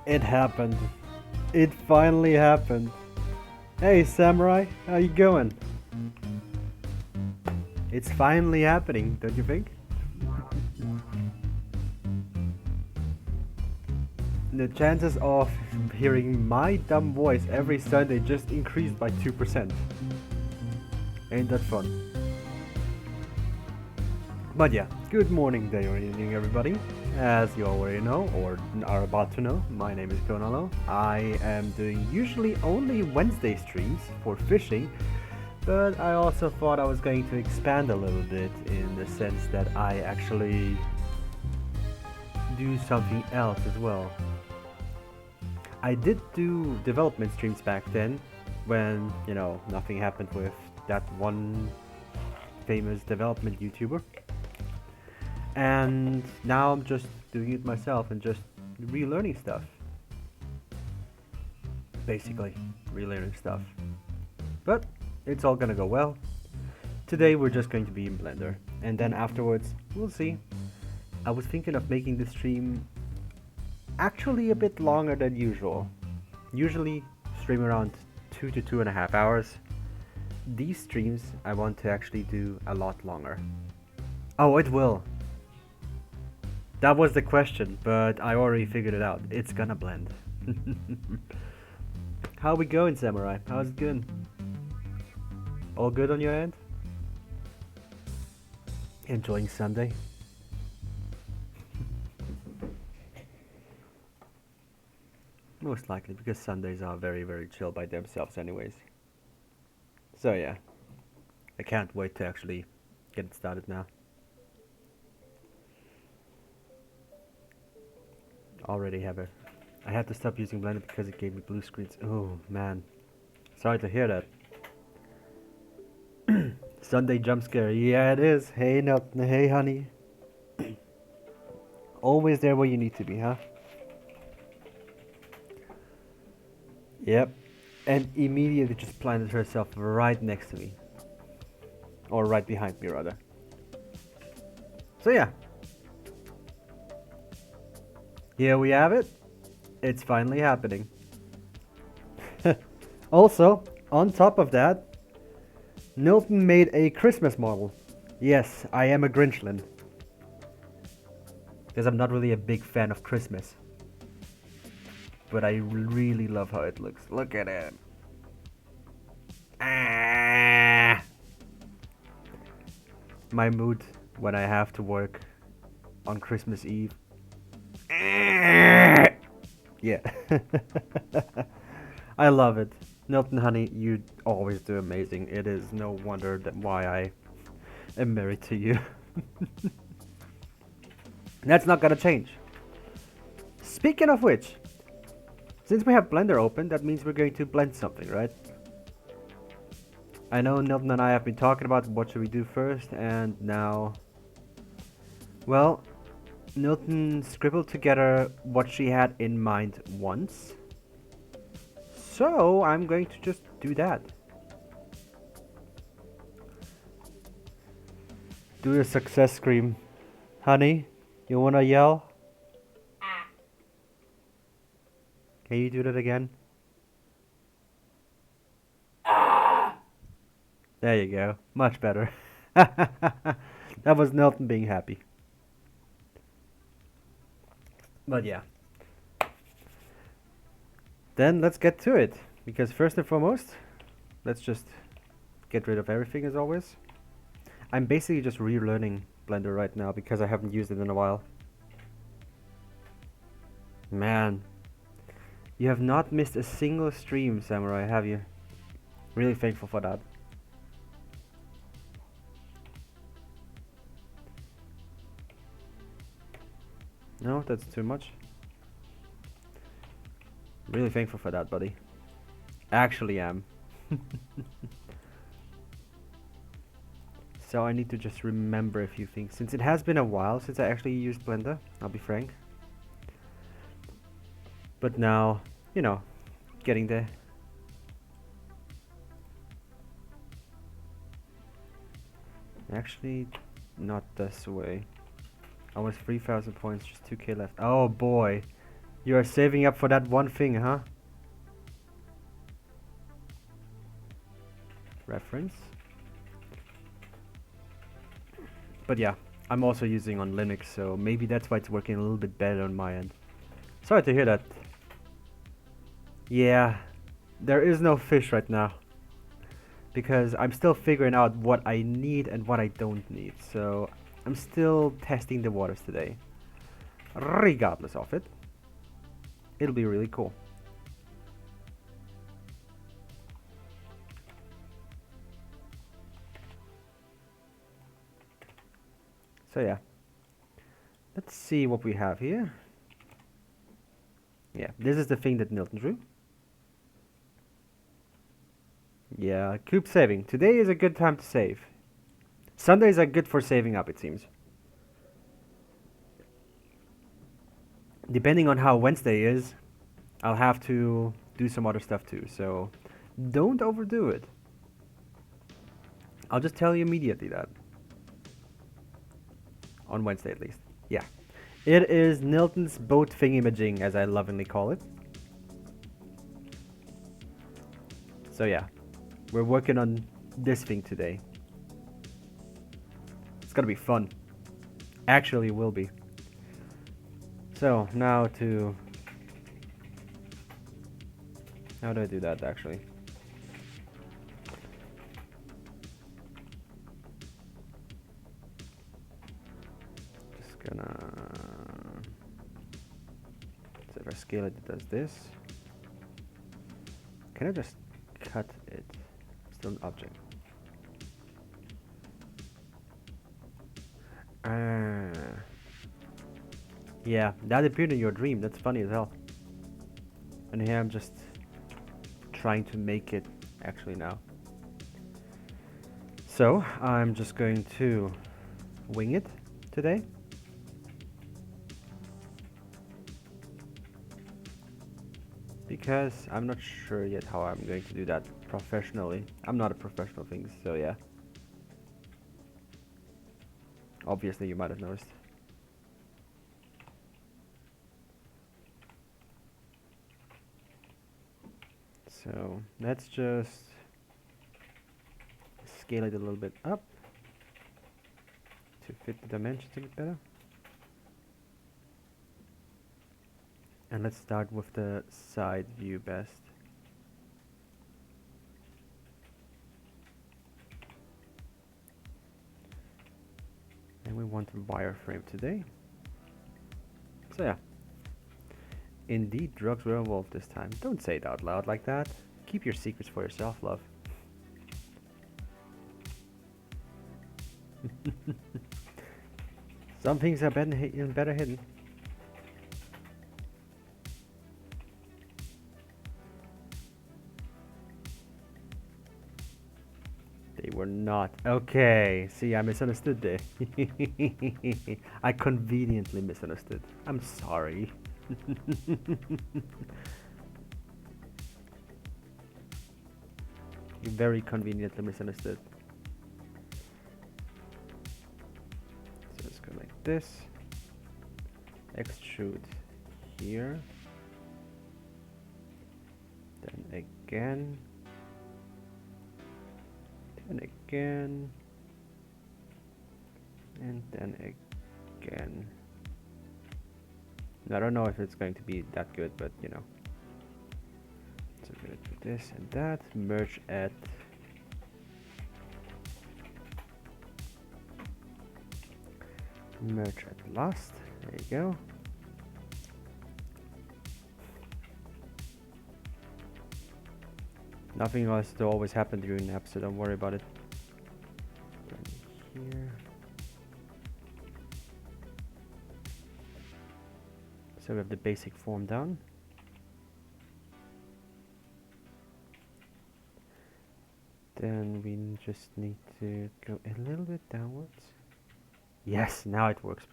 It happened. It finally happened. Hey, Samurai, how you going? It's finally happening, don't you think? The chances of hearing my dumb voice every Sunday just increased by 2%. Ain't that fun? But yeah, good morning, day or evening, everybody. As you already know, or are about to know, my name is Konalo. I am doing usually only Wednesday streams for fishing, but I also thought I was going to expand a little bit in the sense that I actually do something else as well. I did do development streams back then, when, you know, nothing happened with that one famous development YouTuber. And now I'm just doing it myself and just relearning stuff. Basically, relearning stuff. But it's all gonna go well. Today we're just going to be in Blender, and then afterwards, we'll see. I was thinking of making the stream actually a bit longer than usual. Usually stream around 2 to 2.5 hours. These streams I want to actually do a lot longer. Oh, it will. That was the question, but I already figured it out. It's gonna blend. How we going, Samurai? How's it going? All good on your end? Enjoying Sunday? Most likely, because Sundays are very, very chill by themselves anyways. So yeah, I can't wait to actually get it started now. Already have it. I had to stop using Blender because it gave me blue screens. Oh man, sorry to hear that. Sunday jump scare. Yeah, it is. Hey, no, hey, honey. Always there where you need to be, huh? Yep. And immediately just planted herself right next to me. Or right behind me, rather. So yeah. Here we have it. It's finally happening. Also, on top of that, Nilton made a Christmas model. Yes, I am a Grinchland. Because I'm not really a big fan of Christmas. But I really love how it looks. Look at it. Ah. My mood when I have to work on Christmas Eve. Yeah. I love it. Milton, honey, you always do amazing. It is no wonder that why I am married to you. That's not gonna change. Speaking of which, since we have Blender open, that means we're going to blend something, right? I know Milton and I have been talking about what should we do first, and now, well, Milton scribbled together what she had in mind once. So I'm going to just do that. Do a success scream. Honey, you wanna yell? Can you do that again? There you go. Much better. That was Milton being happy. But yeah. Then let's get to it. Because first and foremost, let's just get rid of everything as always. I'm basically just relearning Blender right now because I haven't used it in a while. Man. You have not missed a single stream, Samurai, have you? Really thankful for that. No, that's too much. Really thankful for that, buddy. Actually am. So I need to just remember a few things. Since it has been a while since I actually used Blender, I'll be frank. But now, you know, getting there. Actually, not this way. I was 3,000 points, just 2k left. Oh boy. You are saving up for that one thing, huh? Reference. But yeah, I'm also using on Linux, so maybe that's why it's working a little bit better on my end. Sorry to hear that. Yeah, there is no fish right now. Because I'm still figuring out what I need and what I don't need. So I'm still testing the waters today. Regardless of it, it'll be really cool. So yeah, let's see what we have here. Yeah, this is the thing that Milton drew. Yeah, coop saving. Today is a good time to save. Sundays are good for saving up, it seems. Depending on how Wednesday is, I'll have to do some other stuff too, so don't overdo it. I'll just tell you immediately that. On Wednesday at least. Yeah. It is Nilton's boat thingamajig, as I lovingly call it. So yeah, we're working on this thing today. It's gonna be fun. Actually, will be. So now to... How do I do that actually? Just gonna... So if I scale it, it does this. Can I just cut it? Still an object. Yeah, that appeared in your dream. That's funny as hell. And here I'm just trying to make it actually now. So I'm just going to wing it today. Because I'm not sure yet how I'm going to do that professionally. I'm not a professional thing, so yeah. Obviously you might have noticed. So let's just scale it a little bit up to fit the dimensions a bit better. And let's start with the side view best. And we want a wireframe today. So yeah. Indeed, drugs were involved this time. Don't say it out loud like that. Keep your secrets for yourself, love. Some things are better hidden. They were not. Okay, see, I misunderstood there. I conveniently misunderstood. I'm sorry. You very conveniently misunderstood. So let's go like this. Extrude here. Then again. And again. And then again. I don't know if it's going to be that good, but you know. So I'm gonna do this and that. Merge at last. There you go. Nothing else to always happen during the episode, don't worry about it. Here. So we have the basic form down. Then we just need to go a little bit downwards. Yes, now it works.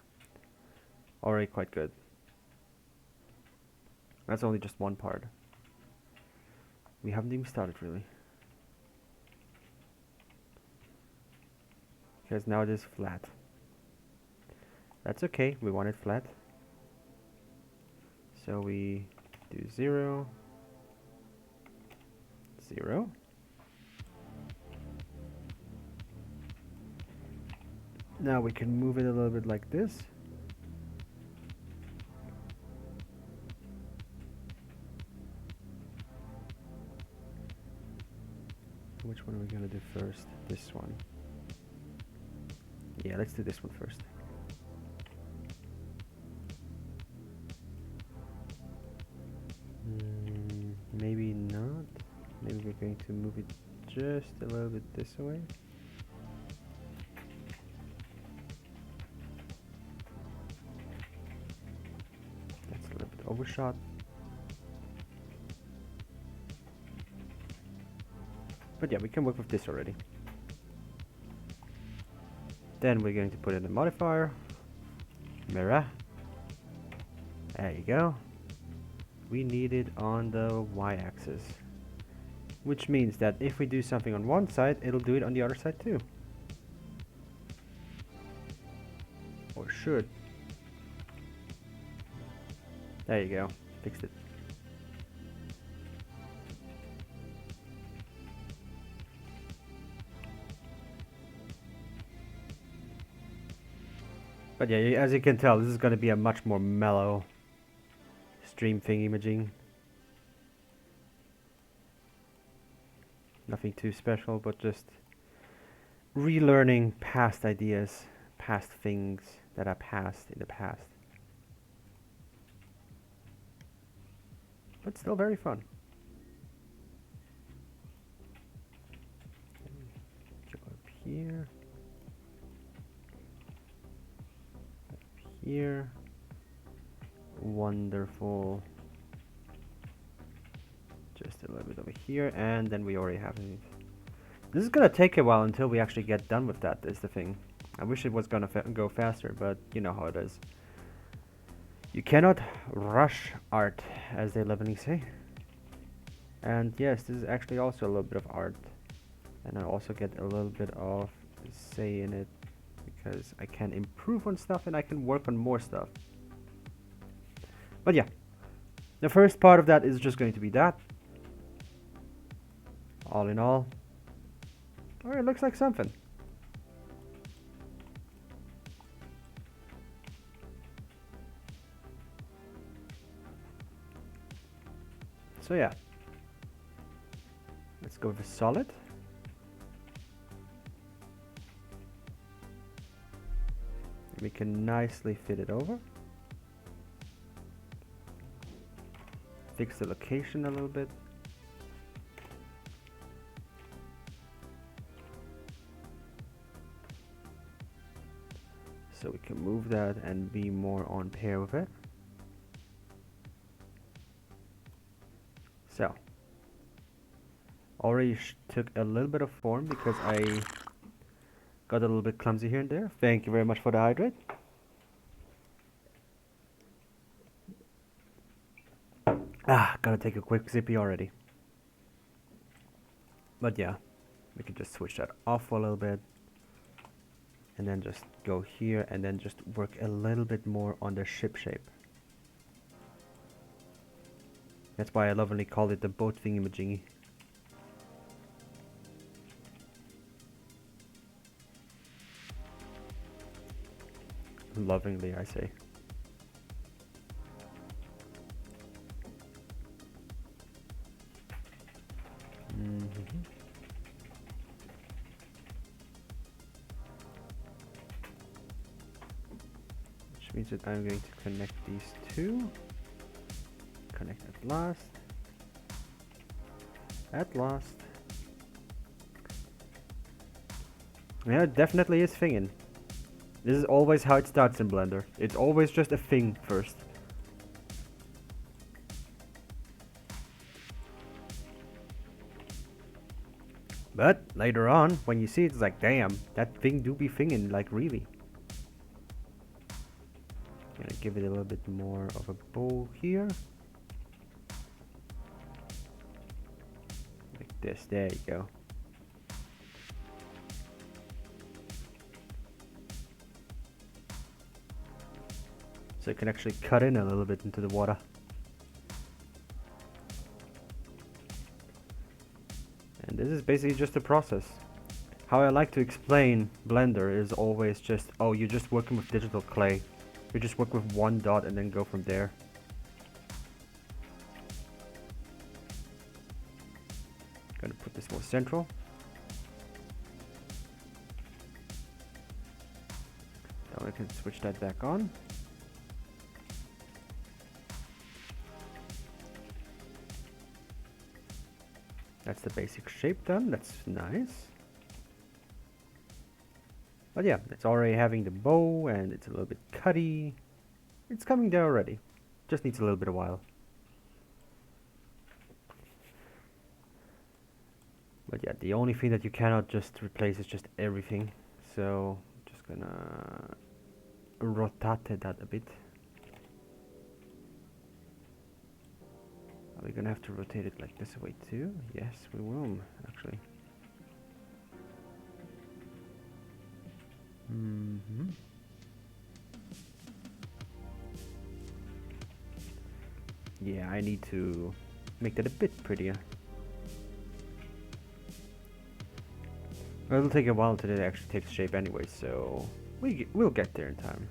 Already quite good. That's only just one part. We haven't even started really. Because now it is flat. That's okay, we want it flat. So we do 0, 0. Now we can move it a little bit like this. Which one are we gonna do first? This one. Yeah, let's do this one first. Maybe not. Maybe we're going to move it just a little bit this way. That's a little bit overshot. But yeah, we can work with this already. Then we're going to put in a modifier. Mirror. There you go. We need it on the y-axis. Which means that if we do something on one side, it'll do it on the other side too. Or should. There you go. Fixed it. But yeah, as you can tell, this is going to be a much more mellow stream thingy-majing. Nothing too special, but just relearning past ideas, past things that are past in the past. But still very fun. Go up here. Here. Wonderful. Just a little bit over here, and then we already have it. This is gonna take a while until we actually get done with that, is the thing. I wish it was gonna go faster, but you know how it is. You cannot rush art, as they lovingly say. And yes, this is actually also a little bit of art. And I also get a little bit of say in it, because I can improve on stuff and I can work on more stuff. But yeah, the first part of that is just going to be that. All in all, it looks like something. So yeah, let's go with solid. We can nicely fit it over. Fix the location a little bit. So we can move that and be more on pair with it. So, already took a little bit of form because I got a little bit clumsy here and there. Thank you very much for the hydrate. Gotta take a quick zippy already. But yeah, we can just switch that off a little bit. And then just go here and then just work a little bit more on the ship shape. That's why I lovingly call it the boat thingy-majingy. Lovingly, I say. Which means that I'm going to connect these two. Connect at last. At last. Yeah, it definitely is thinging. This is always how it starts in Blender. It's always just a thing first. But later on, when you see it, it's like, damn, that thing do be thinging, like really. Gonna give it a little bit more of a bow here. Like this, there you go. So it can actually cut in a little bit into the water. And this is basically just a process. How I like to explain Blender is always just, oh, you're just working with digital clay. You just work with one dot and then go from there. Gonna put this more central. Now I can switch that back on. That's the basic shape done. That's nice. But yeah, it's already having the bow and it's a little bit cutty. It's coming there already. Just needs a little bit of while. But yeah, the only thing that you cannot just replace is just everything. So just gonna rotate that a bit. Are we gonna have to rotate it like this way too? Yes, we will actually. Yeah, I need to make that a bit prettier. Well, it'll take a while until it actually takes shape anyway, so we'll get there in time.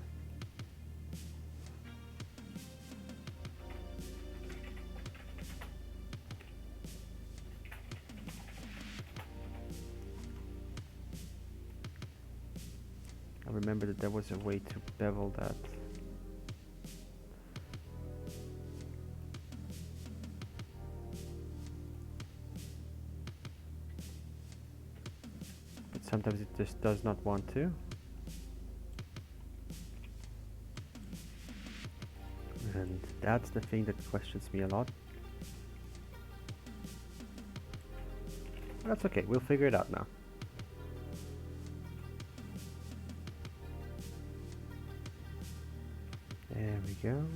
I remember that there was a way to bevel that. But sometimes it just does not want to. And that's the thing that questions me a lot. But that's okay, we'll figure it out now. There we go.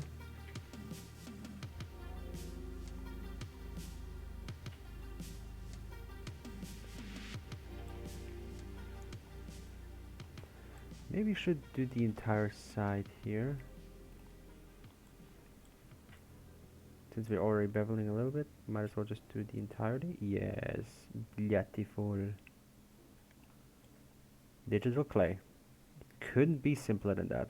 Maybe we should do the entire side here. Since we're already beveling a little bit, might as well just do the entirety. Yes, beautiful. Digital clay. Couldn't be simpler than that.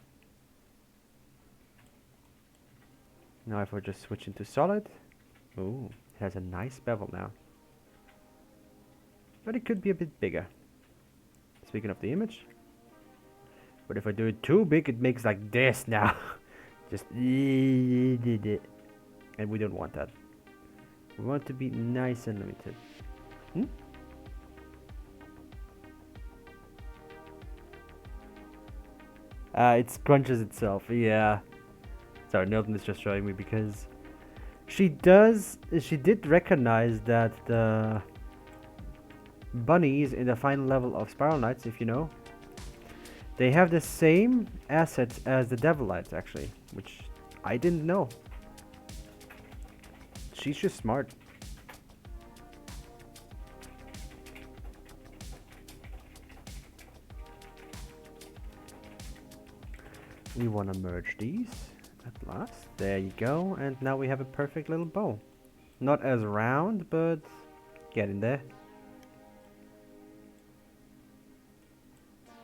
Now if we just switch into solid. Ooh, it has a nice bevel now. But it could be a bit bigger. Speaking of the image. But if I do it too big, it makes like this now. Just and we don't want that. We want to be nice and limited. It crunches itself, yeah. Sorry, Nilton is just showing me because she did recognize that the bunnies in the final level of Spiral Knights, if you know, they have the same assets as the Devil Knights actually, which I didn't know. She's just smart. We want to merge these at last. There you go. And now we have a perfect little bow. Not as round, but getting there.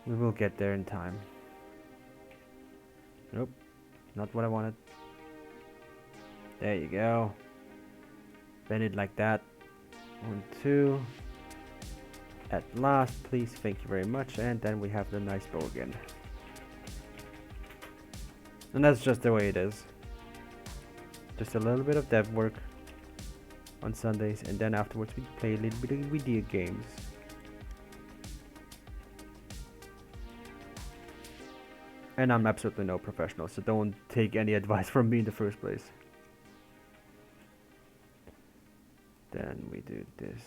We will get there in time. Nope, not what I wanted. There you go. Bend it like that. 1, 2. At last, please. Thank you very much. And then we have the nice bow again. And that's just the way it is. Just a little bit of dev work on Sundays, and then afterwards we play a little bit of video games. And I'm absolutely no professional, so don't take any advice from me in the first place. Then we do this.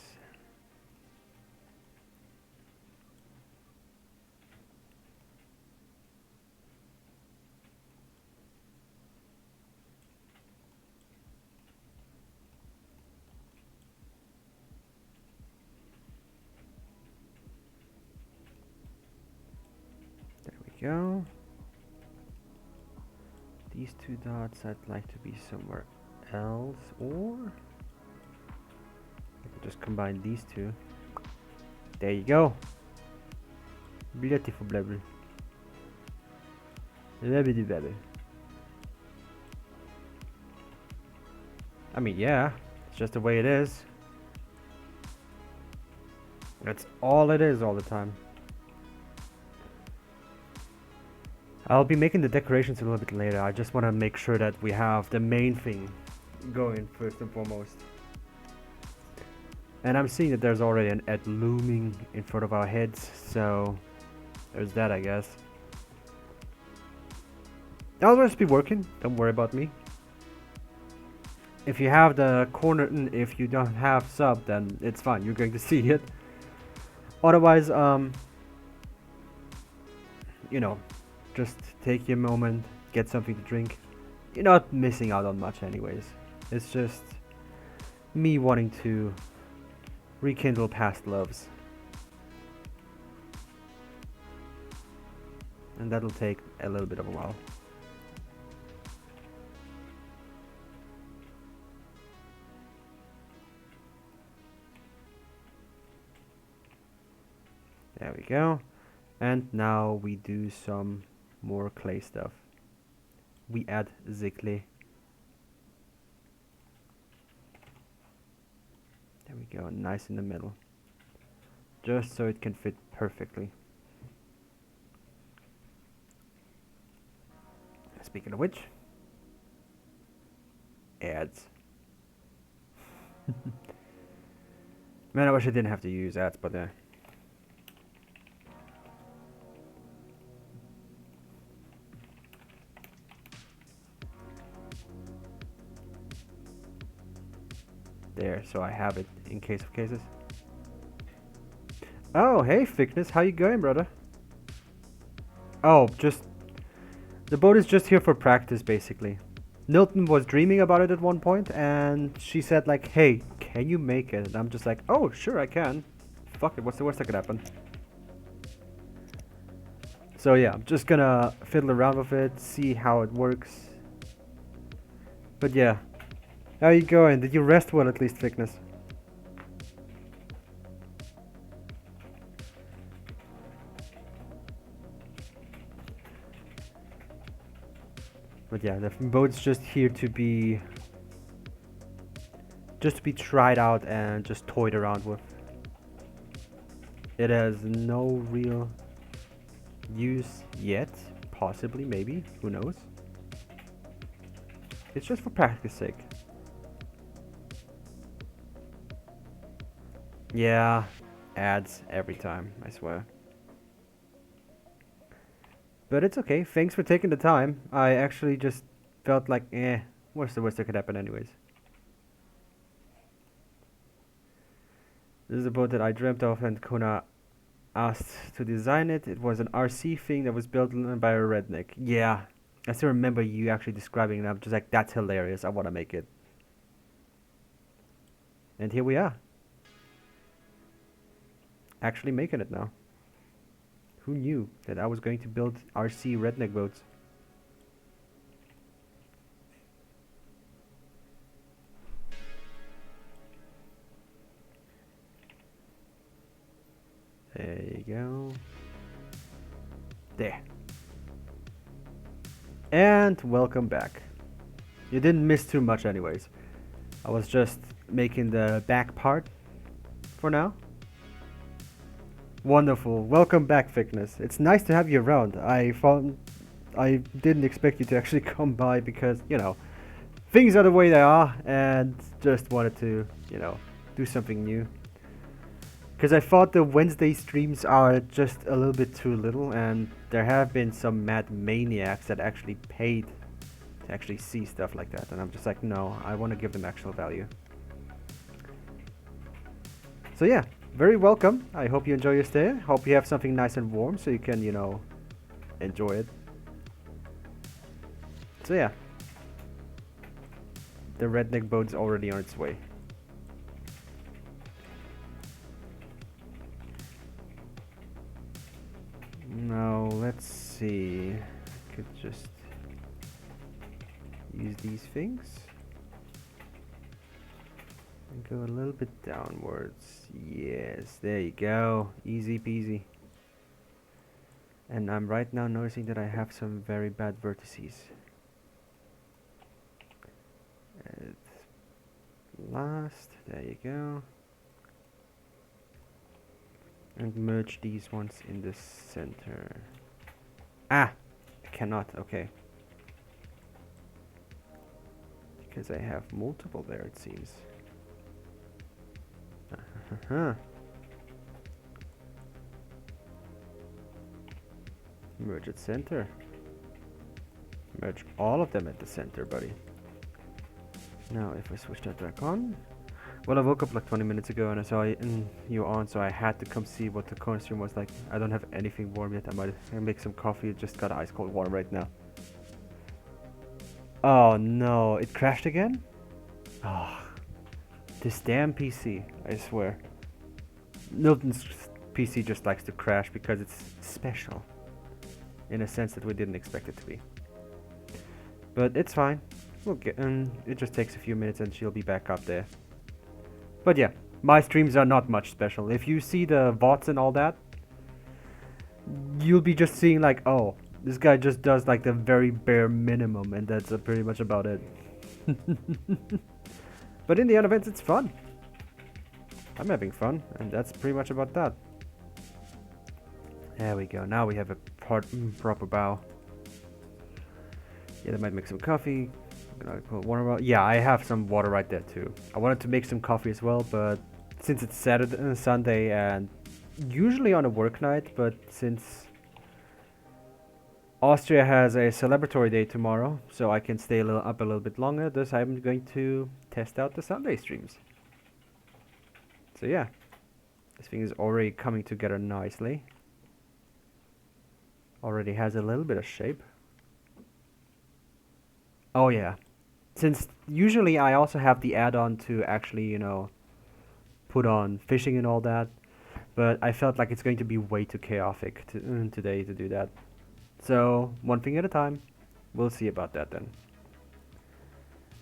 There we go. These 2 dots I'd like to be somewhere else, or I could just combine these 2. There you go. Beautiful baby. Baby. I mean, yeah, it's just the way it is. That's all it is all the time. I'll be making the decorations a little bit later. I just want to make sure that we have the main thing going first and foremost. And I'm seeing that there's already an ad looming in front of our heads, so there's that, I guess. I'll just be working, don't worry about me. If you have the corner, if you don't have sub, then it's fine, you're going to see it. Otherwise, you know, just take your moment, get something to drink. You're not missing out on much anyways. It's just me wanting to rekindle past loves. And that'll take a little bit of a while. There we go. And now we do some more clay stuff. We add the clay. There we go, nice in the middle. Just so it can fit perfectly. Speaking of which, ads. Man, I wish I didn't have to use ads, but there, so I have it in case of cases. Oh, hey Thickness, how you going, brother? Oh, just the boat is just here for practice, basically. Nilton was dreaming about it at one point, and she said like, hey, can you make it? And I'm just like, oh, sure I can. Fuck it, what's the worst that could happen? So yeah, I'm just gonna fiddle around with it, see how it works. But yeah, how you going? Did you rest well at least, Thickness? But yeah, the boat's just here to be tried out and just toyed around with. It has no real use yet, possibly, maybe, who knows. It's just for practice sake. Yeah, ads every time, I swear. But it's okay, thanks for taking the time. I actually just felt like, what's the worst that could happen anyways? This is a boat that I dreamt of and Kona asked to design it. It was an RC thing that was built by a redneck. Yeah, I still remember you actually describing it. I'm just like, that's hilarious, I want to make it. And here we are. Actually making it now. Who knew that I was going to build RC redneck boats? There you go. There. And welcome back. You didn't miss too much anyways. I was just making the back part for now. Wonderful. Welcome back, Thickness. It's nice to have you around. I didn't expect you to actually come by because, you know, things are the way they are and just wanted to, you know, do something new. Because I thought the Wednesday streams are just a little bit too little, and there have been some mad maniacs that actually paid to actually see stuff like that, and I'm just like, no, I want to give them actual value. So yeah, very welcome. I hope you enjoy your stay. Hope you have something nice and warm so you can, you know, enjoy it. So yeah, the redneck boat's already on its way. Now let's see. I could just use these things. Go a little bit downwards. Yes, there you go. Easy peasy. And I'm right now noticing that I have some very bad vertices. And last, there you go. And merge these ones in the center. Ah! I cannot, okay. Because I have multiple there, it seems. Merge at center. Merge all of them at the center, buddy. Now, if I switch that back on. Well, I woke up like 20 minutes ago and I saw you on, so I had to come see what the corner stream was like. I don't have anything warm yet. I might make some coffee. Just got ice cold water right now. Oh no, it crashed again? Oh, this damn PC, I swear. Milton's PC just likes to crash because it's special. In a sense that we didn't expect it to be. But it's fine. We'll get, it just takes a few minutes and she'll be back up there. But yeah, my streams are not much special. If you see the VODs and all that, you'll be just seeing like, oh, this guy just does like the very bare minimum, and that's pretty much about it. But in the other events, it's fun. I'm having fun, and that's pretty much about that. There we go. Now we have a proper bow. Yeah, I might make some coffee. Put water out. Yeah, I have some water right there too. I wanted to make some coffee as well, but since it's Saturday and Sunday, and usually on a work night, but since Austria has a celebratory day tomorrow, so I can stay up a little bit longer, thus I'm going to test out the Sunday streams. So yeah, this thing is already coming together nicely. Already has a little bit of shape. Oh yeah. Since usually I also have the add-on to actually, you know, put on fishing and all that, but I felt like it's going to be way too chaotic today to do that. So, one thing at a time. We'll see about that then.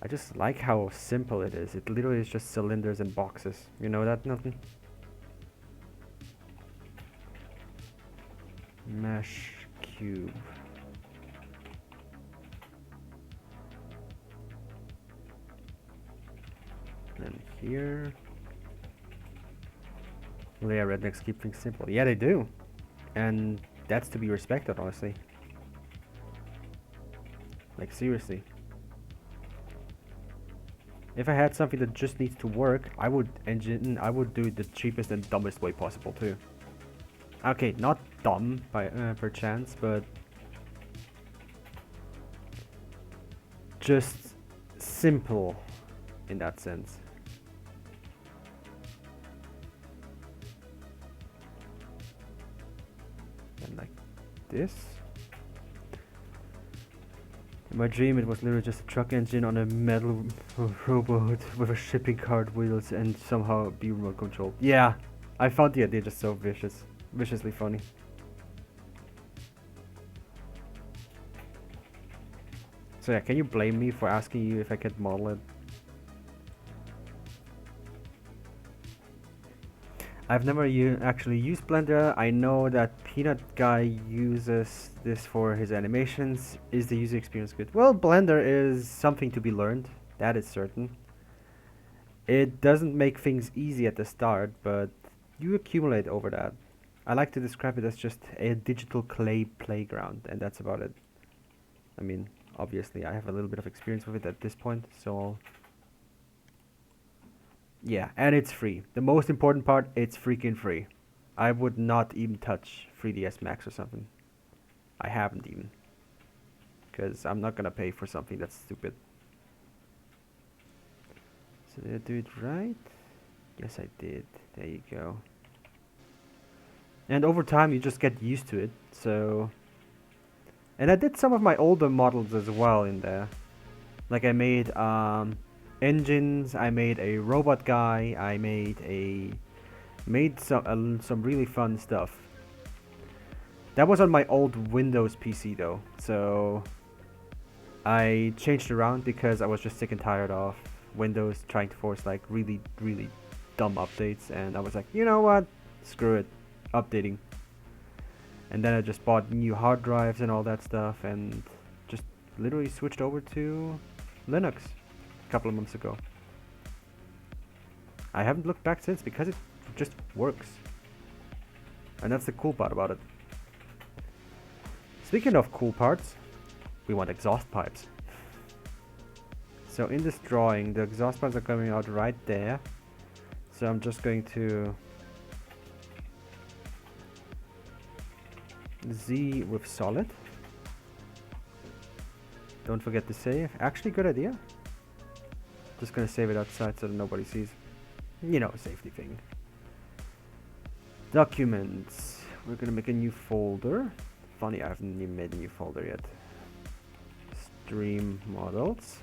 I just like how simple it is. It literally is just cylinders and boxes. You know that, Nothing? Mesh cube. And here. Well, yeah, rednecks keep things simple. Yeah, they do. And that's to be respected, honestly. Like, seriously. If I had something that just needs to work, I would do it the cheapest and dumbest way possible too. Okay, not dumb by per chance, but just simple in that sense. And like this. In my dream, it was literally just a truck engine on a metal robot with a shipping cart wheels and somehow be remote controlled. Yeah, I found the idea just so viciously funny. So yeah, can you blame me for asking you if I could model it? I've never actually used Blender. I know that Peanut Guy uses this for his animations. Is the user experience good? Well, Blender is something to be learned. That is certain. It doesn't make things easy at the start, but you accumulate over that. I like to describe it as just a digital clay playground, and that's about it. I mean, obviously I have a little bit of experience with it at this point, so yeah, and it's free. The most important part, it's freaking free. I would not even touch 3ds Max or something. I haven't even. Because I'm not gonna pay for something that's stupid. So did I do it right? Yes, I did. There you go. And over time, you just get used to it, so... And I did some of my older models as well in there. Like I made, engines, I made a robot guy, I made some really fun stuff. That was on my old Windows PC though, so I changed around because I was just sick and tired of Windows trying to force like really dumb updates, and I was like, you know what, screw it, updating. And then I just bought new hard drives and all that stuff, and just literally switched over to Linux a couple of months ago. I haven't looked back since because it just works. And that's the cool part about it. Speaking of cool parts, we want exhaust pipes. So in this drawing, the exhaust pipes are coming out right there. So I'm just going to Z with solid. Don't forget to save. Actually, good idea. Just gonna save it outside so that nobody sees. You know, safety thing. Documents. We're gonna make a new folder. Funny, I haven't even made a new folder yet. Stream models.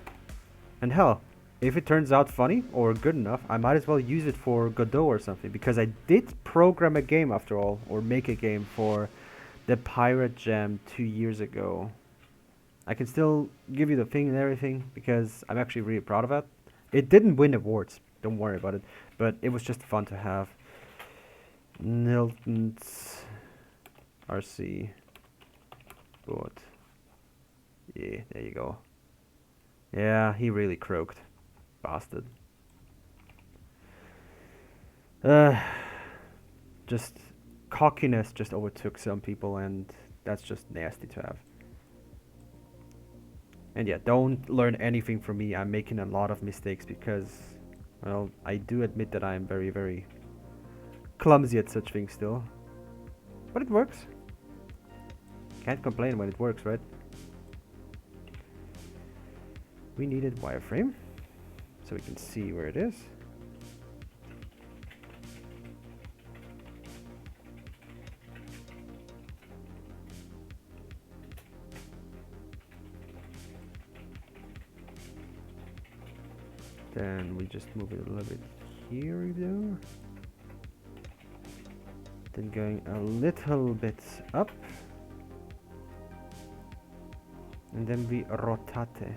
And hell, if it turns out funny or good enough, I might as well use it for Godot or something, because I did program a game after all, or make a game for the Pirate Jam 2 years ago. I can still give you the thing and everything because I'm actually really proud of it. It didn't win awards, don't worry about it, but it was just fun to have. Nilton's RC board. Yeah, there you go. Yeah, he really croaked. Bastard. Just cockiness just overtook some people, and that's just nasty to have. And yeah, don't learn anything from me. I'm making a lot of mistakes because, well, I do admit that I'm very clumsy at such things still. But it works. Can't complain when it works, right? We needed wireframe so we can see where it is. Then we just move it a little bit here we go. Then going a little bit up. And then we rotate.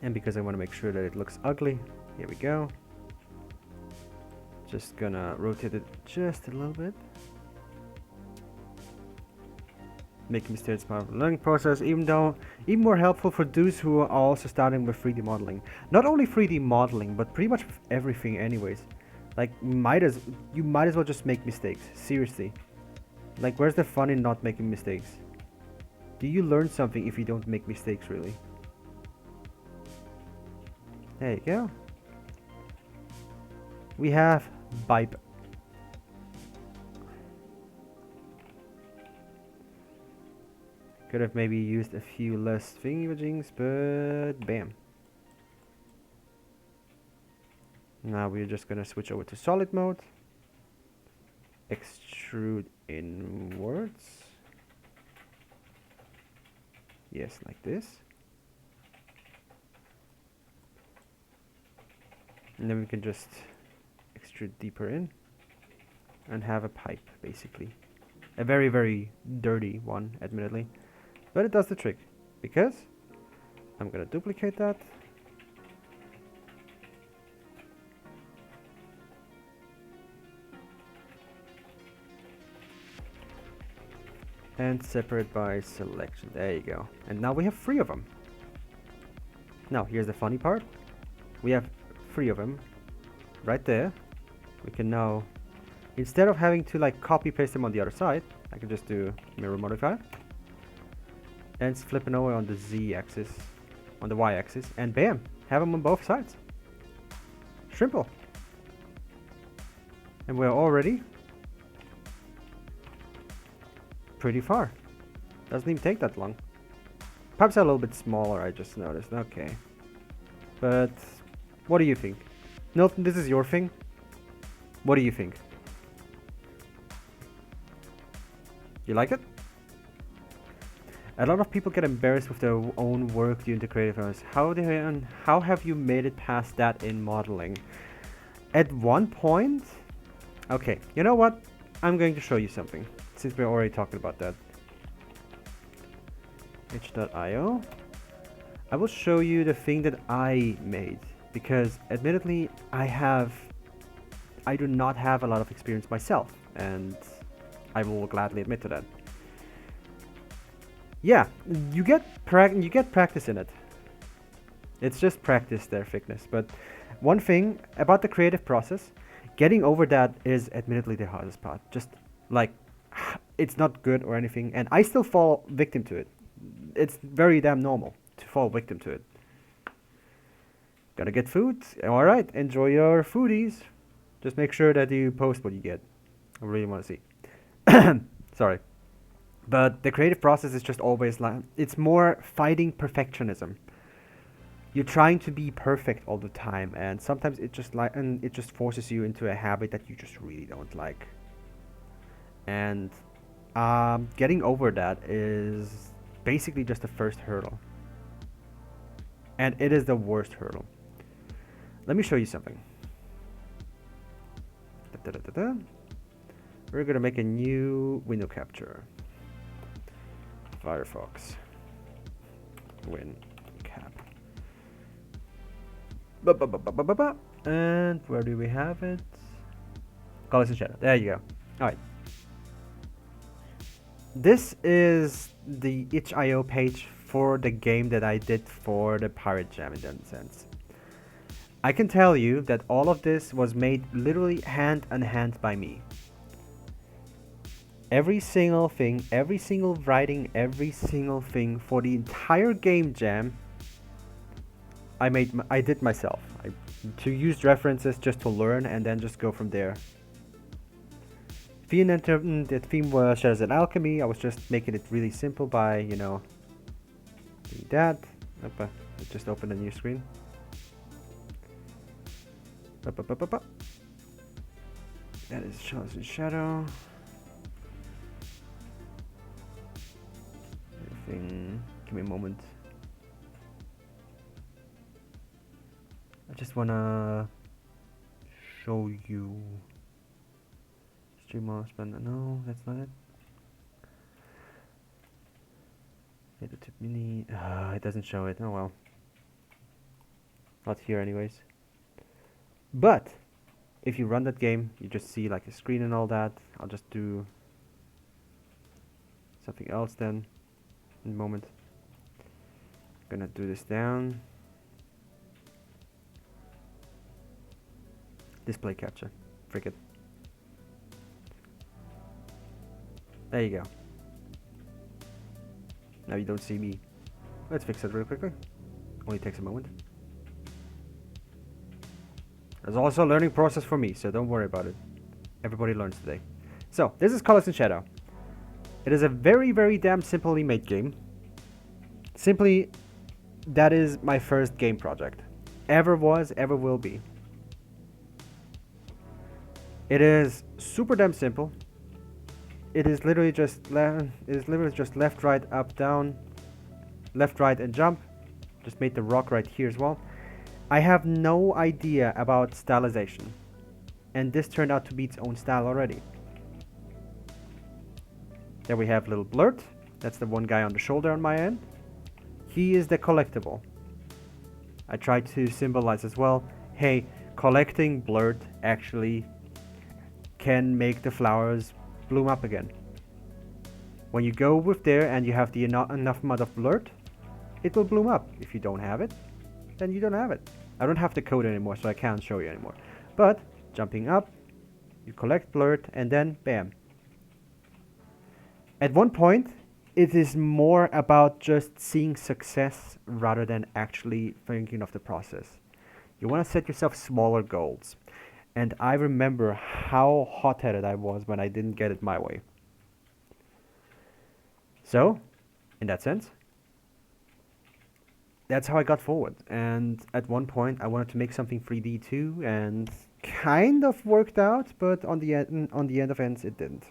And because I want to make sure that it looks ugly, here we go. Just gonna rotate it just a little bit. Making mistakes part of the learning process, even more helpful for those who are also starting with 3D modeling. Not only 3D modeling, but pretty much with everything anyways. Like, you might as well just make mistakes, seriously. Like, where's the fun in not making mistakes? Do you learn something if you don't make mistakes, really? There you go. We have pipe. Could have maybe used a few less thingy-majings, but bam. Now we're just gonna switch over to solid mode. Extrude inwards. Yes, like this. And then we can just extrude deeper in and have a pipe, basically. A very dirty one, admittedly. But it does the trick, because I'm gonna duplicate that. And separate by selection. There you go. And now we have 3 of them. Now, here's the funny part. We have 3 of them right there. We can now, instead of having to like copy paste them on the other side, I can just do mirror modify. And it's flipping over on the Z axis, on the Y axis, and bam, have them on both sides. Simple. And we're already pretty far. Doesn't even take that long. Perhaps a little bit smaller, I just noticed. Okay. But what do you think? Nilton, this is your thing. What do you think? You like it? A lot of people get embarrassed with their own work due to creative errors. How have you made it past that in modeling? At one point, okay, you know what? I'm going to show you something, since we're already talking about that. itch.io. I will show you the thing that I made, because admittedly I do not have a lot of experience myself, and I will gladly admit to that. Yeah, you get practice in it. It's just practice there, thickness. But one thing about the creative process, getting over that is admittedly the hardest part. Just like, it's not good or anything, and I still fall victim to it. It's very damn normal to fall victim to it. Gotta get food? Alright, enjoy your foodies. Just make sure that you post what you get. I really want to see. Sorry. But the creative process is just always like, it's more fighting perfectionism. You're trying to be perfect all the time, and sometimes it just forces you into a habit that you just really don't like. And getting over that is basically just the first hurdle. And it is the worst hurdle. Let me show you something. We're gonna make a new window capture. Firefox win cap. And where do we have it? Colors and shadow. There you go. Alright. This is the itch.io page for the game that I did for the Pirate Jam in that sense. I can tell you that all of this was made literally hand in hand by me. Every single thing, every single writing, every single thing for the entire game jam, I did myself. To use references just to learn and then just go from there. The theme was Shadows and Alchemy. I was just making it really simple by, you know, doing that. It just opened a new screen. That is Shadows and Shadow. Give me a moment. I just wanna show you stream more spend. No, that's not it. The tip mini. It doesn't show it. Oh well. Not here anyways. But if you run that game, you just see like a screen and all that. I'll just do something else then in a moment. Gonna do this down. Display capture. Frick it. There you go. Now you don't see me. Let's fix it real quickly. Only takes a moment. There's also a learning process for me, so don't worry about it. Everybody learns today. So, this is Colors and Shadow. It is a very, very damn simply made game. Simply, that is my first game project. Ever was, ever will be. It is super damn simple. It is literally just left, right, up, down, left, right, and jump. Just made the rock right here as well. I have no idea about stylization, and this turned out to be its own style already. There we have little Blurt. That's the one guy on the shoulder on my end. He is the collectible. I tried to symbolize as well, hey, collecting Blurt actually can make the flowers bloom up again. When you go with there and you have the enough amount of Blurt, it will bloom up. If you don't have it, then you don't have it. I don't have the code anymore, so I can't show you anymore. But jumping up, you collect Blurt, and then bam. At one point, it is more about just seeing success rather than actually thinking of the process. You want to set yourself smaller goals. And I remember how hot-headed I was when I didn't get it my way. So, in that sense, that's how I got forward. And at one point, I wanted to make something 3D too, and kind of worked out, but on the end of ends, it didn't.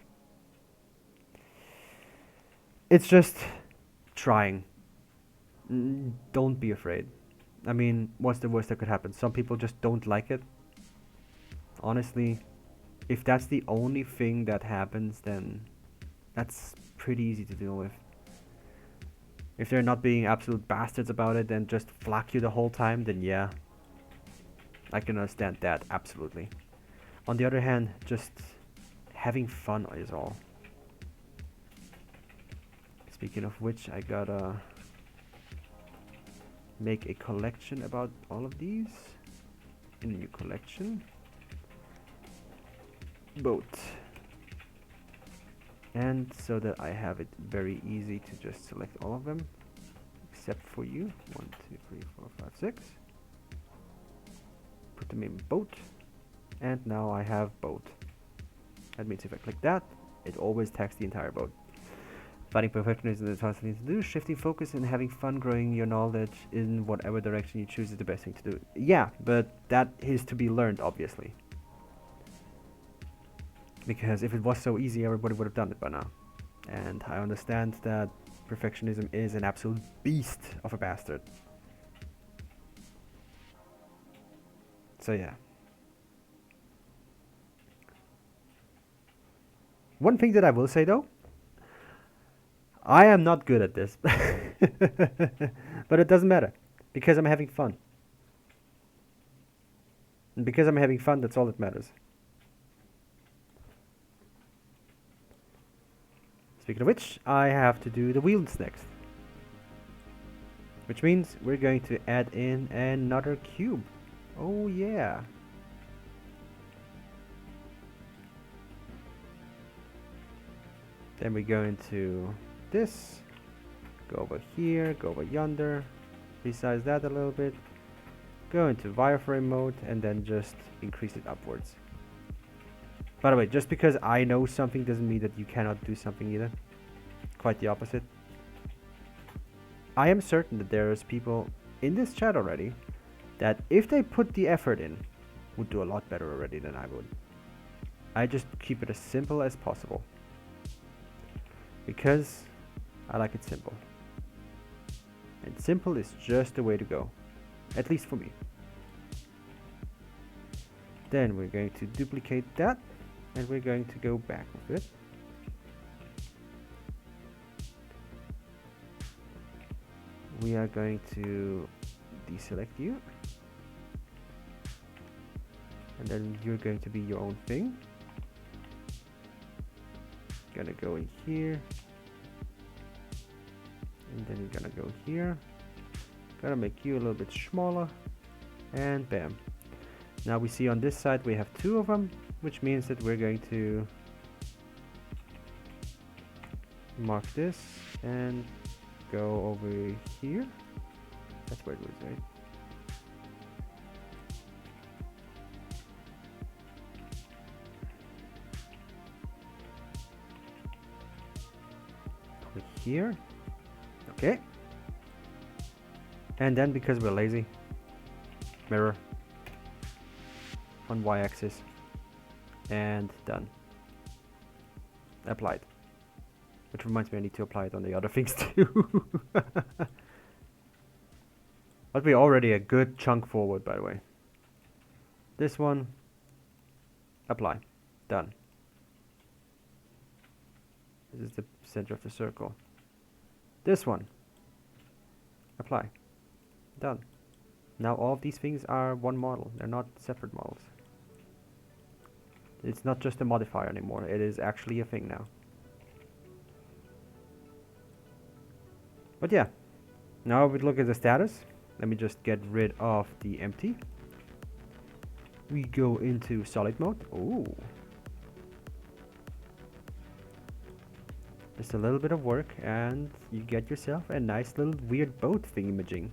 It's just trying. Don't be afraid. I mean, what's the worst that could happen? Some people just don't like it. Honestly, if that's the only thing that happens, then that's pretty easy to deal with. If they're not being absolute bastards about it and just flak you the whole time, then yeah, I can understand that, absolutely. On the other hand, just having fun is all. Speaking of which, I gotta make a collection about all of these in a new collection. Boat. And so that I have it very easy to just select all of them, except for you. 1, 2, 3, 4, 5, 6. Put them in boat. And now I have boat. That means if I click that, it always tags the entire boat. Finding perfection is the task thing to do. Shifting focus and having fun growing your knowledge in whatever direction you choose is the best thing to do. Yeah, but that is to be learned, obviously. Because if it was so easy, everybody would have done it by now. And I understand that perfectionism is an absolute beast of a bastard. So yeah. One thing that I will say though, I am not good at this. But it doesn't matter, because I'm having fun. And because I'm having fun, that's all that matters. Speaking of which, I have to do the wheels next. Which means we're going to add in another cube. Oh yeah. Then we go into this, go over here, go over yonder, resize that a little bit, go into wireframe mode, and then just increase it upwards. By the way, just because I know something doesn't mean that you cannot do something either. Quite the opposite. I am certain that there's people in this chat already that if they put the effort in, would do a lot better already than I would. I just keep it as simple as possible. Because I like it simple. And simple is just the way to go. At least for me. Then we're going to duplicate that. And we're going to go back with it. We are going to deselect you. And then you're going to be your own thing. Gonna go in here. And then you're gonna go here. Gonna make you a little bit smaller. And bam. Now we see on this side we have 2 of them, which means that we're going to mark this and go over here. That's where it was, right? Over here. Okay. And then because we're lazy, mirror on y-axis. And done. Applied. Which reminds me I need to apply it on the other things too. But we're already a good chunk forward, by the way. This one. Apply. Done. This is the center of the circle. This one. Apply. Done. Now all of these things are one model. They're not separate models. It's not just a modifier anymore, it is actually a thing now. But yeah, now we look at the status. Let me just get rid of the empty. We go into solid mode. Ooh. Just a little bit of work and you get yourself a nice little weird boat thingamajig.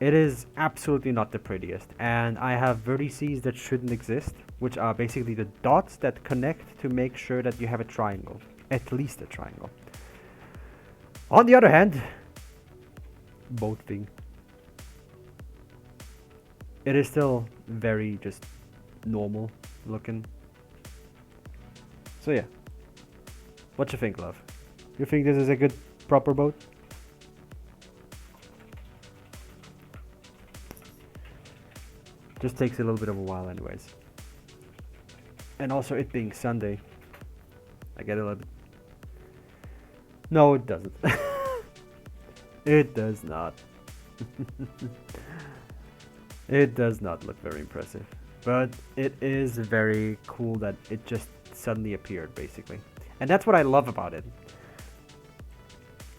It is absolutely not the prettiest, and I have vertices that shouldn't exist, which are basically the dots that connect to make sure that you have a triangle, at least a triangle. On the other hand, boat thing. It is still very just normal looking. So yeah, what you think, love? You think this is a good proper boat? Just takes a little bit of a while anyways. And also it being Sunday, I get a little bit No, it doesn't. It does not. It does not look very impressive. But it is very cool that it just suddenly appeared, basically. And that's what I love about it.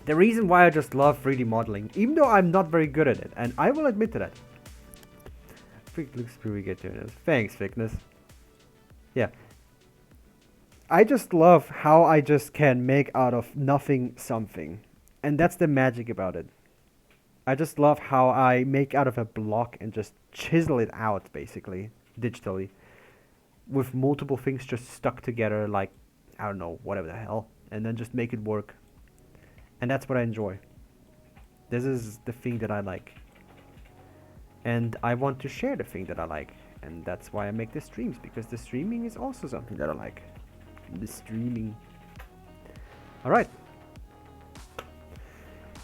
The reason why I just love 3D modeling, even though I'm not very good at it, and I will admit to that. Looks pretty good doing this. Thanks, Thickness. Yeah. I just love how I just can make out of nothing something. And that's the magic about it. I just love how I make out of a block and just chisel it out, basically, digitally. With multiple things just stuck together, like, I don't know, whatever the hell. And then just make it work. And that's what I enjoy. This is the thing that I like. And I want to share the thing that I like. And that's why I make the streams, because the streaming is also something that I like. The streaming. Alright.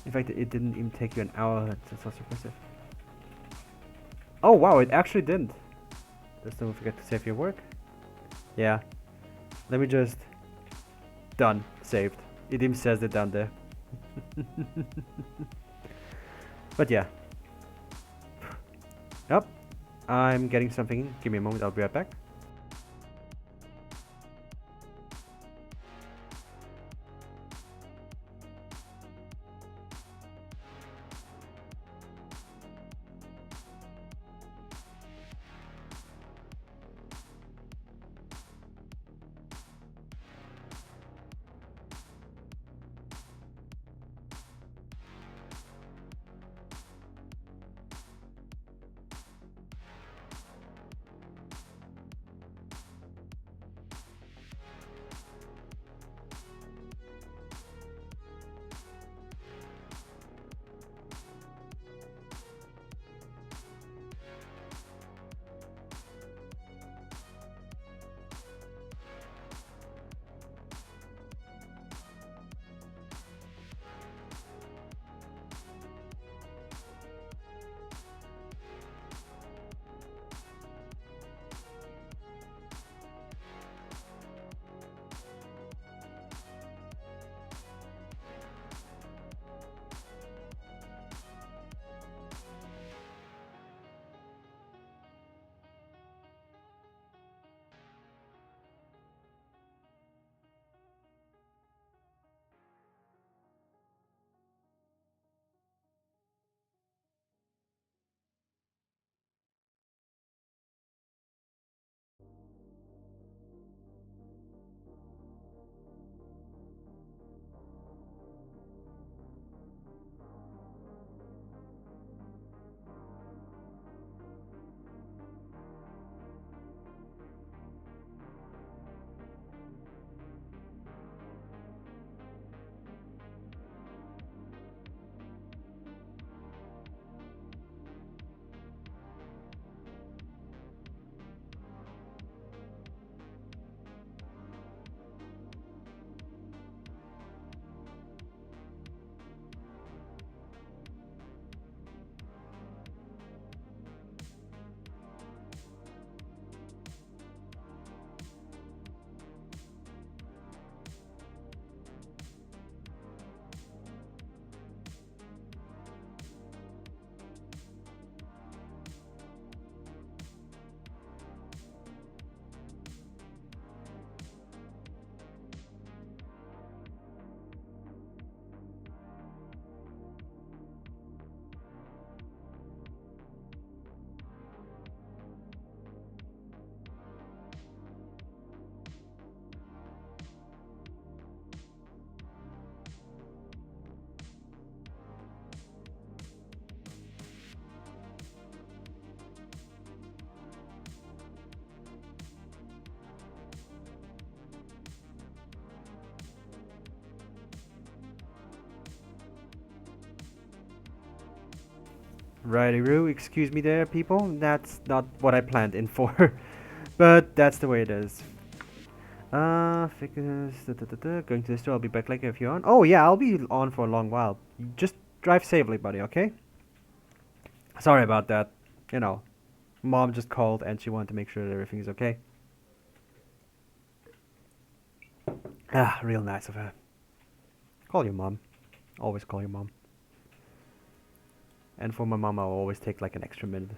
In fact, it didn't even take you an hour. That's also impressive. Oh wow, it actually didn't. Just don't forget to save your work. Yeah. Let me just... Done. Saved. It even says it down there. But yeah. Yep. I'm getting something in. Give me a moment, I'll be right back. Righty-roo, excuse me there, people. That's not what I planned in for. But that's the way it is. Figures, going to the store, I'll be back later if you're on. Oh yeah, I'll be on for a long while. Just drive safely, buddy, okay? Sorry about that. You know, Mom just called and she wanted to make sure that everything's okay. Ah, real nice of her. Call your mom. Always call your mom. And for my mom, I'll always take like an extra minute.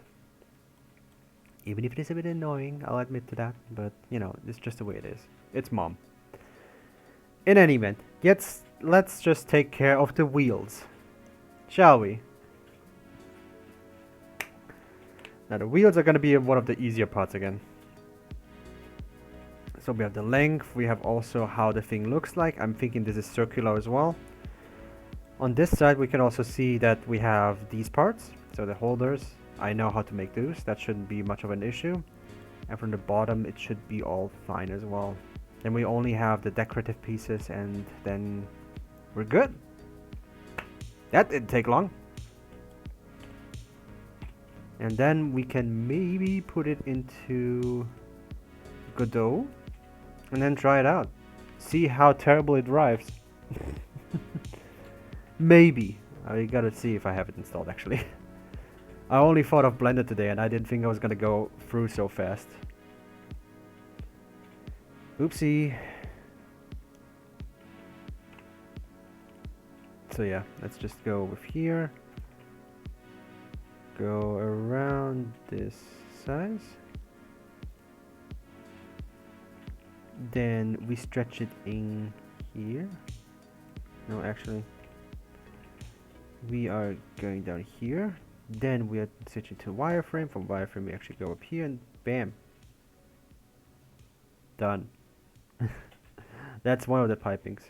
Even if it is a bit annoying, I'll admit to that. But, you know, it's just the way it is. It's mom. In any event, let's just take care of the wheels. Shall we? Now the wheels are going to be one of the easier parts again. So we have the length, we have also how the thing looks like. I'm thinking this is circular as well. On this side we can also see that we have these parts, so the holders. I know how to make those, that shouldn't be much of an issue. And from the bottom it should be all fine as well. Then we only have the decorative pieces and then we're good. That didn't take long. And then we can maybe put it into Godot and then try it out. See how terrible it drives. Maybe. I gotta see if I have it installed actually. I only thought of Blender today and I didn't think I was gonna go through so fast. Oopsie. So yeah, let's just go with here. Go around this size. Then we stretch it in here. No, actually. We are going down here. Then we are switching to wireframe. From wireframe we actually go up here and bam. Done. That's one of the pipings.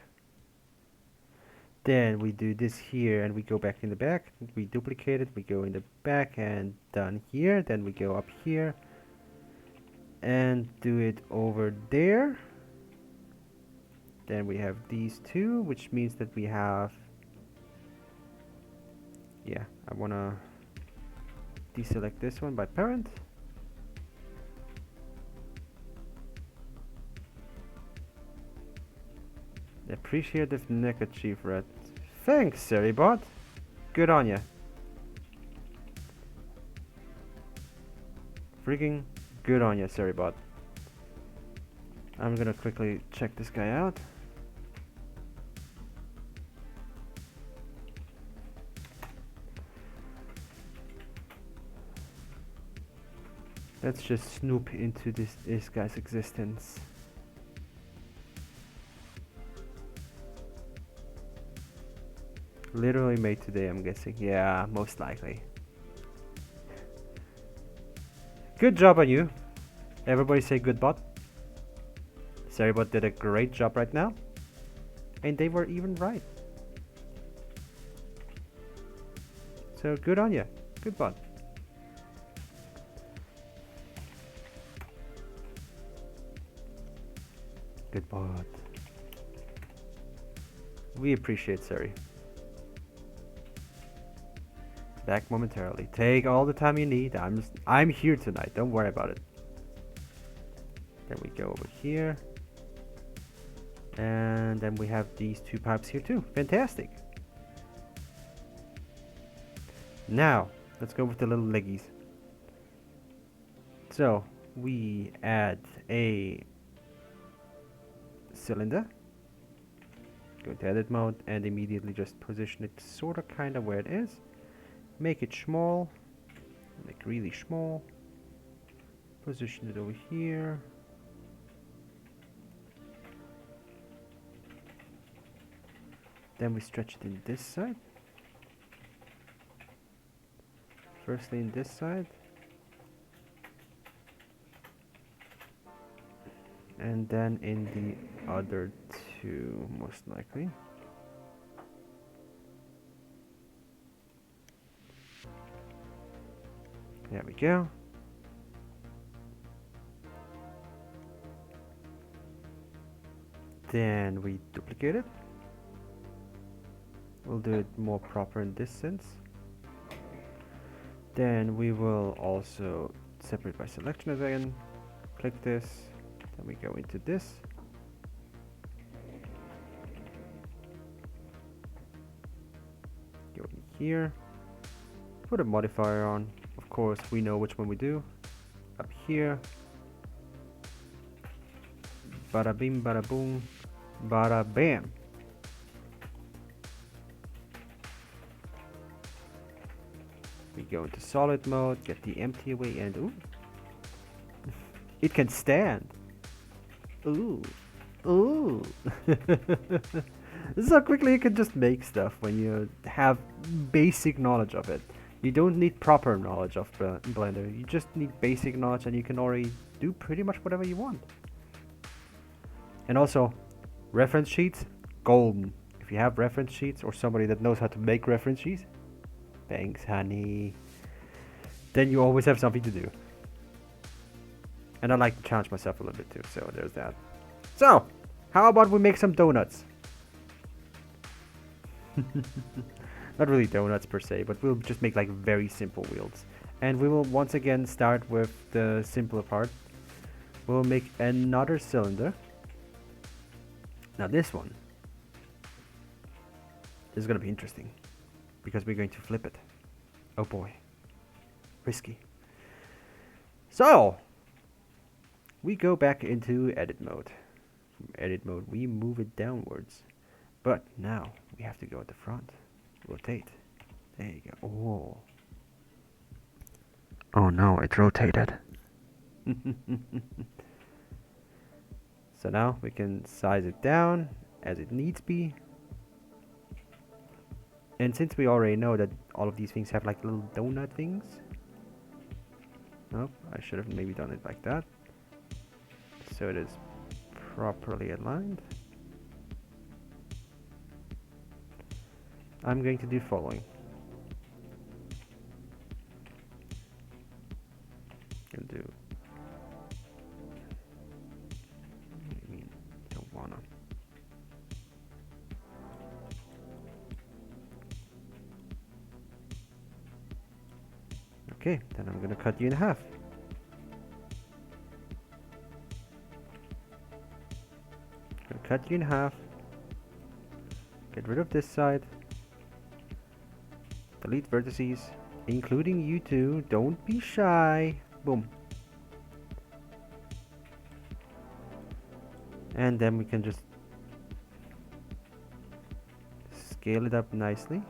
Then we do this here and we go back in the back. We duplicate it, we go in the back and done here. Then we go up here and do it over there. Then we have these two, which means that we have, yeah, I wanna deselect this one by parent. Appreciate the neckerchief red. Thanks, Seribot. Good on ya. Freaking good on ya, Seribot. I'm gonna quickly check this guy out. Let's just snoop into this guy's existence. Literally made today, I'm guessing. Yeah, most likely. Good job on you. Everybody say good bot. Seribot did a great job right now. And they were even right. So good on you. Good bot. Good bot. We appreciate Seri. Back momentarily. Take all the time you need. I'm here tonight. Don't worry about it. Then we go over here. And then we have these two pipes here too. Fantastic. Now, let's go with the little leggies. So, we add a cylinder. Go to edit mode and immediately just position it sort of kind of where it is. Make it small, like really small. Position it over here. Then we stretch it in this side. Firstly in this side. And then in the other two, most likely. There we go. Then we duplicate it. We'll do it more proper in this sense. Then we will also separate by selection again. Click this. Then we go into this. Go in here. Put a modifier on. Of course, we know which one we do. Up here. Bada bing, bada boom, bada bam. We go into solid mode, get the empty away, and ooh, it can stand. Ooh, ooh. This is how quickly you can just make stuff when you have basic knowledge of it. You don't need proper knowledge of Blender. You just need basic knowledge, and you can already do pretty much whatever you want. And also, reference sheets, golden. If you have reference sheets or somebody that knows how to make reference sheets, thanks, honey. Then you always have something to do. And I like to challenge myself a little bit too, so there's that. So, how about we make some donuts? Not really donuts per se, but we'll just make like very simple wheels. And we will once again start with the simpler part. We'll make another cylinder. Now this one is going to be interesting because we're going to flip it. Oh boy, risky. So we go back into edit mode. From edit mode we move it downwards, but now we have to go at the front. Rotate. There you go. Oh. Oh no, it rotated. So now we can size it down as it needs be. And since we already know that all of these things have like little donut things. Oh, I should have maybe done it like that. So it is properly aligned. I'm going to do following. I'll do. I mean, don't wanna. Okay, then I'm gonna cut you in half. Gonna cut you in half. Get rid of this side. Delete vertices, including you two. Don't be shy. Boom. And then we can just scale it up nicely.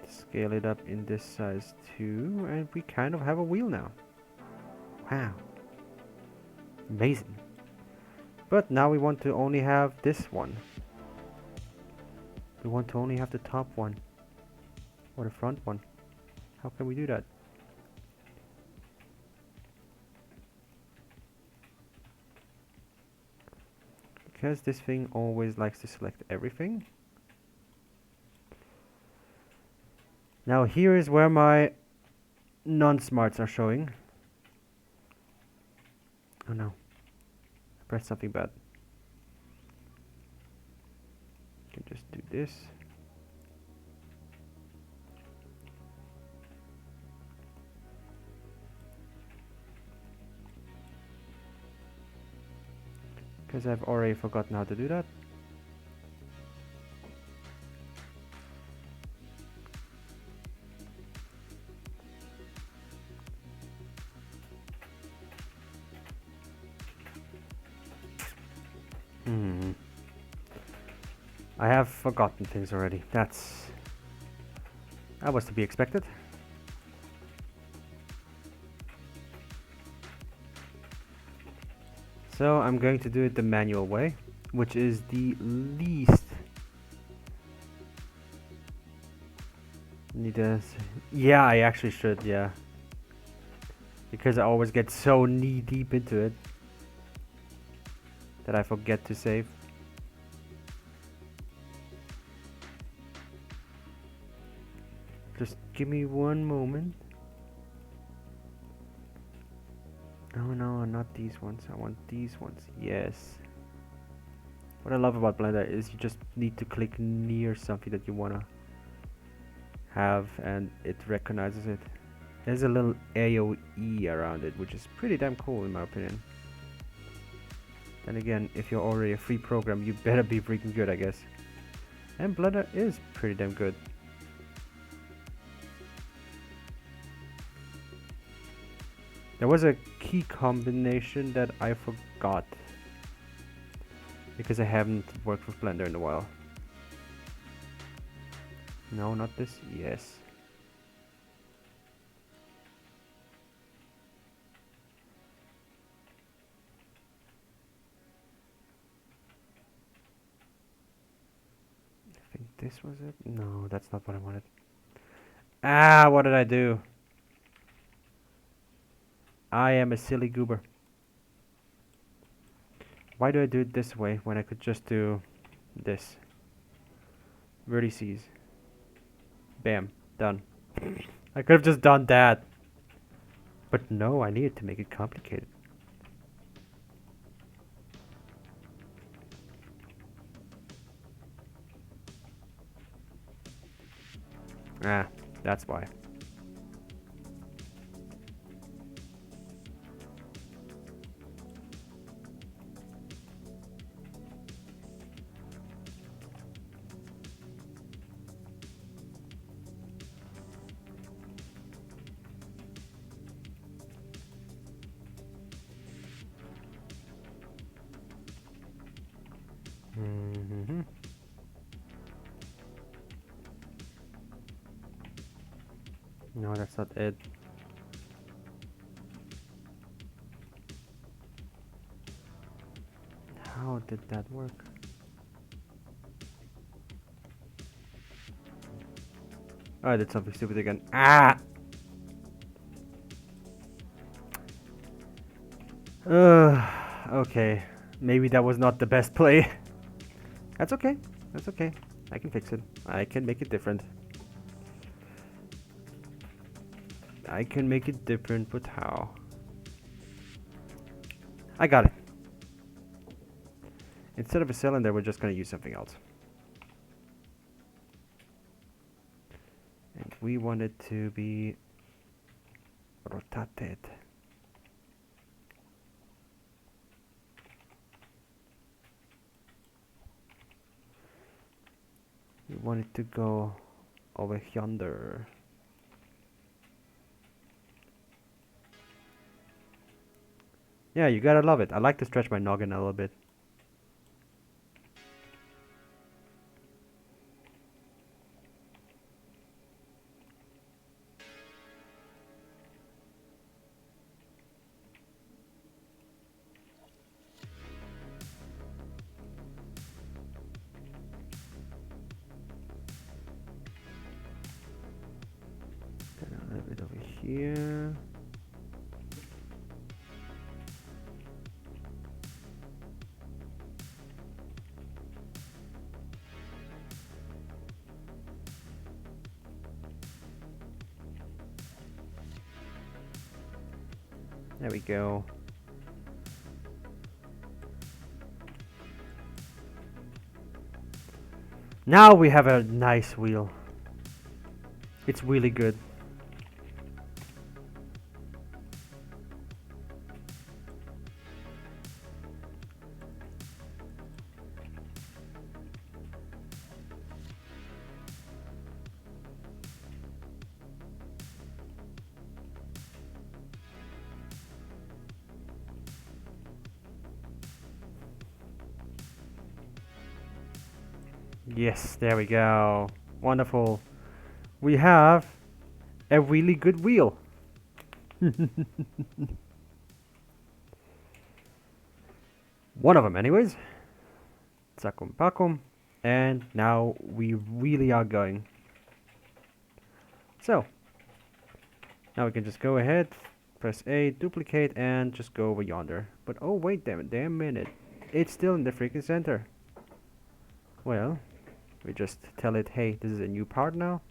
Scale it up in this size too, and we kind of have a wheel now. Wow. Amazing. But now we want to only have this one. We want to only have the top one. Or the front one. How can we do that? Because this thing always likes to select everything. Now here is where my non-smarts are showing. Oh no. I pressed something bad. I can just do this. Because I've already forgotten how to do that. I have forgotten things already. That was to be expected. So I'm going to do it the manual way, which is the least. Need to. Yeah, I actually should. Yeah, because I always get so knee deep into it that I forget to save. Just give me one moment. Oh no, not these ones. I want these ones. Yes. What I love about Blender is you just need to click near something that you wanna have and it recognizes it. There's a little AOE around it, which is pretty damn cool in my opinion. Then again, if you're already a free program, you better be freaking good, I guess. And Blender is pretty damn good. There was a key combination that I forgot because I haven't worked with Blender in a while. No, not this. Yes. I think this was it. No, that's not what I wanted. Ah, what did I do? I am a silly goober. Why do I do it this way when I could just do this? Vertices. Bam. Done. I could have just done that. But no, I needed to make it complicated. Ah, that's why. Mm-hmm. No, that's not it. How did that work? Oh, I did something stupid again. Ah! Okay. Maybe that was not the best play. That's okay. That's okay. I can fix it. I can make it different. I can make it different, but how? I got it. Instead of a cylinder, we're just gonna use something else. And we want it to be rotated. We want it to go over yonder. Yeah, you gotta love it. I like to stretch my noggin a little bit. Then a little bit over here. There we go. Now we have a nice wheel. It's really good. Yes, there we go. Wonderful. We have a really good wheel. One of them, anyways. Tsakum pakum. And now we really are going. So, now we can just go ahead, press A, duplicate, and just go over yonder. But oh, wait, damn minute. It's still in the freaking center. Well, we just tell it, hey, this is a new part now.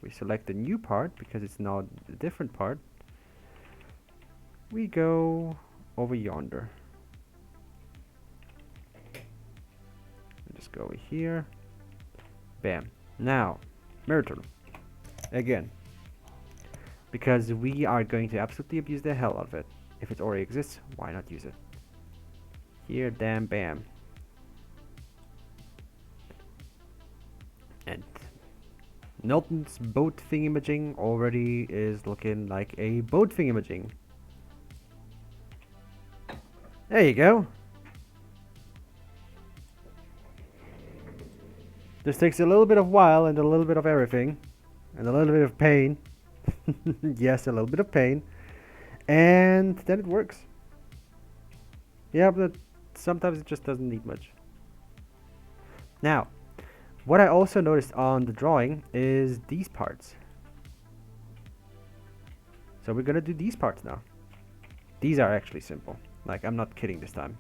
We select the new part because it's now a different part. We go over yonder. Just go over here. Bam. Now, Myrtle. Again. Because we are going to absolutely abuse the hell out of it. If it already exists, why not use it? Here, damn, bam. And Nilton's boat thingamajig already is looking like a boat thingamajig. There you go. This takes a little bit of while and a little bit of everything. And a little bit of pain. Yes, a little bit of pain. And then it works. Yeah, but sometimes it just doesn't need much. Now, what I also noticed on the drawing is these parts. So we're gonna do these parts now. These are actually simple. Like, I'm not kidding this time.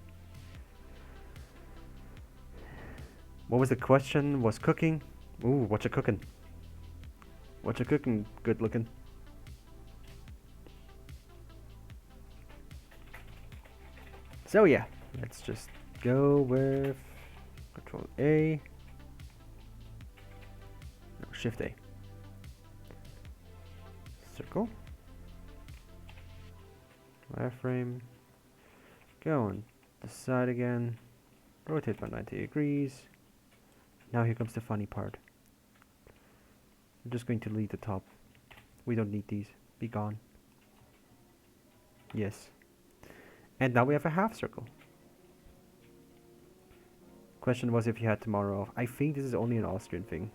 What was the question? Was cooking? Ooh, what you cooking? What you cooking? Good looking. So yeah, let's just go with Control A. No, Shift A. Circle. Wireframe. Go on the side again. Rotate by 90 degrees. Now here comes the funny part. I'm just going to delete the top. We don't need these. Be gone. Yes. And now we have a half circle. Question was if you had tomorrow off. I think this is only an Austrian thing.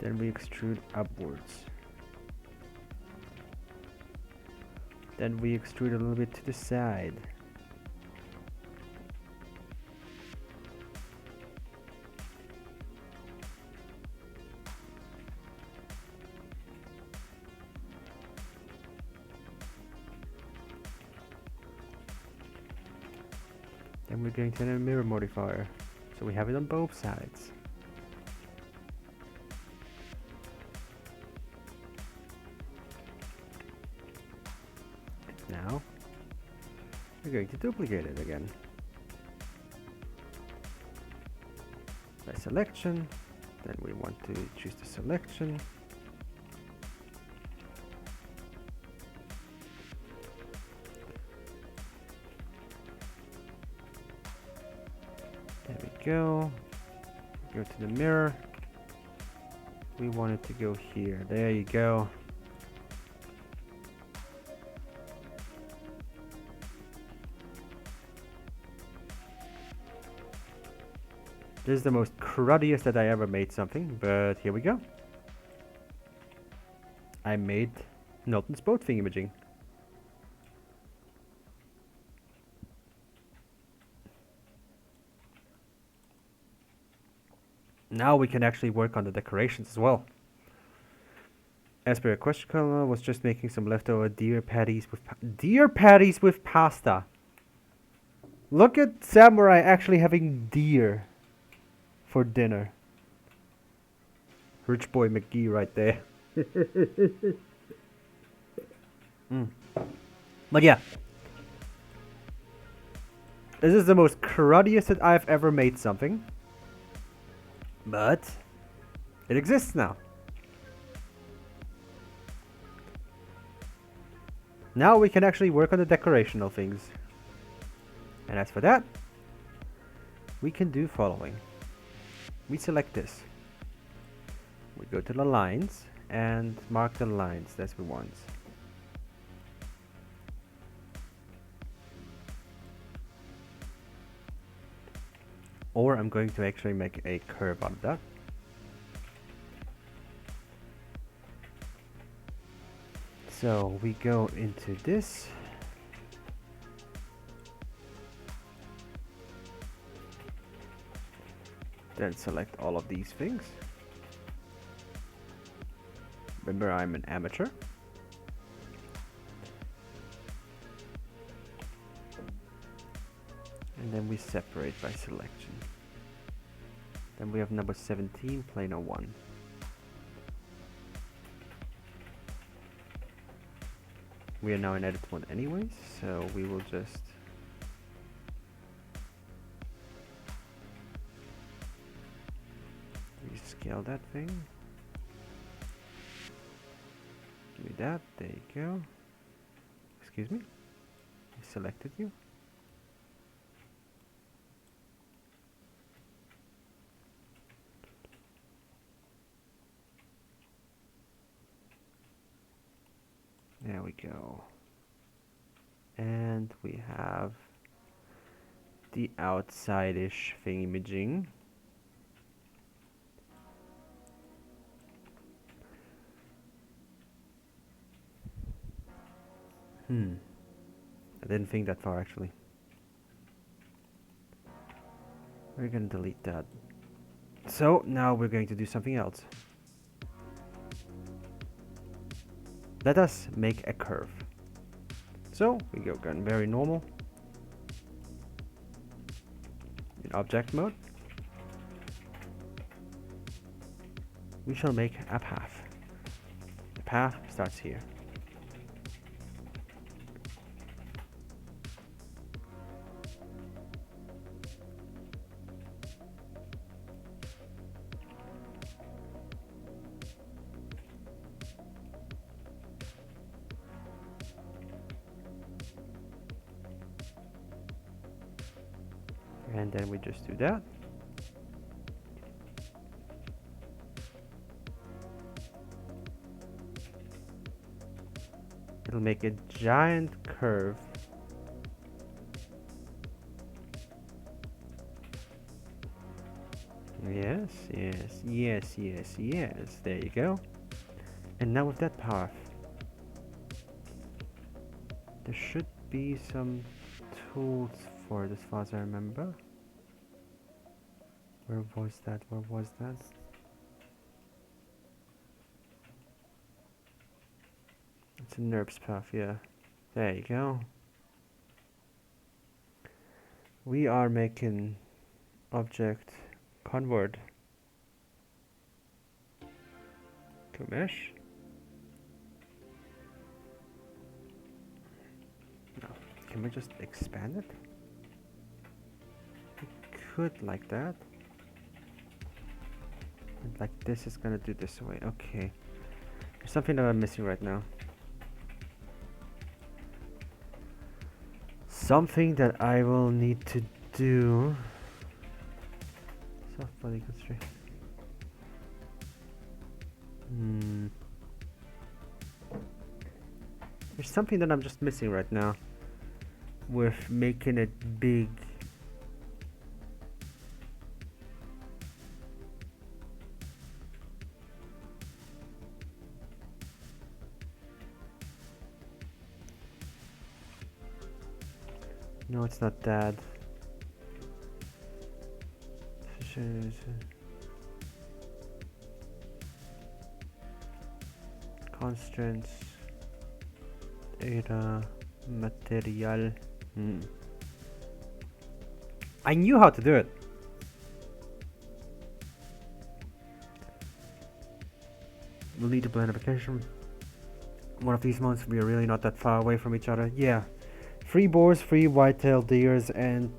Then we extrude upwards. Then we extrude a little bit to the side. Then we're going to add a mirror modifier. So we have it on both sides. Now, we're going to duplicate it again. By selection, then we want to choose the selection. There we go. Go to the mirror. We want it to go here. There you go. This is the most cruddiest that I ever made something, but here we go. I made Nolton's boat thingamajig. Now we can actually work on the decorations as well. As per your question, Colonel, was just making some leftover deer patties with pasta. Look at Samurai actually having deer for dinner. Rich boy McGee right there. But yeah, this is the most cruddiest that I've ever made something, but it exists now. Now we can actually work on the decorational things. And as for that, we can do following. We select this. We go to the lines and mark the lines that we want. Or I'm going to actually make a curve out of that. So we go into this. Then select all of these things. Remember, I'm an amateur. And then we separate by selection. Then we have number 17, planar 1. We are now in edit mode anyways, so we will just rescale that thing. Give me that, there you go. Excuse me. We selected you. There we go. And we have the outside-ish thing imaging. I didn't think that far actually. We're gonna delete that. So now we're going to do something else. Let us make a curve. So we go again very normal. In object mode. We shall make a path. The path starts here. And then we just do that. It'll make a giant curve. Yes, yes, yes, yes, yes. There you go. And now with that path, there should be some tools for it as far as I remember. Where was that? Where was that? It's a NURBS path, yeah. There you go. We are making object convert to mesh. No. Can we just expand it? We could like that. And like this is gonna do this way. Okay. There's something that I'm missing right now. Something that I will need to do. Soft body constraint. There's something that I'm just missing right now with making it big. No, it's not that. Constraints, data, material. I knew how to do it. We'll need to plan application. One of these months we are really not that far away from each other. Yeah. 3 boars, 3 white-tailed deers, and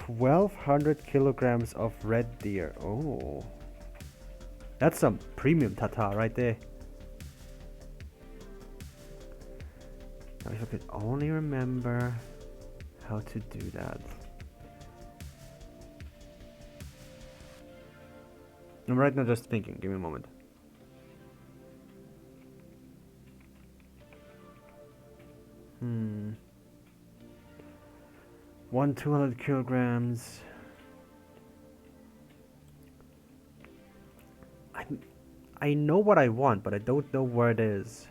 1,200 kilograms of red deer. Oh. That's some premium tata right there. If I could only remember how to do that. I'm right now just thinking. Give me a moment. One 200 kilograms. I know what I want, but I don't know where it is.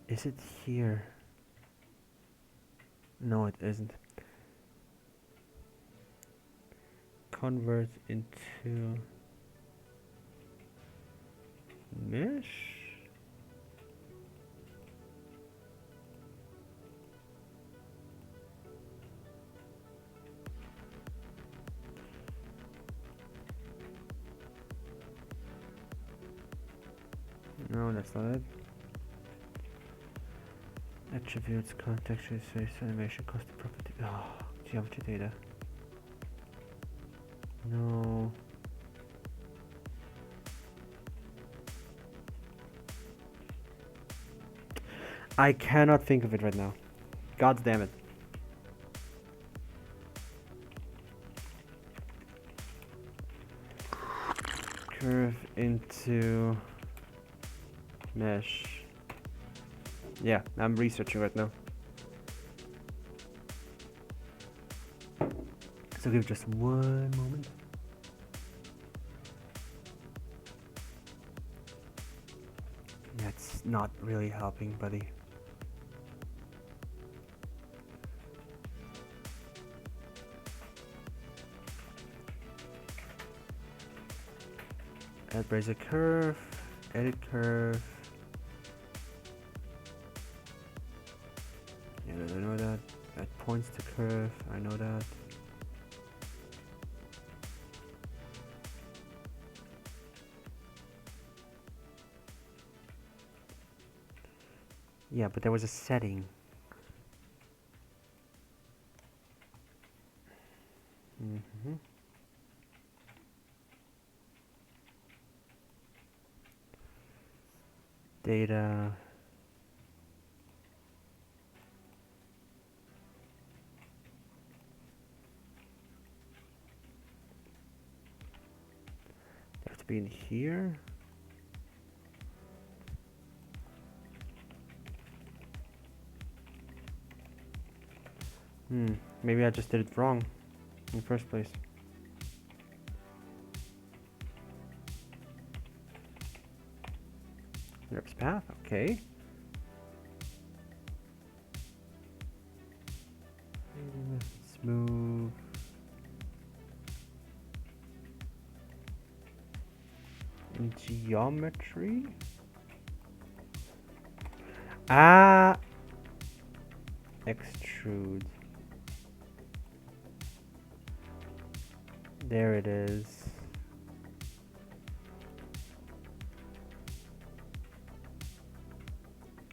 Is it here? No, it isn't. Convert into mesh. No, that's not it. Attributes, context, space, animation, custom property. Oh, geometry data. No. I cannot think of it right now. God damn it. Curve into mesh. Yeah, I'm researching right now. So give just one moment. Yeah, it's not really helping, buddy. Add braze a curve, edit curve. Yeah, I know that. Add points to curve, I know that. Yeah, but there was a setting. Mm-hmm. Data. They have to be in here. Maybe I just did it wrong in the first place. Reps path, okay. Smooth. In geometry. Ah, extrude. There it is.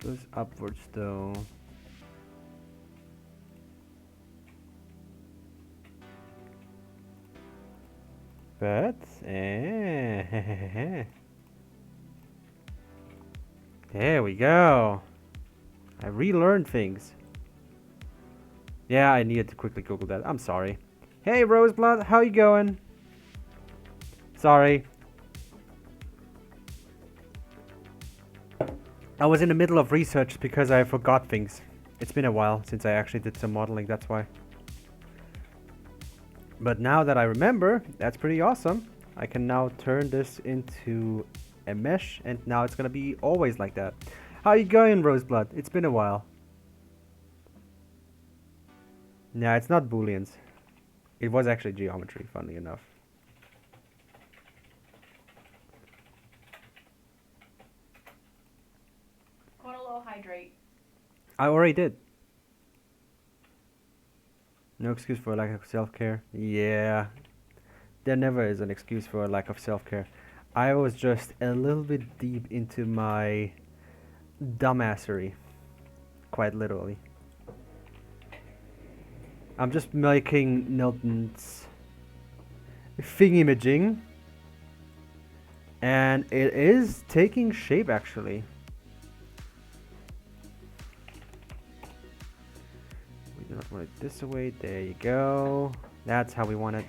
Goes upwards though. But there we go. I relearned things. Yeah, I needed to quickly Google that. I'm sorry. Hey Roseblood, how you going? Sorry. I was in the middle of research because I forgot things. It's been a while since I actually did some modeling, that's why. But now that I remember, that's pretty awesome. I can now turn this into a mesh and now it's gonna be always like that. How you going, Roseblood? It's been a while. Nah, it's not booleans. It was actually geometry, funnily enough. Hydrate. I already did. No excuse for a lack of self-care. Yeah. There never is an excuse for a lack of self-care. I was just a little bit deep into my dumbassery. Quite literally. I'm just making Nilton's thingamajig. And it is taking shape actually. We do not want it this way. There you go. That's how we want it.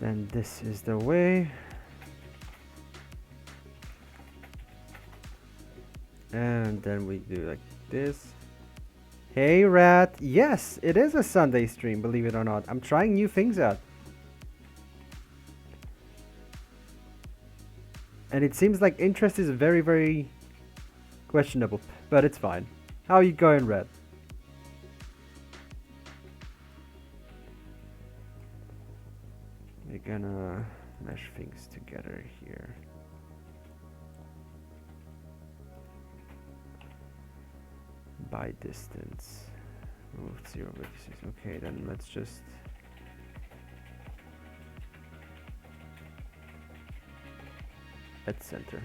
Then this is the way. And then we do like this. Hey Rat, yes, it is a Sunday stream, believe it or not. I'm trying new things out. And it seems like interest is very, very questionable, but it's fine. How are you going, Rat? We're gonna mesh things together here. By distance. Move 0 by 6. Okay, then let's just at center.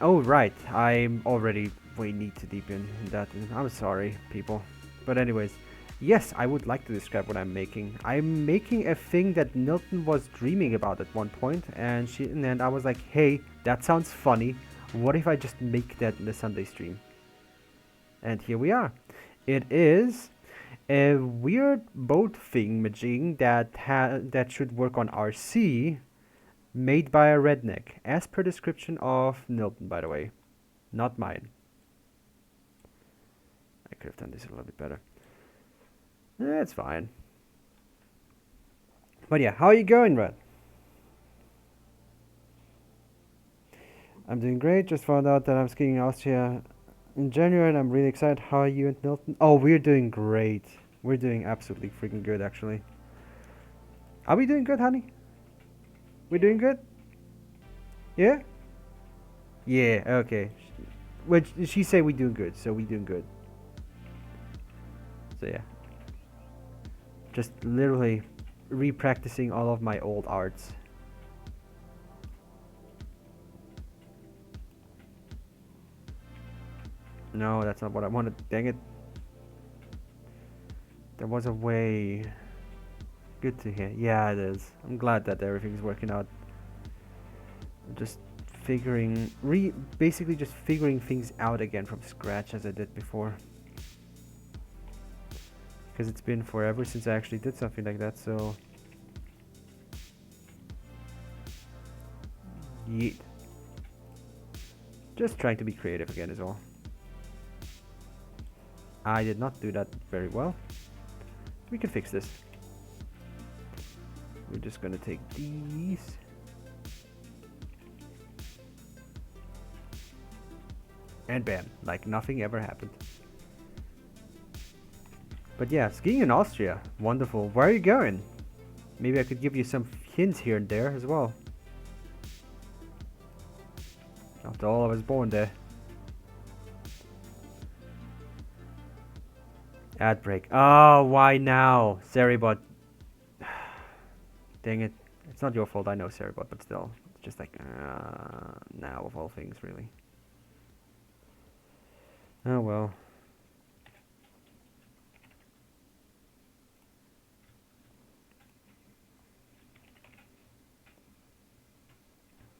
Oh right, I already way knee too deep in that. I'm sorry, people. But anyways, yes, I would like to describe what I'm making. I'm making a thing that Nilton was dreaming about at one point, and I was like, hey, that sounds funny. What if I just make that in the Sunday stream? And here we are. It is a weird boat thingamajig that should work on RC, made by a redneck, as per description of Nilton, by the way, not mine. I could have done this a little bit better. It's fine. But yeah, how are you going, Red? I'm doing great. Just found out that I'm skiing in Austria in January, and I'm really excited. How are you and Nilton? Oh, we're doing great. We're doing absolutely freaking good, actually. Are we doing good, honey? We're doing good? Yeah? Yeah, okay. Well, she say we doing good, so we doing good. So yeah. Just literally re-practicing all of my old arts. No, that's not what I wanted. Dang it. There was a way. Good to hear. Yeah, it is. I'm glad that everything's working out. I'm just basically just figuring things out again from scratch as I did before. Because it's been forever since I actually did something like that, so... Yeet. Just trying to be creative again is all. I did not do that very well. We can fix this. We're just gonna take these. And bam, like nothing ever happened. But yeah, skiing in Austria, wonderful. Where are you going? Maybe I could give you some hints here and there as well. After all, I was born there. Ad break. Oh, why now? Seribot. Dang it. It's not your fault, I know, Seribot, but still. It's just like, now of all things, really. Oh well.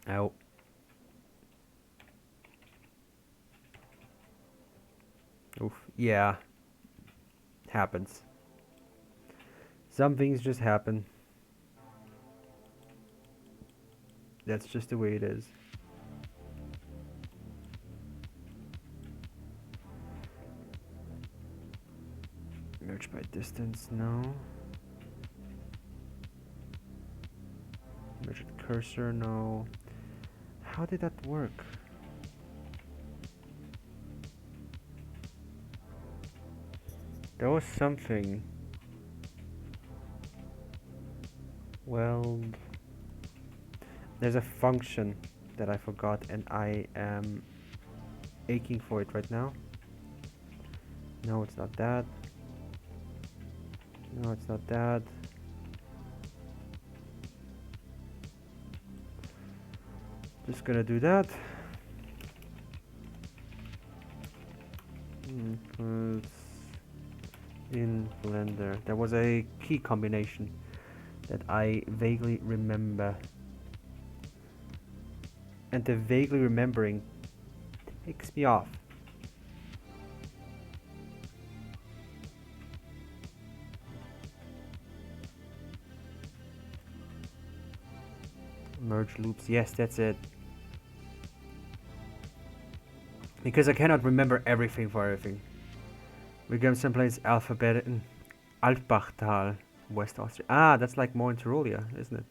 Ow. Oof. Yeah. Happens. Some things just happen. That's just the way it is. Merge by distance, no. Merge with cursor, no. How did that work? There was something. Well, there's a function that I forgot and I am aching for it right now. No, it's not that. No, it's not that. Just gonna do that. In Blender. There was a key combination that I vaguely remember. And the vaguely remembering takes me off. Merge loops, yes, that's it. Because I cannot remember everything for everything. We're going someplace alphabet in Altbachtal, West Austria. Ah, that's like more in Tyrolia, isn't it?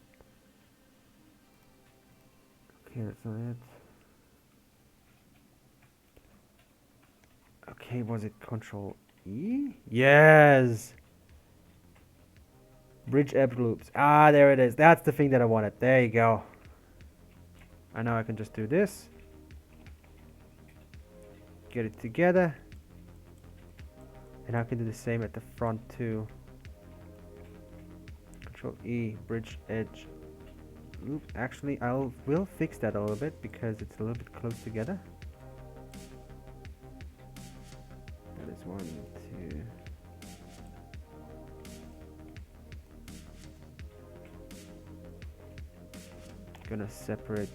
Okay, that's not it. Okay, was it Control E? Yes! Bridge ebb loops. Ah, there it is. That's the thing that I wanted. There you go. I know I can just do this. Get it together. And I can do the same at the front too. Control E, bridge edge loop. Actually, will fix that a little bit because it's a little bit close together. is 1, 2. Gonna separate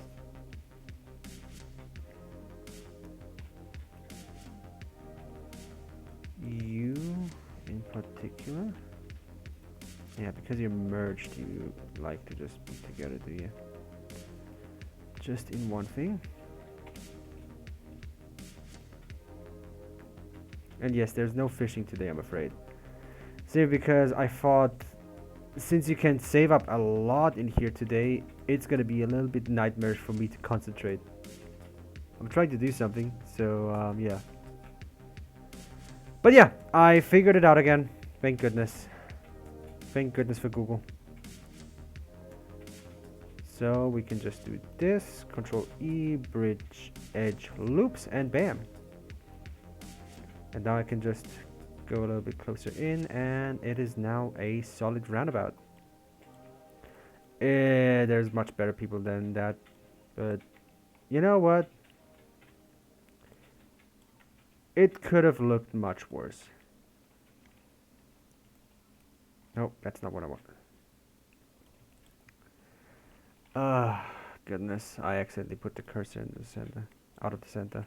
you in particular. Yeah, because you're merged, you like to just be together, do you? Just in one thing. And yes, there's no fishing today, I'm afraid. See, because I thought, since you can save up a lot in here today, it's gonna be a little bit nightmarish for me to concentrate. I'm trying to do something, so yeah. But yeah, I figured it out again. Thank goodness. Thank goodness for Google. So we can just do this, Control E, bridge, edge, loops, and bam. And now I can just go a little bit closer in, and it is now a solid roundabout. There's much better people than that, but you know what? It could have looked much worse. Nope, that's not what I want. Goodness, I accidentally put the cursor in the center, out of the center.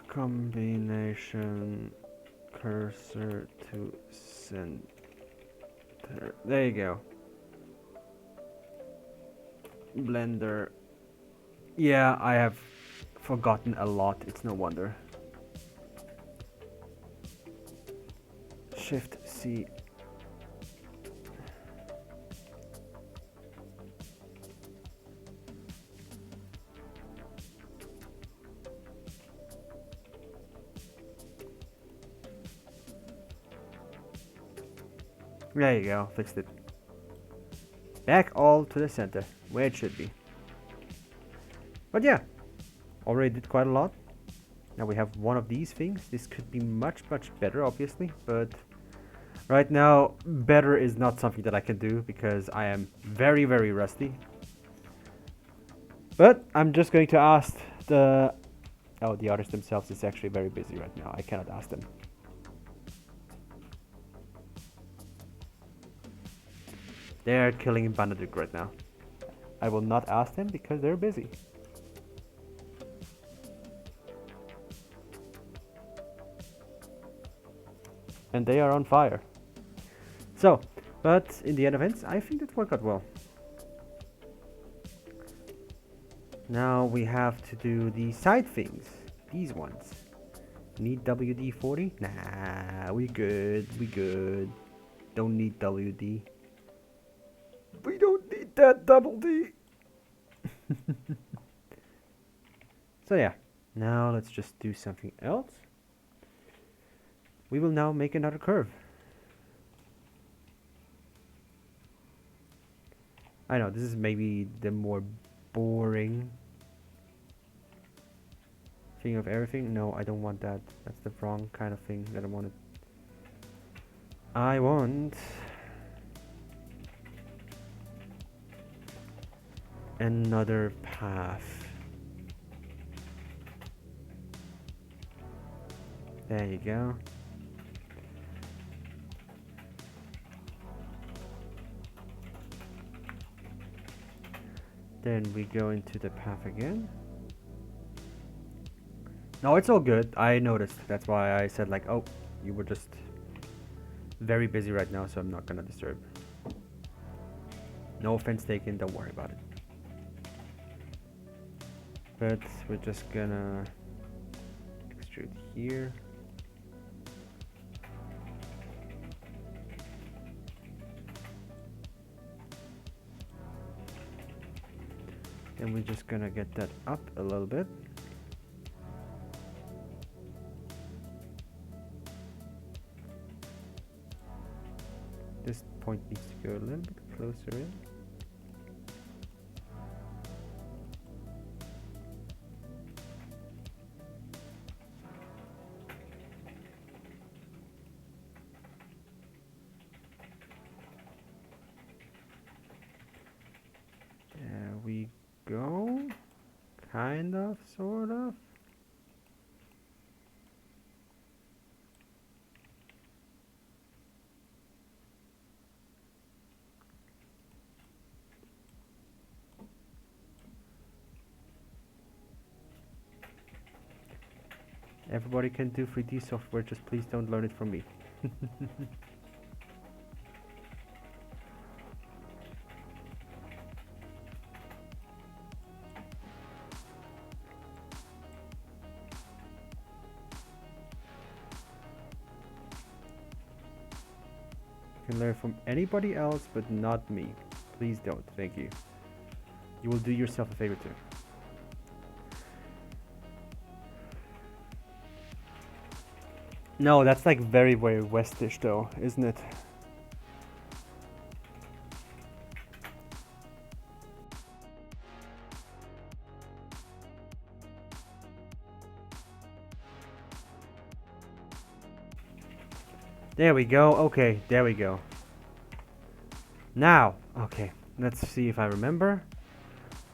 Combination cursor to center. There you go. Blender. Yeah, I have forgotten a lot. It's no wonder. Shift C. There you go, fixed it. Back all to the center, where it should be. But yeah, already did quite a lot. Now we have one of these things. This could be much better, obviously, but right now better is not something that I can do because I am very rusty. But I'm just going to ask the artists themselves is actually very busy right now. I cannot ask them. They're killing Benedict right now. I will not ask them because they're busy. And they are on fire. So, but in the end of it, I think it worked out well. Now we have to do the side things. These ones. Need WD-40? Nah, we good. Don't need WD. We don't need that double D. So yeah, now let's just do something else. We will now make another curve. I know, this is maybe the more boring thing of everything. No, I don't want that. That's the wrong kind of thing that I wanted. I want another path. There you go. Then we go into the path again. No, it's all good. I noticed. That's why I said like, oh, you were just very busy right now, so I'm not gonna disturb. No offense taken, don't worry about it. But we're just gonna extrude here. Then we're just gonna get that up a little bit. This point needs to go a little bit closer in. Kind of, sort of. Everybody can do 3D software, just please don't learn it from me. You can learn from anybody else, but not me. Please don't, thank you. You will do yourself a favor too. No, that's like very, very westish though, isn't it? There we go. Okay, there we go. Now, okay, let's see if I remember.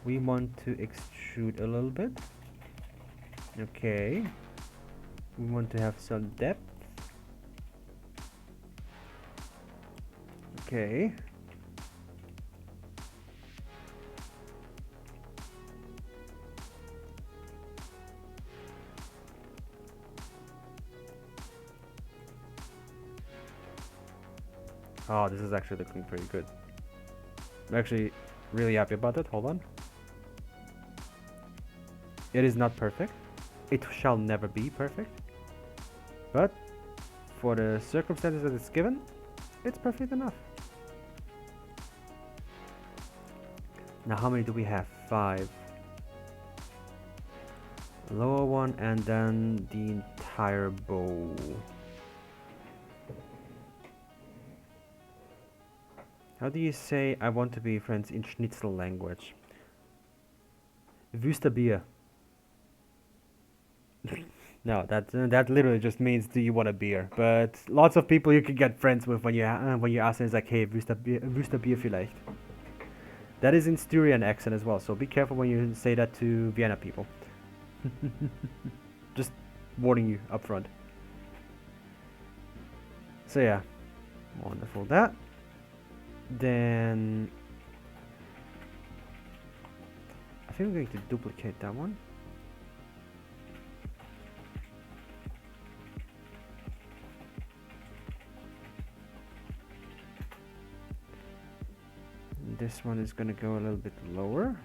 We want to extrude a little bit. Okay. We want to have some depth. Okay. Oh, this is actually looking pretty good. I'm actually really happy about it. Hold on. It is not perfect. It shall never be perfect. But for the circumstances that it's given, it's perfect enough. Now, how many do we have? 5. Lower one, and then the entire bow. How do you say I want to be friends in Schnitzel language? Wüster Bier. No, that literally just means do you want a beer? But lots of people you can get friends with when you ask them, it's like, hey, Wüster Bier vielleicht. That is in Styrian accent as well, so be careful when you say that to Vienna people. Just warning you up front. So yeah, wonderful that. Then I think we're going to duplicate that one. This one is going to go a little bit lower.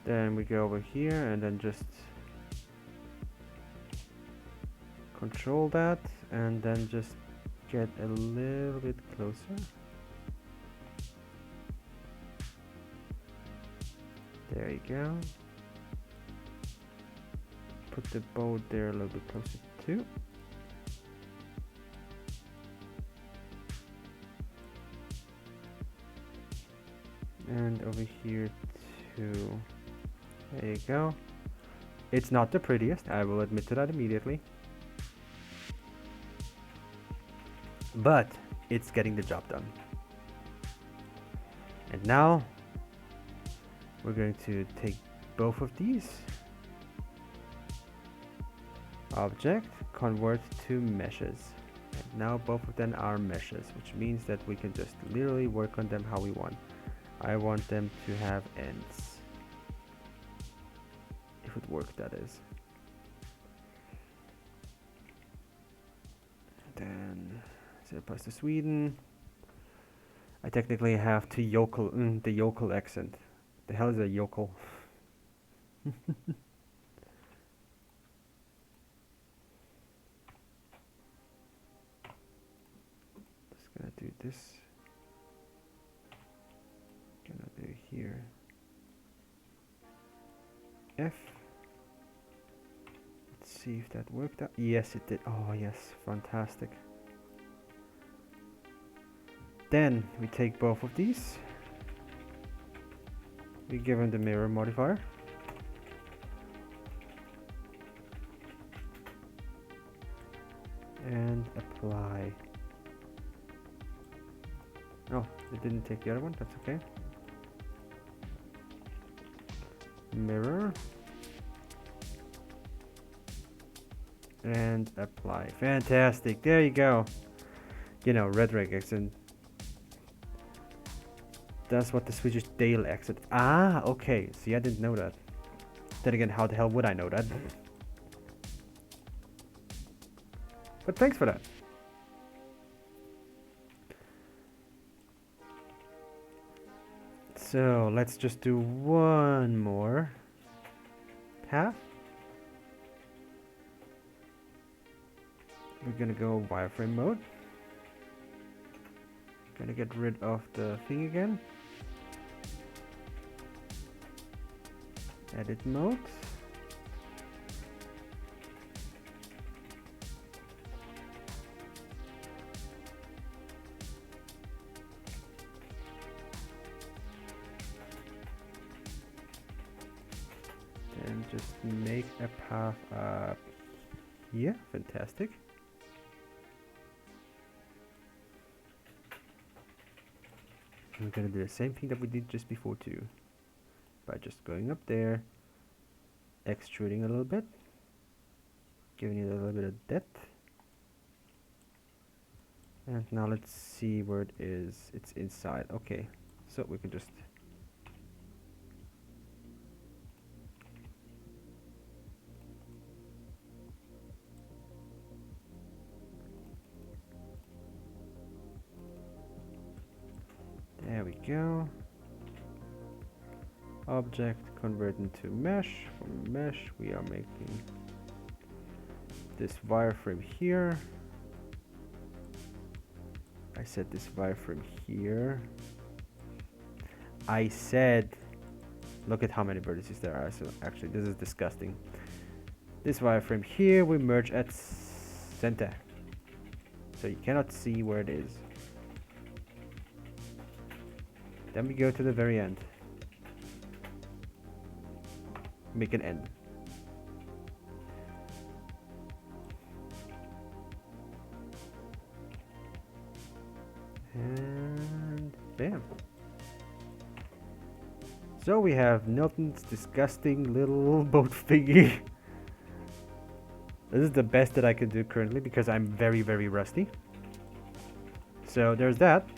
Then we go over here and then just control that and then just get a little bit closer. There you go. Put the bow there a little bit closer too. And over here too. There you go. It's not the prettiest, I will admit to that immediately. But it's getting the job done. And now we're going to take both of these. Object, convert to meshes. And now both of them are meshes, which means that we can just literally work on them how we want. I want them to have ends. If it worked, that is. Then it applies to Sweden. I technically have to yokel the yokel accent. The hell is a yokel? Just gonna do this. Gonna do here. F. Let's see if that worked out. Yes, it did. Oh yes, fantastic. Then we take both of these. We give them the mirror modifier. And apply. Oh, it didn't take the other one, that's okay. Mirror. And apply. Fantastic, there you go. You know, red rig accent. That's what the Swedish Dale accent. Ah, okay. See, I didn't know that. Then again, how the hell would I know that? But thanks for that. So let's just do one more path. We're gonna go wireframe mode. Gonna get rid of the thing again. Edit mode. And just make a path up here. Fantastic. We're gonna do the same thing that we did just before too, by just going up there, extruding a little bit, giving it a little bit of depth. And now let's see where it is. It's inside. Okay, so we can just there we go. Object convert into mesh. From mesh we are making this wireframe here. I said this wireframe here. I said, look at how many vertices there are. So actually this is disgusting. This wireframe here we merge at center, so you cannot see where it is. Then we go to the very end. Make an end. And bam. So we have Nilton's disgusting little boat thingy. This is the best that I can do currently because I'm very, very rusty. So there's that.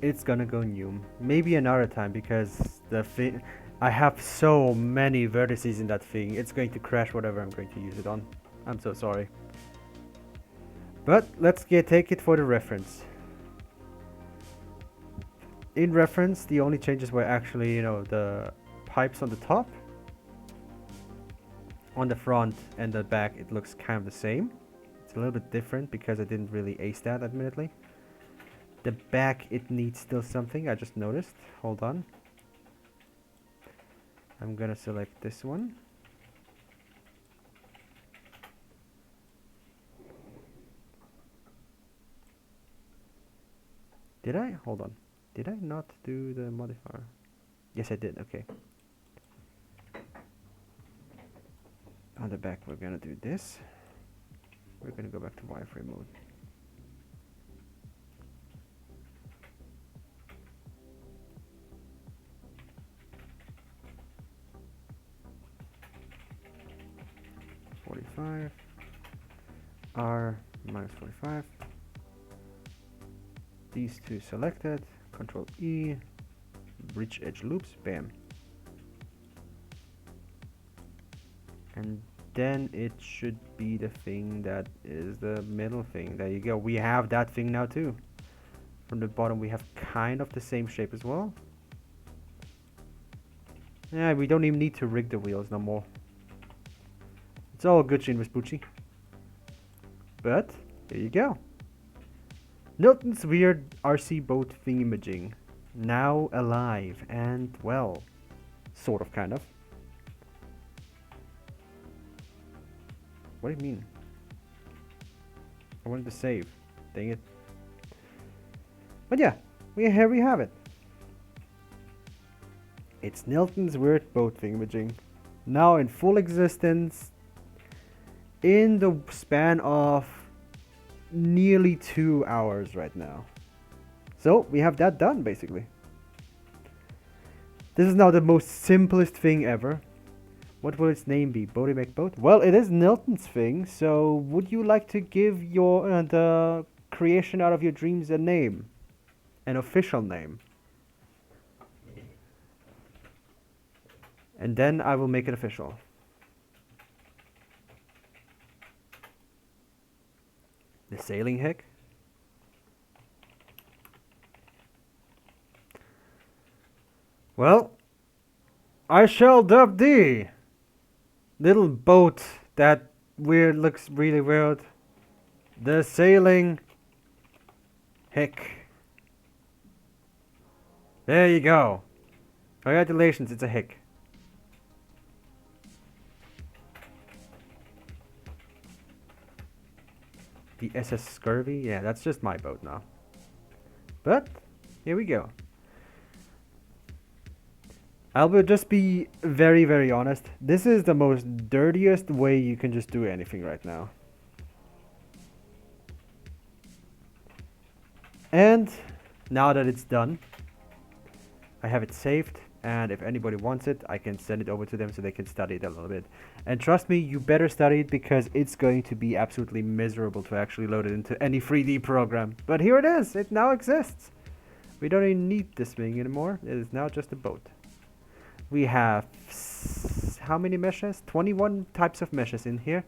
It's gonna go new. Maybe another time because the thing, I have so many vertices in that thing. It's going to crash whatever I'm going to use it on. I'm so sorry. But let's take it for the reference. In reference, the only changes were actually, you know, the pipes on the top. On the front and the back, it looks kind of the same. It's a little bit different because I didn't really ace that, admittedly. The back, it needs still something, I just noticed. Hold on. I'm gonna select this one. Did I? Hold on. Did I not do the modifier? Yes, I did. Okay. On the back, we're gonna do this. We're gonna go back to wireframe mode. R minus 45. These two selected. Control E. Bridge edge loops. Bam. And then it should be the thing that is the middle thing. There you go. We have that thing now too. From the bottom we have kind of the same shape as well. Yeah, we don't even need to rig the wheels no more. It's all Gucci and Vespucci. But there you go. Nilton's weird RC boat thingamajig. Now alive and well. Sort of, kind of. What do you mean? I wanted to save. Dang it. But yeah, here we have it. It's Nilton's weird boat thingamajig, now in full existence in the span of nearly 2 hours right now. So we have that done basically. This is now the most simplest thing ever. What will its name be? Boaty McBoat? Well, it is Nilton's thing, so would you like to give your the creation out of your dreams a name? An official name? And then I will make it official. The sailing hick? Well, I shall dub thee little boat that looks really weird. The sailing hick. There you go. Congratulations, it's a hick. The SS Scurvy? Yeah, that's just my boat now. But, here we go. I will just be very, very honest. This is the most dirtiest way you can just do anything right now. And now that it's done, I have it saved. And if anybody wants it, I can send it over to them so they can study it a little bit. And trust me, you better study it because it's going to be absolutely miserable to actually load it into any 3D program. But here it is. It now exists. We don't even need this thing anymore. It is now just a boat. We have how many meshes? 21 types of meshes in here.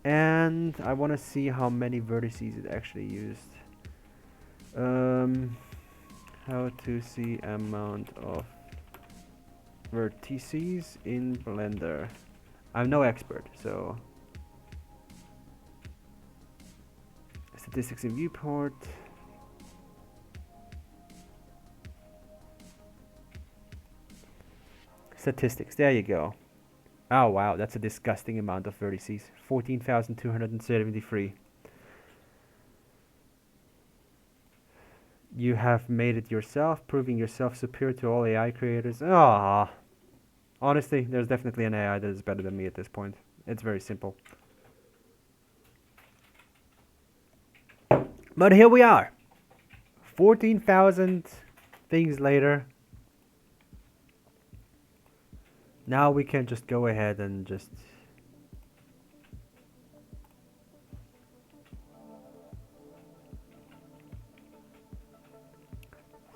And I want to see how many vertices it actually used. How to see amount of vertices in Blender. I'm no expert, so statistics in viewport. Statistics, there you go. Oh wow, that's a disgusting amount of vertices. 14,273. You have made it yourself, proving yourself superior to all AI creators. Ah, honestly, there's definitely an AI that is better than me at this point. It's very simple. But here we are. 14,000 things later. Now we can just go ahead and just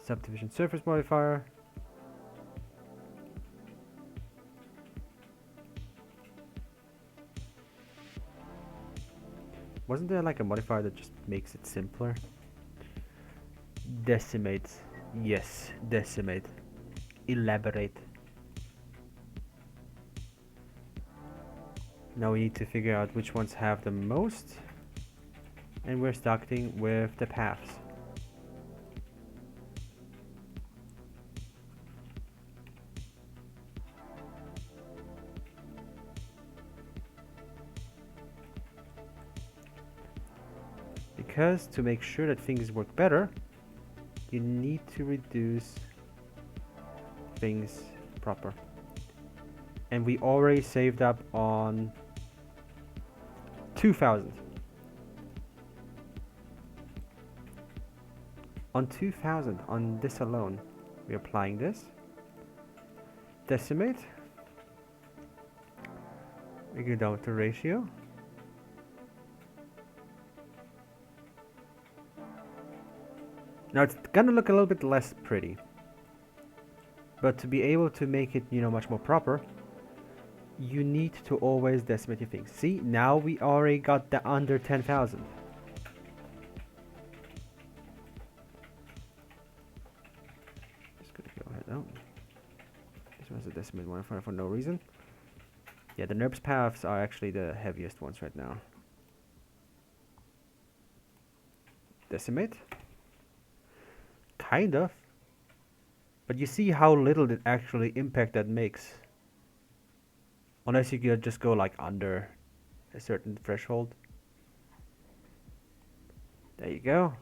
subdivision surface modifier. Wasn't there like a modifier that just makes it simpler? Decimate. Yes, decimate. Elaborate. Now we need to figure out which ones have the most. And we're starting with the paths. Because to make sure that things work better, you need to reduce things proper. And we already saved up on 2,000. On 2,000, on this alone, we're applying this. Decimate. We go down to ratio. Now it's gonna look a little bit less pretty. But to be able to make it, much more proper, you need to always decimate your things. See, now we already got the under 10,000. Just gonna go ahead. Oh, this one's a decimate one for no reason. Yeah, the NURBS paths are actually the heaviest ones right now. Decimate. Kind of. But you see how little it actually impact that makes. Unless you could just go like under a certain threshold. There you go.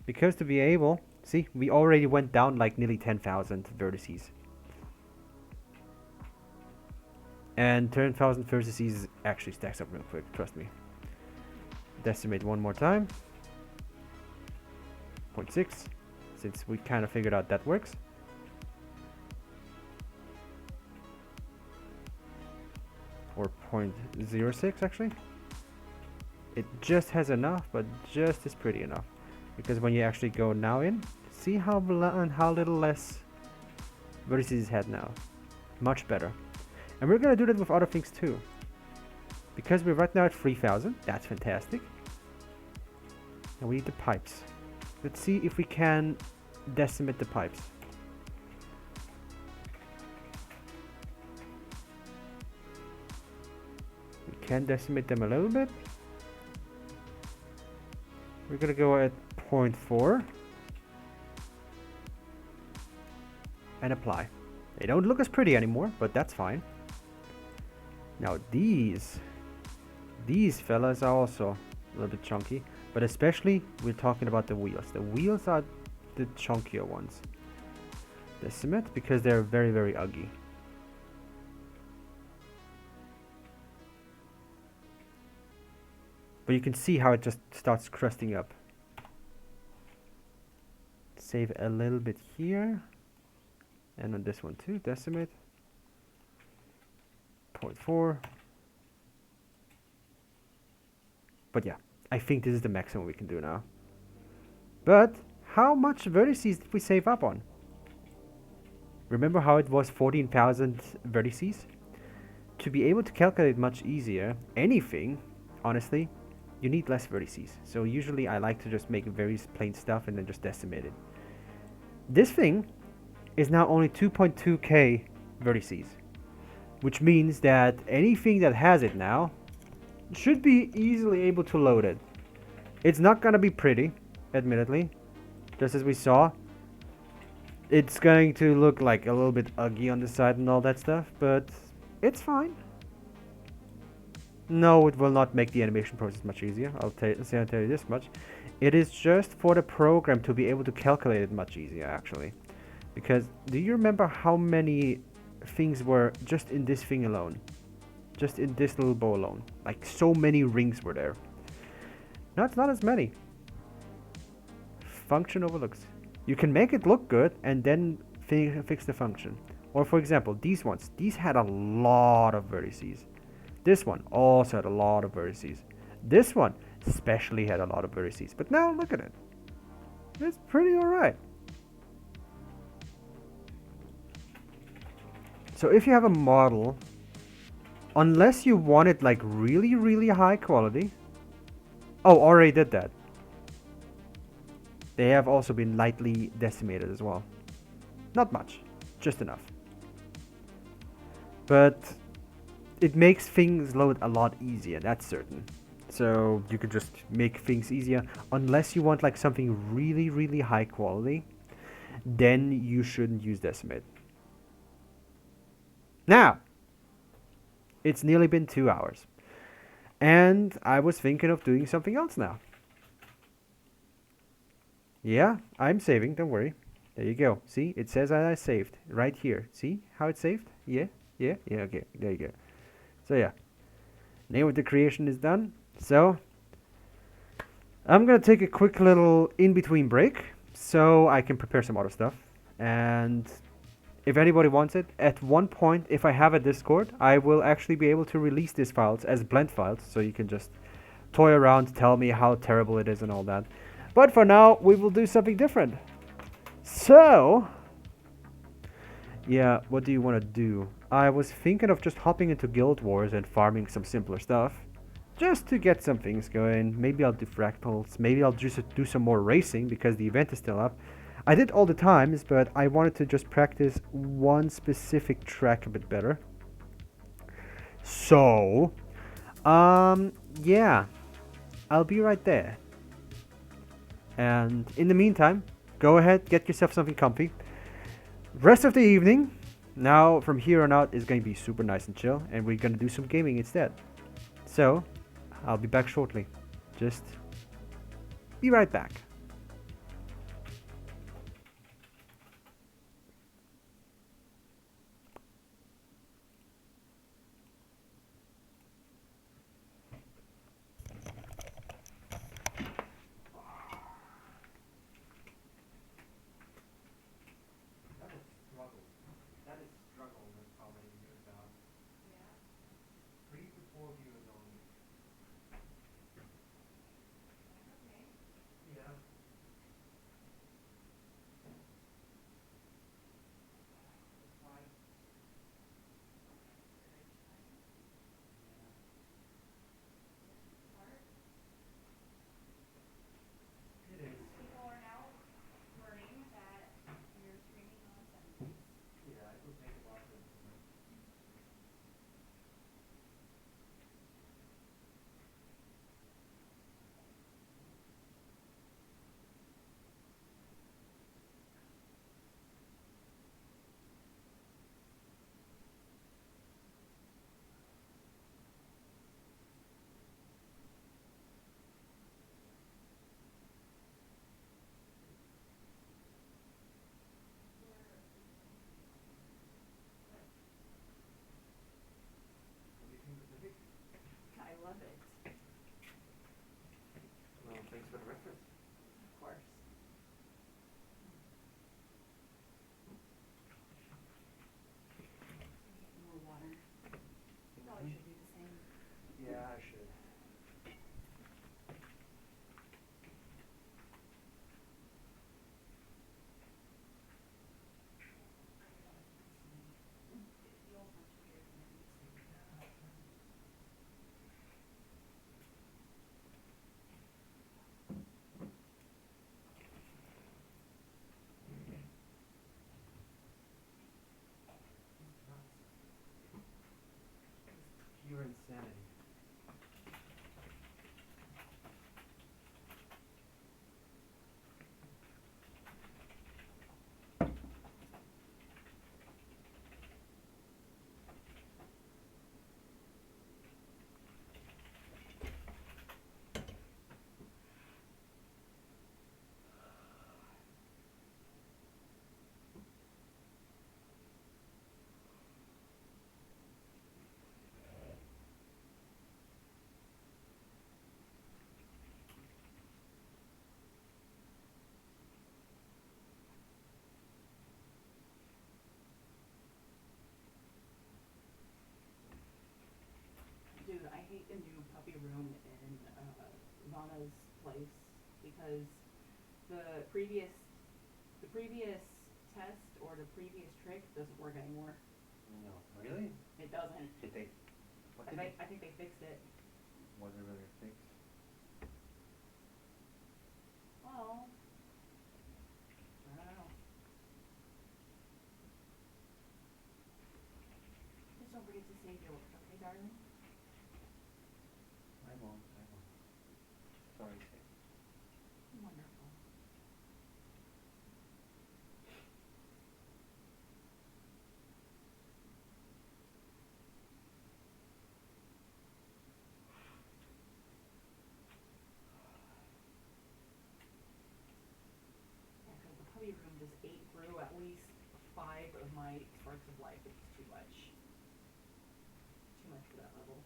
Because to be able, see, we already went down like nearly 10,000 vertices. And 10,000 vertices actually stacks up real quick, trust me. Decimate one more time. 0.6, since we kind of figured out that works. Or 0.06 actually. It just has enough, but just is pretty enough. Because when you actually go now in, see how little less vertices it had now. Much better. And we're gonna do that with other things too. Because we're right now at 3,000, that's fantastic. And we need the pipes. Let's see if we can decimate the pipes. We can decimate them a little bit. We're gonna go at 0.4 and apply. They don't look as pretty anymore, but that's fine. Now these fellas are also a little bit chunky, but especially we're talking about the wheels. The wheels are the chunkier ones. Decimate because they're very, very ugly. But you can see how it just starts crusting up. Save a little bit here. And on this one too, decimate. 0.4. But yeah, I think this is the maximum we can do now. But how much vertices did we save up on? Remember how it was 14,000 vertices? To be able to calculate much easier anything, honestly, you need less vertices. So usually I like to just make very plain stuff and then just decimate it. This thing is now only 2.2k vertices, which means that anything that has it now should be easily able to load it. It's not gonna be pretty, admittedly, just as we saw. It's going to look like a little bit ugly on the side and all that stuff, but it's fine. No, it will not make the animation process much easier. I'll tell you this much. It is just for the program to be able to calculate it much easier, actually. Because do you remember how many things were just in this thing alone? Just in this little bow alone. Like so many rings were there. No, it's not as many. Function overlooks. You can make it look good and then fix the function. Or for example, these ones. These had a lot of vertices. This one also had a lot of vertices. This one especially had a lot of vertices. But now look at it. It's pretty alright. So if you have a model, unless you want it like really, really high quality. Oh, already did that. They have also been lightly decimated as well. Not much, just enough. But it makes things load a lot easier, that's certain. So you can just make things easier. Unless you want like something really, really high quality, then you shouldn't use decimate. Now, it's nearly been 2 hours. And I was thinking of doing something else now. Yeah, I'm saving, don't worry. There you go. See, it says I saved right here. See how it's saved? Yeah, okay, there you go. So yeah, name of the creation is done. So I'm gonna take a quick little in-between break so I can prepare some other stuff. And if anybody wants it, at one point, if I have a Discord, I will actually be able to release these files as blend files, so you can just toy around, tell me how terrible it is and all that. But for now, we will do something different. So, yeah, what do you want to do? I was thinking of just hopping into Guild Wars and farming some simpler stuff, just to get some things going. Maybe I'll do fractals, maybe I'll just do some more racing, because the event is still up. I did all the times, but I wanted to just practice one specific track a bit better. So, yeah, I'll be right there. And in the meantime, go ahead, get yourself something comfy. Rest of the evening, now from here on out, is going to be super nice and chill, and we're going to do some gaming instead. So, I'll be back shortly. Just Be right back. That is struggle with how many viewers now. Yeah. 3 to 4 viewers only. Okay. Yeah. That's fine. Yeah. Hard. It is. People are now learning that you're streaming on Sundays. Yeah, it will take a while to implement. What do you think, Pacific? I love it. Well, thanks for the reference. Of course. More water. You probably should do the same. Yeah, I should. It feels much bigger than it used to. It's nuts. It's pure insanity. Dude, I hate the new puppy room in Vanna's place because the previous the previous test or the previous trick doesn't work anymore. No, really? It doesn't. Did they? What did I think they fixed it. Was it really fixed? Well, I don't know. Just don't forget to save your work, okay, darling? I won't. I won't. Sorry, Sid. Wonderful. Yeah, because the puppy room just ate through at least 5 of my sparks of life, which is too much. Too much for that level.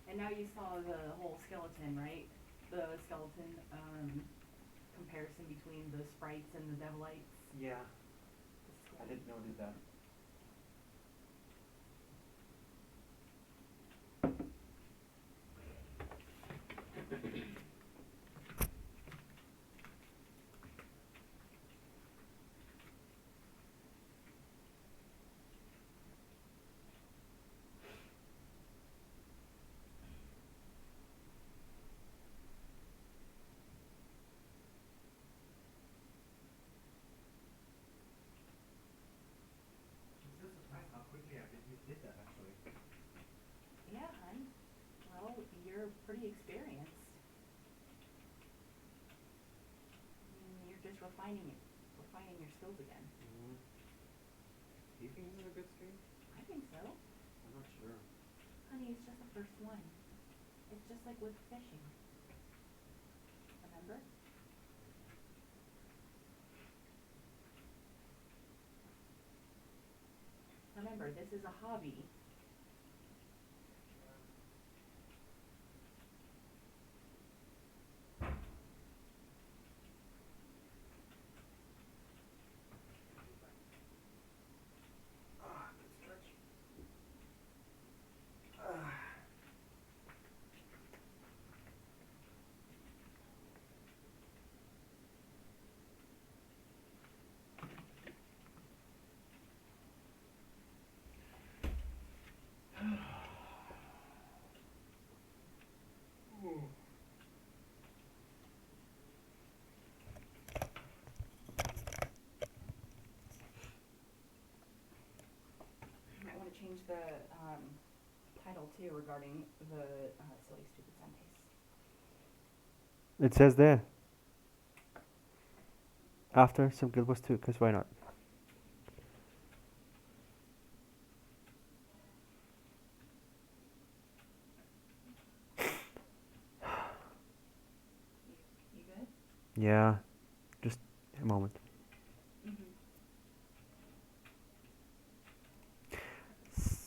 And now you saw the whole skeleton, right? The skeleton comparison between the sprites and the devilites. Yeah, This is I cool. didn't notice that. I'm still surprised how quickly you did that, actually. Yeah, hun. Well, you're pretty experienced. You're just refining your skills again. Mm-hmm. Do you think this is a good stream? I think so. I'm not sure. Honey, it's just the first one. It's just like with fishing. Remember? Remember, this is a hobby. You might want to change the title too regarding the silly stupid Sundays. It says there. After some GuildWars2, because why not? You good? Yeah, just a moment.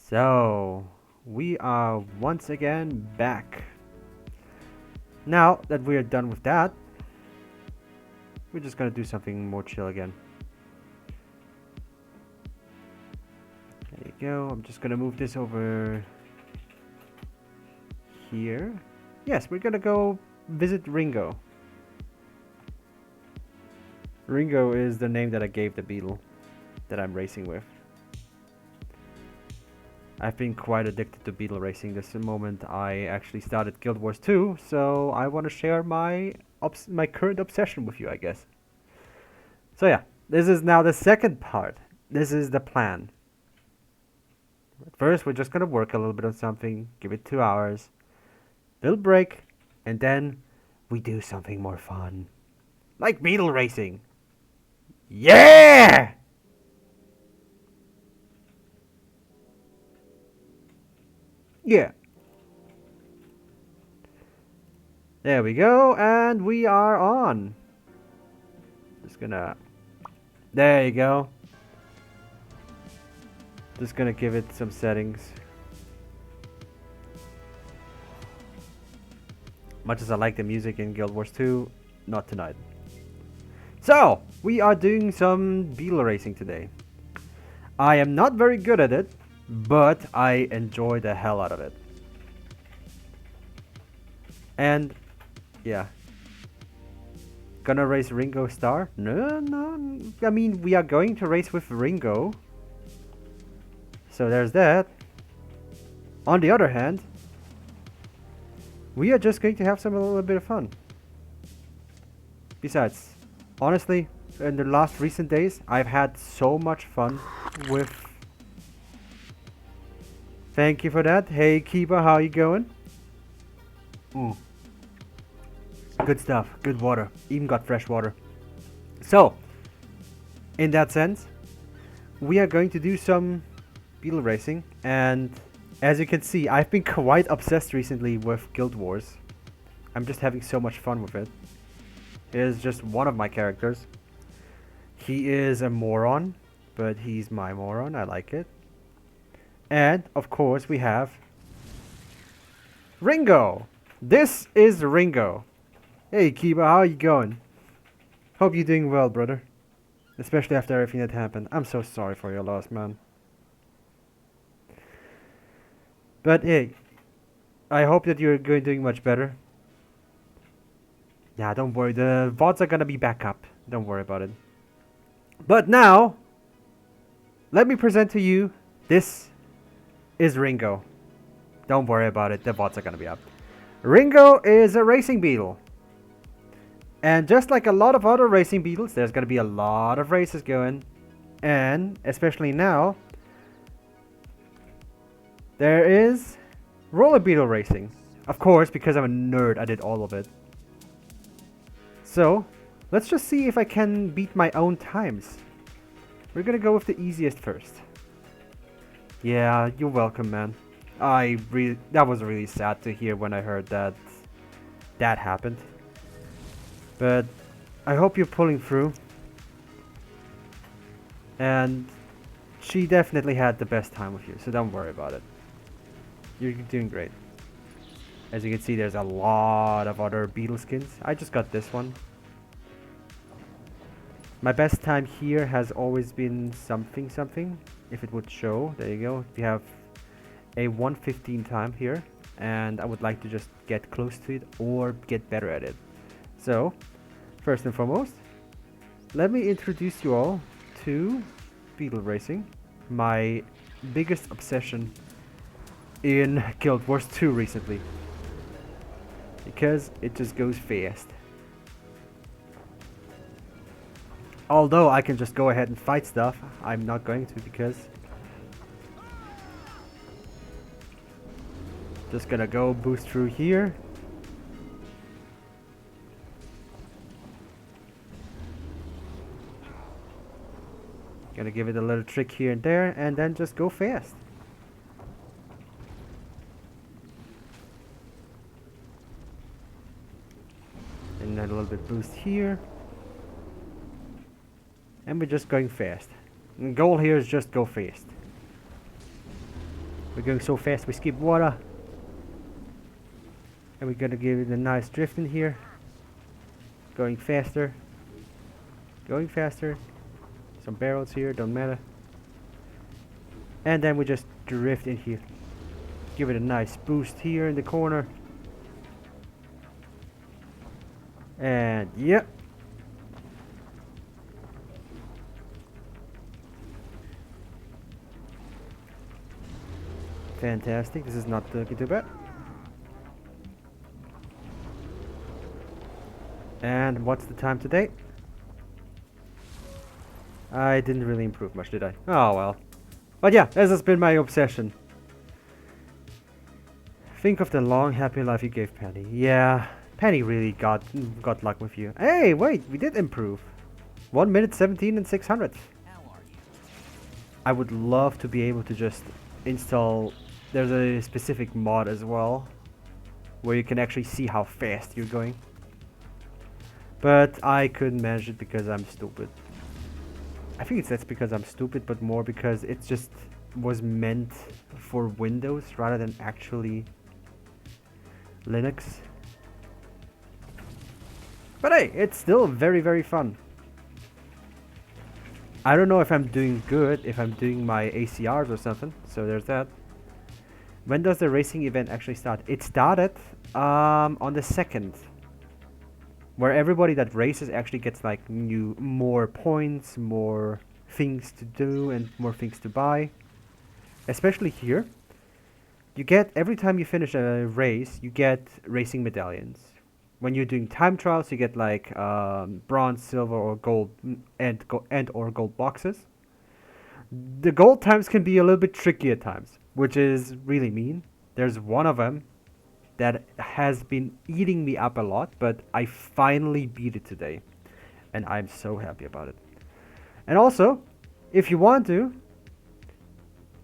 So, we are once again back. Now that we are done with that, we're just gonna do something more chill again. There you go. I'm just gonna move this over here. Yes, we're gonna go visit Ringo. Ringo is the name that I gave the beetle that I'm racing with. I've been quite addicted to beetle racing this moment I actually started GuildWars2, so I want to share my current obsession with you, I guess. So yeah, this is now the second part. This is the plan. At first, we're just gonna work a little bit on something, give it 2 hours, little break, and then we do something more fun. Like beetle racing. Yeah! Yeah. There we go, and we are on. Just gonna... There you go. Just gonna give it some settings. Much as I like the music in GuildWars2, not tonight. So, we are doing some beetle racing today. I am not very good at it, but I enjoy the hell out of it. And, yeah. Gonna race Ringo Star? No. I mean, we are going to race with Ringo. So there's that. On the other hand, we are just going to have a little bit of fun. Besides, honestly, in the last recent days, I've had so much fun with... Thank you for that. Hey, Kiba, how you going? Good stuff. Good water. Even got fresh water. So, in that sense, we are going to do some beetle racing. And as you can see, I've been quite obsessed recently with Guild Wars. I'm just having so much fun with it. It is just one of my characters. He is a moron, but he's my moron. I like it. And, of course, we have Ringo. This is Ringo. Hey, Kiba, how you going? Hope you're doing well, brother. Especially after everything that happened. I'm so sorry for your loss, man. But hey, I hope that you're doing much better. Yeah, don't worry. The VODs are gonna be back up. Don't worry about it. But now, let me present to you, this is Ringo. Don't worry about it. The VODs are gonna be up. Ringo is a racing beetle. And just like a lot of other racing beetles, there's gonna be a lot of races going. And, especially now, there is roller beetle racing. Of course, because I'm a nerd, I did all of it. So, let's just see if I can beat my own times. We're gonna go with the easiest first. Yeah, you're welcome, man. That was really sad to hear when I heard that that happened. But I hope you're pulling through. And she definitely had the best time with you, so don't worry about it. You're doing great. As you can see, there's a lot of other beetle skins. I just got this one. My best time here has always been something something. If it would show, there you go. We have a 1:15 time here, and I would like to just get close to it or get better at it. So, first and foremost, let me introduce you all to beetle racing, my biggest obsession in Guild Wars 2 recently, because it just goes fast. Although I can just go ahead and fight stuff, I'm not going to because just gonna go boost through here. Gonna give it a little trick here and there, and then just go fast. And then a little bit boost here. And we're just going fast. The goal here is just go fast. We're going so fast we skip water. And we're gonna give it a nice drift in here. Going faster. Going faster. Some barrels here, don't matter. And then we just drift in here. Give it a nice boost here in the corner. And yep. Fantastic, this is not looking too bad. And what's the time today? I didn't really improve much, did I? Oh well. But yeah, this has been my obsession. Think of the long, happy life you gave Penny. Yeah, Penny really got luck with you. Hey, wait, we did improve. 1 minute 17 and 600. I would love to be able to just install... There's a specific mod as well, where you can actually see how fast you're going. But I couldn't manage it because I'm stupid. I think that's because I'm stupid, but more because it just was meant for Windows rather than actually Linux. But hey, it's still very, very fun. I don't know if I'm doing good, if I'm doing my ACRs or something, so there's that. When does the racing event actually start? It started on the 2nd. Where everybody that races actually gets like more points, more things to do, and more things to buy. Especially here, you get every time you finish a race, you get racing medallions. When you're doing time trials, you get like bronze, silver, or gold, and or gold boxes. The gold times can be a little bit tricky at times, which is really mean. There's one of them that has been eating me up a lot, but I finally beat it today. And I'm so happy about it. And also, if you want to,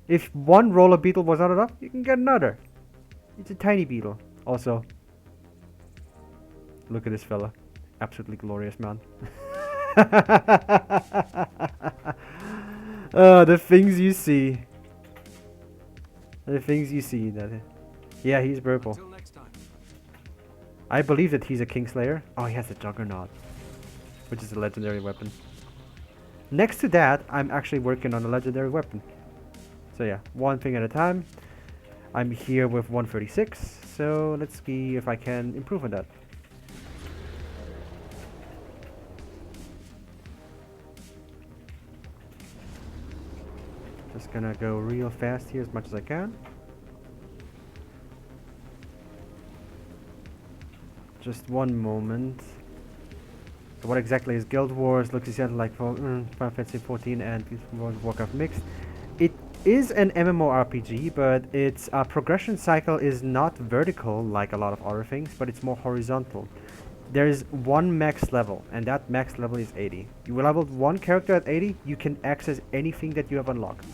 if one roller beetle was not enough, you can get another. It's a tiny beetle. Also, look at this fella. Absolutely glorious, man. The things you see. The things you see. That. Yeah, he's purple. I believe that he's a Kingslayer. Oh, he has a Juggernaut, which is a legendary weapon. Next to that, I'm actually working on a legendary weapon. So yeah, one thing at a time. I'm here with 136, so let's see if I can improve on that. Just gonna go real fast here as much as I can. Just one moment. So what exactly is Guild Wars? Looks exactly like Final Fantasy 14 and World of Warcraft mixed. It is an MMORPG, but its progression cycle is not vertical like a lot of other things, but it's more horizontal. There is one max level, and that max level is 80. You will level one character at 80, you can access anything that you have unlocked.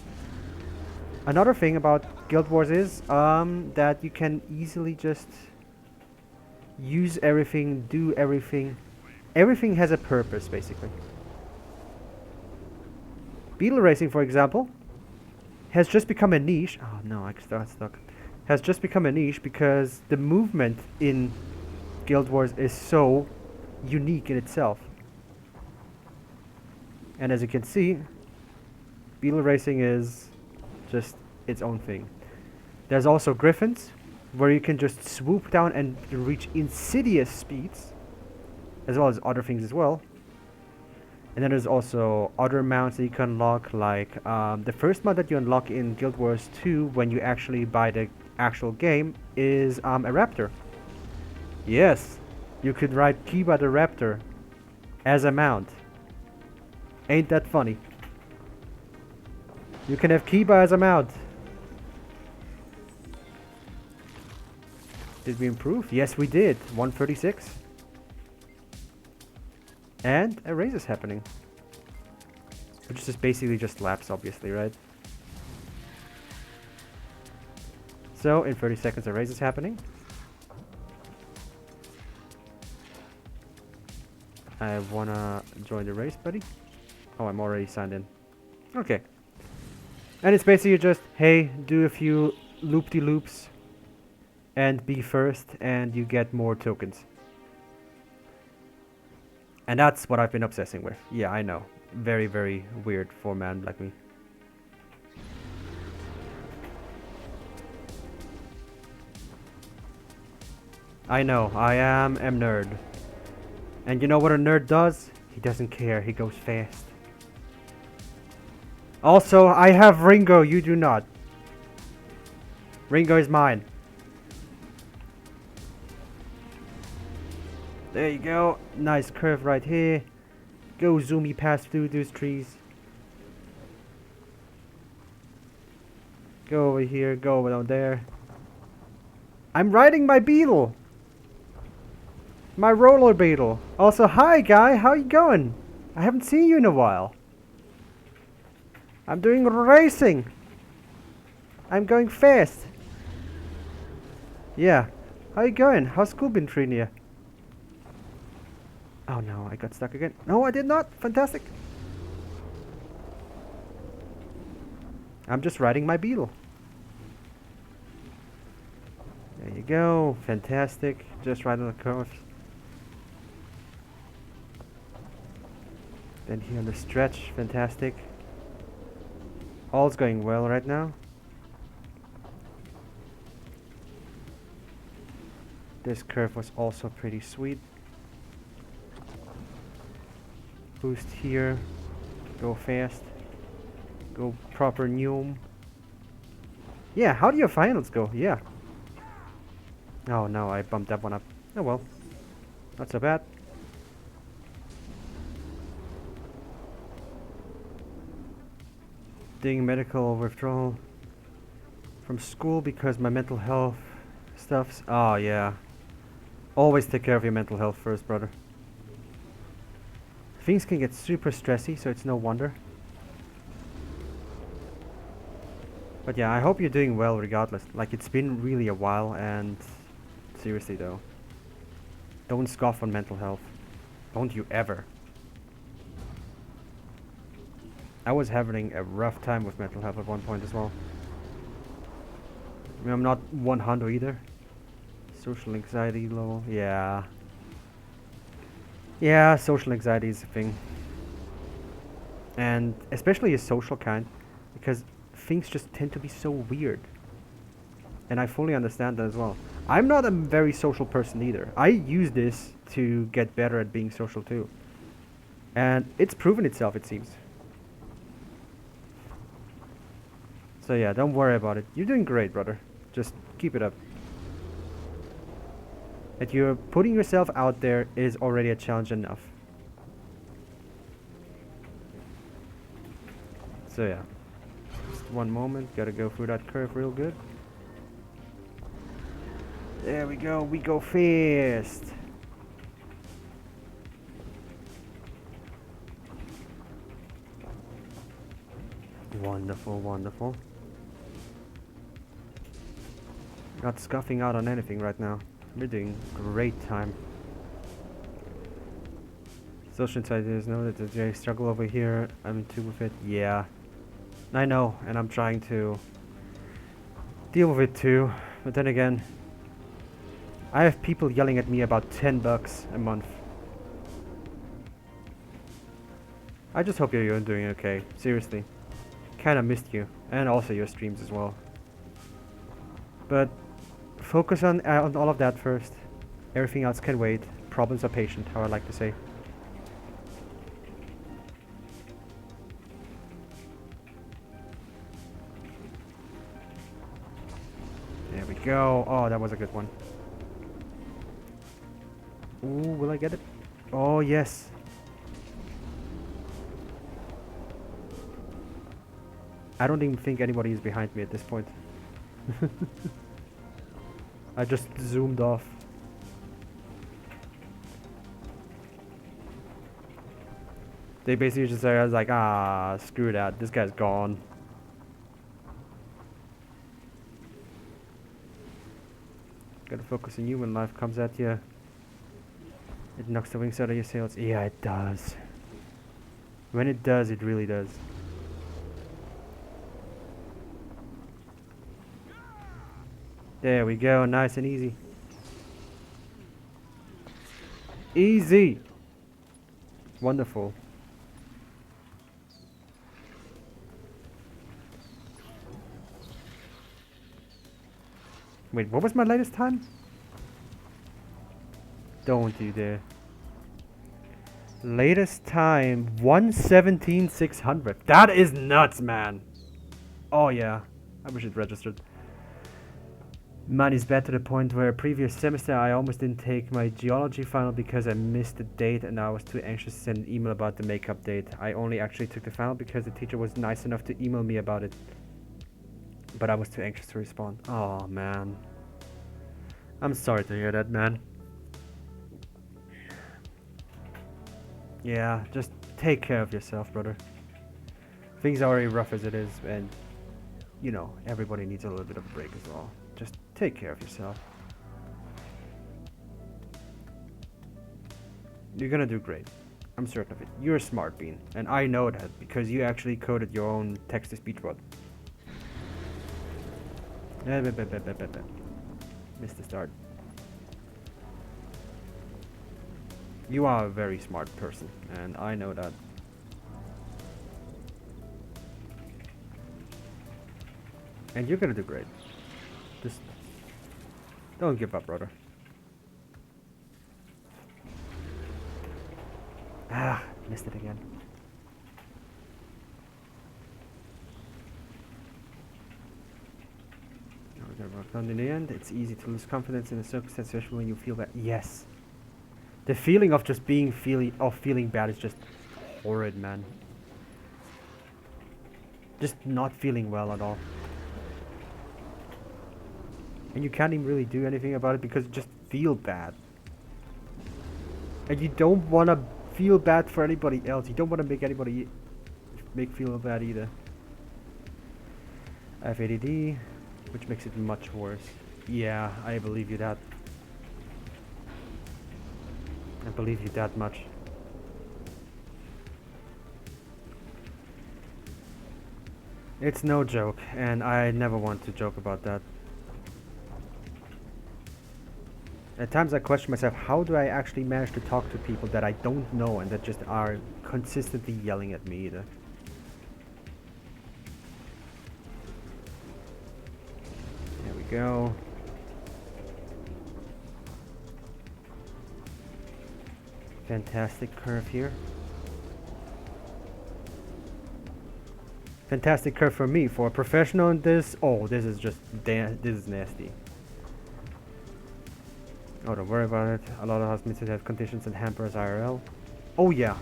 Another thing about Guild Wars is that you can easily just use everything, do everything. Everything has a purpose, basically. Beetle racing, for example, has just become a niche. Oh no, I got stuck. Has just become a niche because the movement in Guild Wars is so unique in itself. And as you can see, beetle racing is just its own thing. There's also griffins, where you can just swoop down and reach insidious speeds, as well as other things as well. And then there's also other mounts that you can unlock, like the first mount that you unlock in Guild Wars 2 when you actually buy the actual game is a raptor. Yes, you could ride Kiba the raptor as a mount. Ain't that funny? You can have Kiba as a mount. Did we improve? Yes, we did. 136. And a race is happening. Which is basically just laps, obviously, right? So, in 30 seconds a race is happening. I wanna join the race, buddy. Oh, I'm already signed in. Okay. And it's basically just, hey, do a few loop-de-loops and be first, and you get more tokens. And that's what I've been obsessing with. Yeah, I know. Very, very weird for a man like me. I know, I am a nerd. And you know what a nerd does? He doesn't care, he goes fast. Also, I have Ringo, you do not. Ringo is mine. There you go. Nice curve right here. Go zoomy past through those trees. Go over here, go over down there. I'm riding my beetle. My roller beetle. Also, hi guy, how you going? I haven't seen you in a while. I'm doing racing. I'm going fast. Yeah. How you going? How's school been treating you? Oh no, I got stuck again. No, I did not. Fantastic. I'm just riding my beetle. There you go. Fantastic. Just riding the curve. Then here on the stretch. Fantastic. All's going well right now. This curve was also pretty sweet. Boost here. Go fast. Go proper Neum. Yeah, how do your finals go? Yeah. Oh no, I bumped that one up. Oh well. Not so bad. Doing medical withdrawal from school because my mental health stuff's... Oh yeah. Always take care of your mental health first, brother. Things can get super stressy, so it's no wonder. But yeah, I hope you're doing well regardless. Like, it's been really a while, and seriously though, don't scoff on mental health. Don't you ever. I was having a rough time with mental health at one point as well. I mean, I'm not 100 either. Social anxiety level, yeah. Yeah, social anxiety is a thing. And especially a social kind, because things just tend to be so weird. And I fully understand that as well. I'm not a very social person either. I use this to get better at being social too. And it's proven itself, it seems. So yeah, don't worry about it. You're doing great, brother. Just keep it up. That you're putting yourself out there is already a challenge enough. So yeah. Just one moment, gotta go through that curve real good. There we go fast. Wonderful, wonderful. Not scuffing out on anything right now. We're doing great time. Social insiders know that there's a struggle over here. I'm too with it. Yeah. I know, and I'm trying to deal with it too. But then again, I have people yelling at me about $10 a month. I just hope you're doing okay. Seriously. Kinda missed you. And also your streams as well. But focus on all of that first. Everything else can wait. Problems are patient, how I like to say. There we go. Oh, that was a good one. Ooh, will I get it? Oh, yes. I don't even think anybody is behind me at this point. I just zoomed off. They basically just said, I was like, ah, screw that. This guy's gone. Gotta focus on you when life comes at you. It knocks the wings out of your sails. Yeah, it does. When it does, it really does. There we go, nice and easy. Easy! Wonderful. Wait, what was my latest time? Don't you dare. Latest time, 1:17,600. That is nuts, man. Oh yeah, I wish it registered. Mine is bad to the point where previous semester I almost didn't take my geology final because I missed the date and I was too anxious to send an email about the makeup date. I only actually took the final because the teacher was nice enough to email me about it. But I was too anxious to respond. Oh man. I'm sorry to hear that, man. Yeah, just take care of yourself, brother. Things are already rough as it is, and you know, everybody needs a little bit of a break as well. Just take care of yourself. You're gonna do great. I'm certain of it. You're a smart bean, and I know that because you actually coded your own text-to-speech bot. Missed the start. You are a very smart person, and I know that. And you're gonna do great. Just don't give up, brother. Ah, missed it again. We're gonna work on in the end. It's easy to lose confidence in a circumstance, especially when you feel bad. Yes. The feeling of just feeling bad is just horrid, man. Just not feeling well at all. And you can't even really do anything about it because you just feel bad. And you don't want to feel bad for anybody else. You don't want to make anybody feel bad either. I have ADD, which makes it much worse. Yeah, I believe you that. I believe you that much. It's no joke, and I never want to joke about that. At times I question myself, how do I actually manage to talk to people that I don't know and that just are consistently yelling at me either? There we go. Fantastic curve here. Fantastic curve for me. For a professional in this, oh, this is just this is nasty. Oh, don't worry about it. A lot of hospitals have conditions that hamper us IRL. Oh yeah,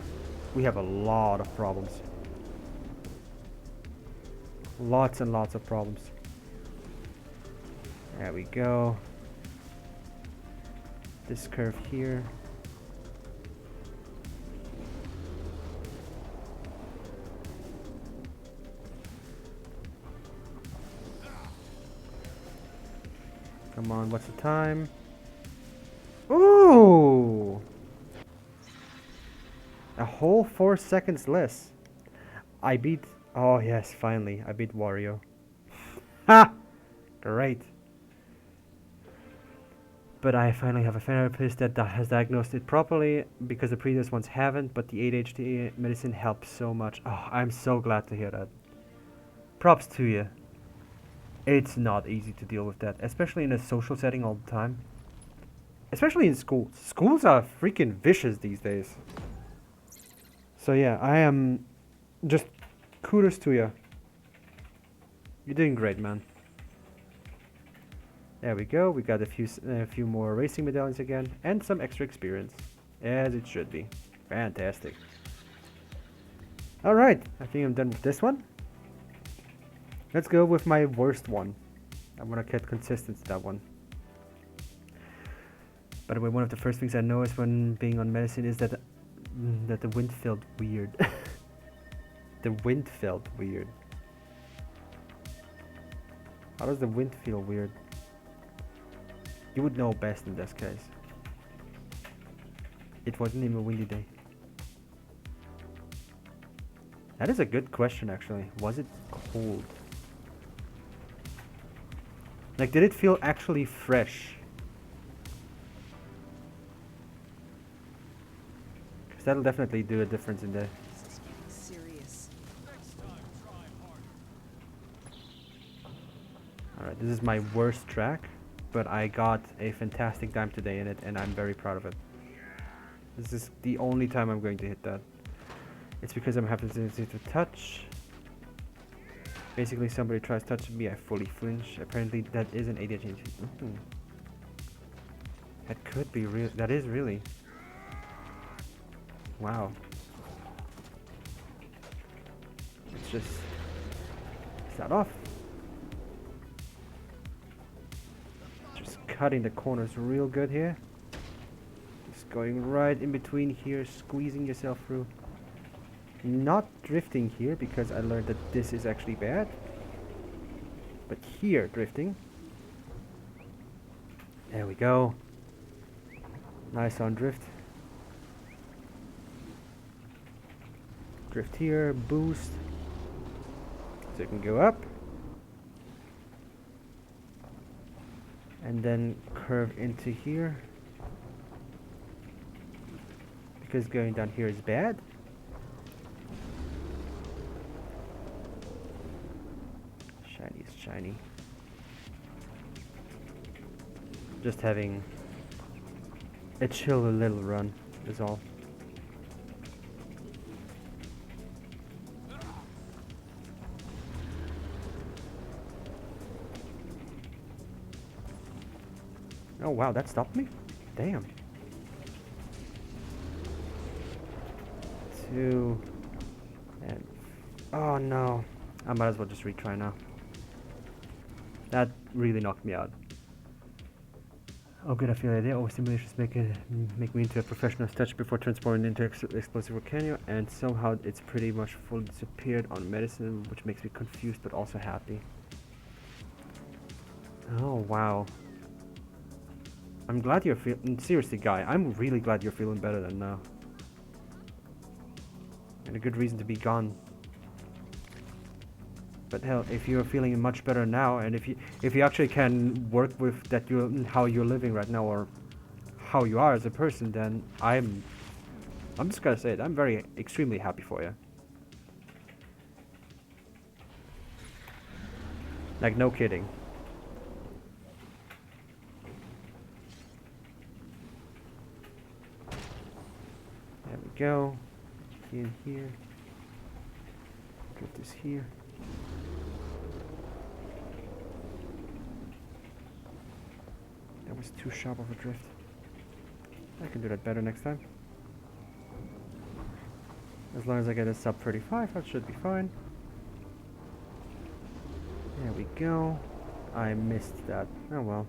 we have a lot of problems. Lots and lots of problems. There we go. This curve here. Come on, what's the time? Ooh! A whole 4 seconds less. I beat... Oh yes, finally. I beat Wario. Ha! Great. But I finally have a therapist that has diagnosed it properly, because the previous ones haven't, but the ADHD medicine helps so much. Oh, I'm so glad to hear that. Props to you. It's not easy to deal with that, especially in a social setting all the time. Especially in schools. Schools are freaking vicious these days. So yeah, I am just kudos to you. You're doing great, man. There we go. We got a few more racing medallions again, and some extra experience, as it should be. Fantastic. All right, I think I'm done with this one. Let's go with my worst one. I want to get consistent to that one. By the way, one of the first things I noticed when being on medicine is that the wind felt weird. The wind felt weird. How does the wind feel weird? You would know best in this case. It wasn't even a windy day. That is a good question, actually. Was it cold? Like, did it feel actually fresh? Because that'll definitely do a difference in the... This is getting serious. Alright, this is my worst track, but I got a fantastic time today in it, and I'm very proud of it. This is the only time I'm going to hit that. It's because I'm having to touch. Basically, somebody tries touching me, I fully flinch. Apparently, that is an ADHD. That could be real. That is really. Wow. Let's just start off. Just cutting the corners real good here. Just going right in between here, squeezing yourself through. Not drifting here, because I learned that this is actually bad. But here, drifting. There we go. Nice on drift. Drift here, boost. So you can go up. And then curve into here. Because going down here is bad. Shiny is shiny. Just having a chill little run is all. Oh wow, that stopped me? Damn. 2 and oh no. I might as well just retry now. That really knocked me out. Oh good, I feel the idea. Always simulations make me into a professional touch before transforming into explosive volcano, and somehow it's pretty much fully disappeared on medicine, which makes me confused but also happy. Oh wow. I'm glad you're feeling... Seriously, guy, I'm really glad you're feeling better than now. And a good reason to be gone. But hell, if you're feeling much better now, and if you actually can work with that, how you're living right now, or how you are as a person, then I'm just gonna say it. I'm very extremely happy for you. Like, no kidding. There we go. In here. Put this here. That was too sharp of a drift. I can do that better next time. As long as I get a sub 35, that should be fine. There we go. I missed that. Oh well.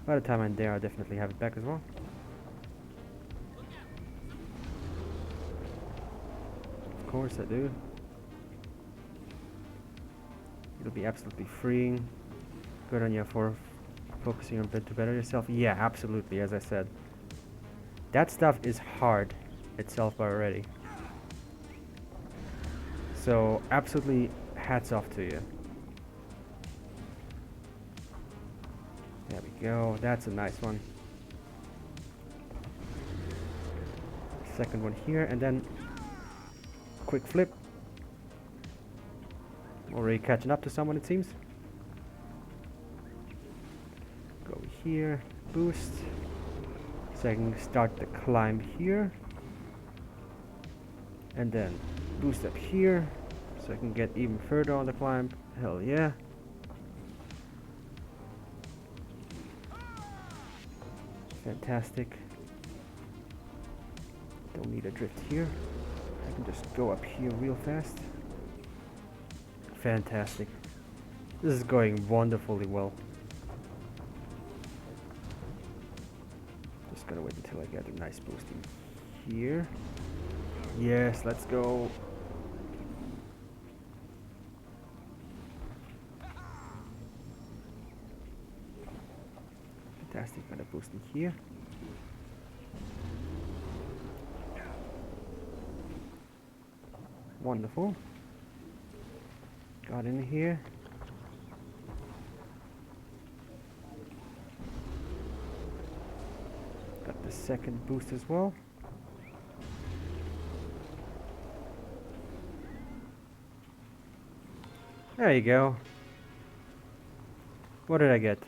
By the time I'm there, I'll definitely have it back as well. Of course I do. It'll be absolutely freeing. Good on you for focusing on bit to better yourself. Yeah, absolutely, as I said. That stuff is hard itself already. So, absolutely hats off to you. There we go, that's a nice one. Second one here, and then quick flip. Already catching up to someone, it seems. Go here, boost. So I can start the climb here. And then boost up here, so I can get even further on the climb. Hell yeah. Fantastic. Don't need a drift here. I can just go up here real fast. Fantastic. This is going wonderfully well. Just gotta wait until I get a nice boost in here. Yes, let's go. Fantastic, got a boost in here. Wonderful. Got in here. Got the second boost as well. There you go. What did I get?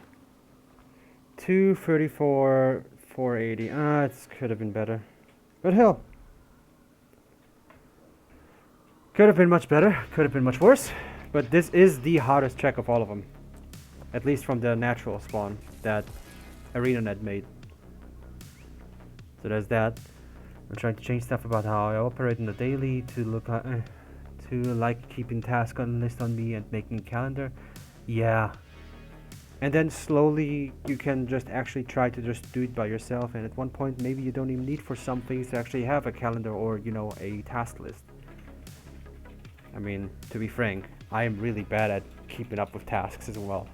234, 480. Ah, it could have been better. But hell. Could have been much better. Could have been much worse. But this is the hardest track of all of them. At least from the natural spawn that ArenaNet made. So there's that. I'm trying to change stuff about how I operate in the daily to look like keeping task on list on me and making a calendar. Yeah. And then slowly you can just actually try to just do it by yourself, and at one point maybe you don't even need for some things to actually have a calendar or, you know, a task list. I mean, to be frank, I am really bad at keeping up with tasks as well.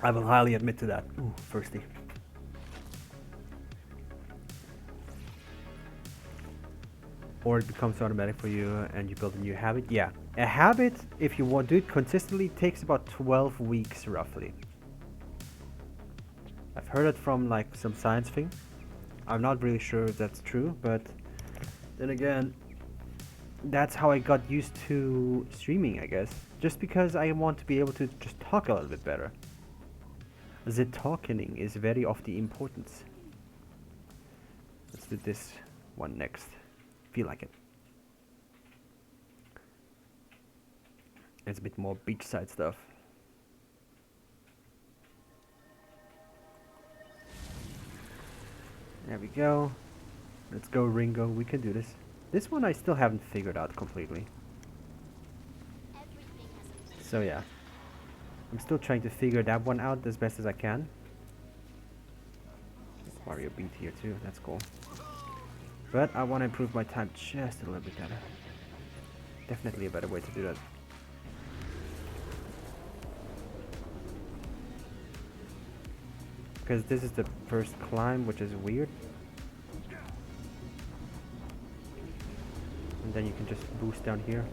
I will highly admit to that. Ooh, thirsty. Or it becomes automatic for you and you build a new habit. Yeah, a habit, if you want to do it consistently, takes about 12 weeks roughly. I've heard it from like some science thing. I'm not really sure if that's true, but then again, that's how I got used to streaming, I guess. Just because I want to be able to just talk a little bit better. The talking is very of the importance. Let's do this one next. Feel like it. It's a bit more beachside stuff. There we go. Let's go, Ringo. We can do this. This one I still haven't figured out completely. So yeah. I'm still trying to figure that one out as best as I can. Mario beat here too, that's cool. But I want to improve my time just a little bit better. Definitely a better way to do that. Because this is the first climb, which is weird. And then you can just boost down here.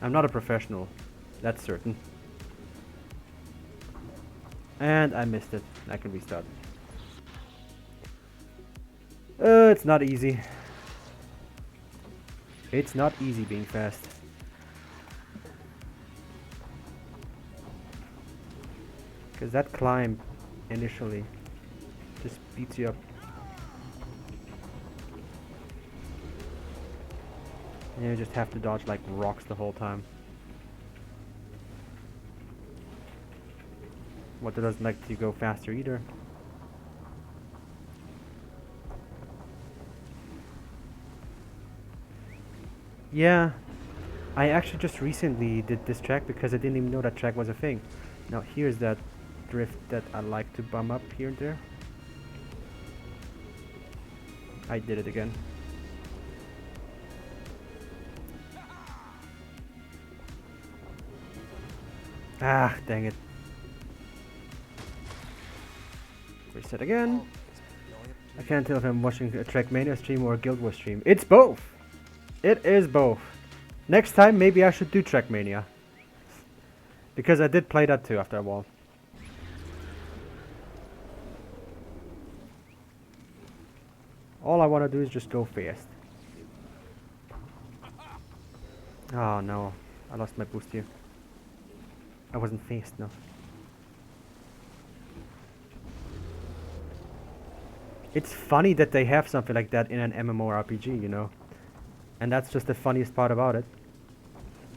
I'm not a professional, that's certain. And I missed it. I can restart. It's not easy. It's not easy being fast. Because that climb initially just beats you up. And you just have to dodge like rocks the whole time. What doesn't like to go faster either. Yeah, I actually just recently did this track because I didn't even know that track was a thing. Now here's that drift that I like to bum up here and there. I did it again. Ah, dang it. Reset again. I can't tell if I'm watching a Trackmania stream or a GuildWars stream. It's both! It is both. Next time, maybe I should do Trackmania. Because I did play that too after a while. All I want to do is just go fast. Oh no, I lost my boost here. I wasn't fast enough. It's funny that they have something like that in an MMORPG, you know. And that's just the funniest part about it.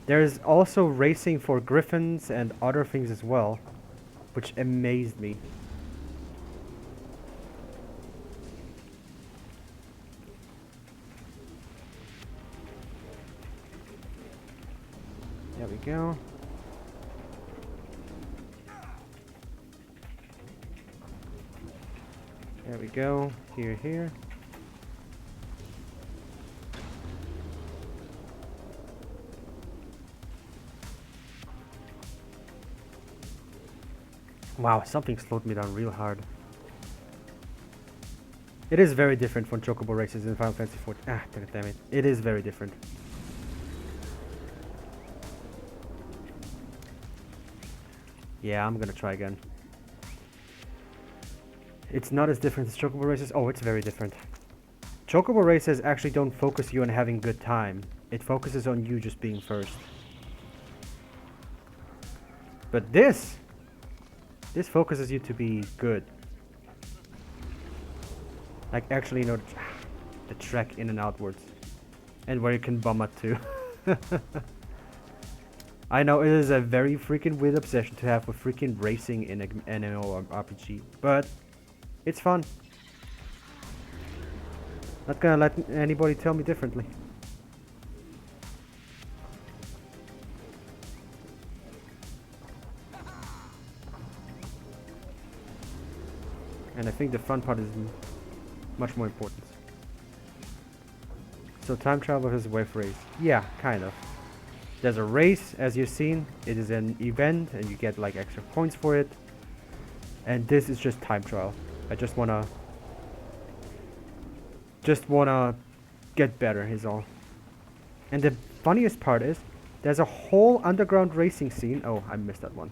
There's also racing for griffins and other things as well, which amazed me. There we go. There we go. Here. Wow, something slowed me down real hard. It is very different from Chocobo races in Final Fantasy XIV. Ah, damn it. It is very different. Yeah, I'm gonna try again. It's not as different as Chocobo races. Oh, it's very different. Chocobo races actually don't focus you on having good time. It focuses on you just being first. But this focuses you to be good. Like actually, you know, the track in and outwards. And where you can bomb at too. I know it is a very freaking weird obsession to have with freaking racing in an MMORPG, but it's fun. Not gonna let anybody tell me differently. And I think the fun part is much more important. So time travel versus wave race. Yeah, kind of. There's a race, as you've seen. It is an event and you get like extra points for it. And this is just time trial. I just wanna get better is all. And the funniest part is there's a whole underground racing scene. Oh, I missed that one.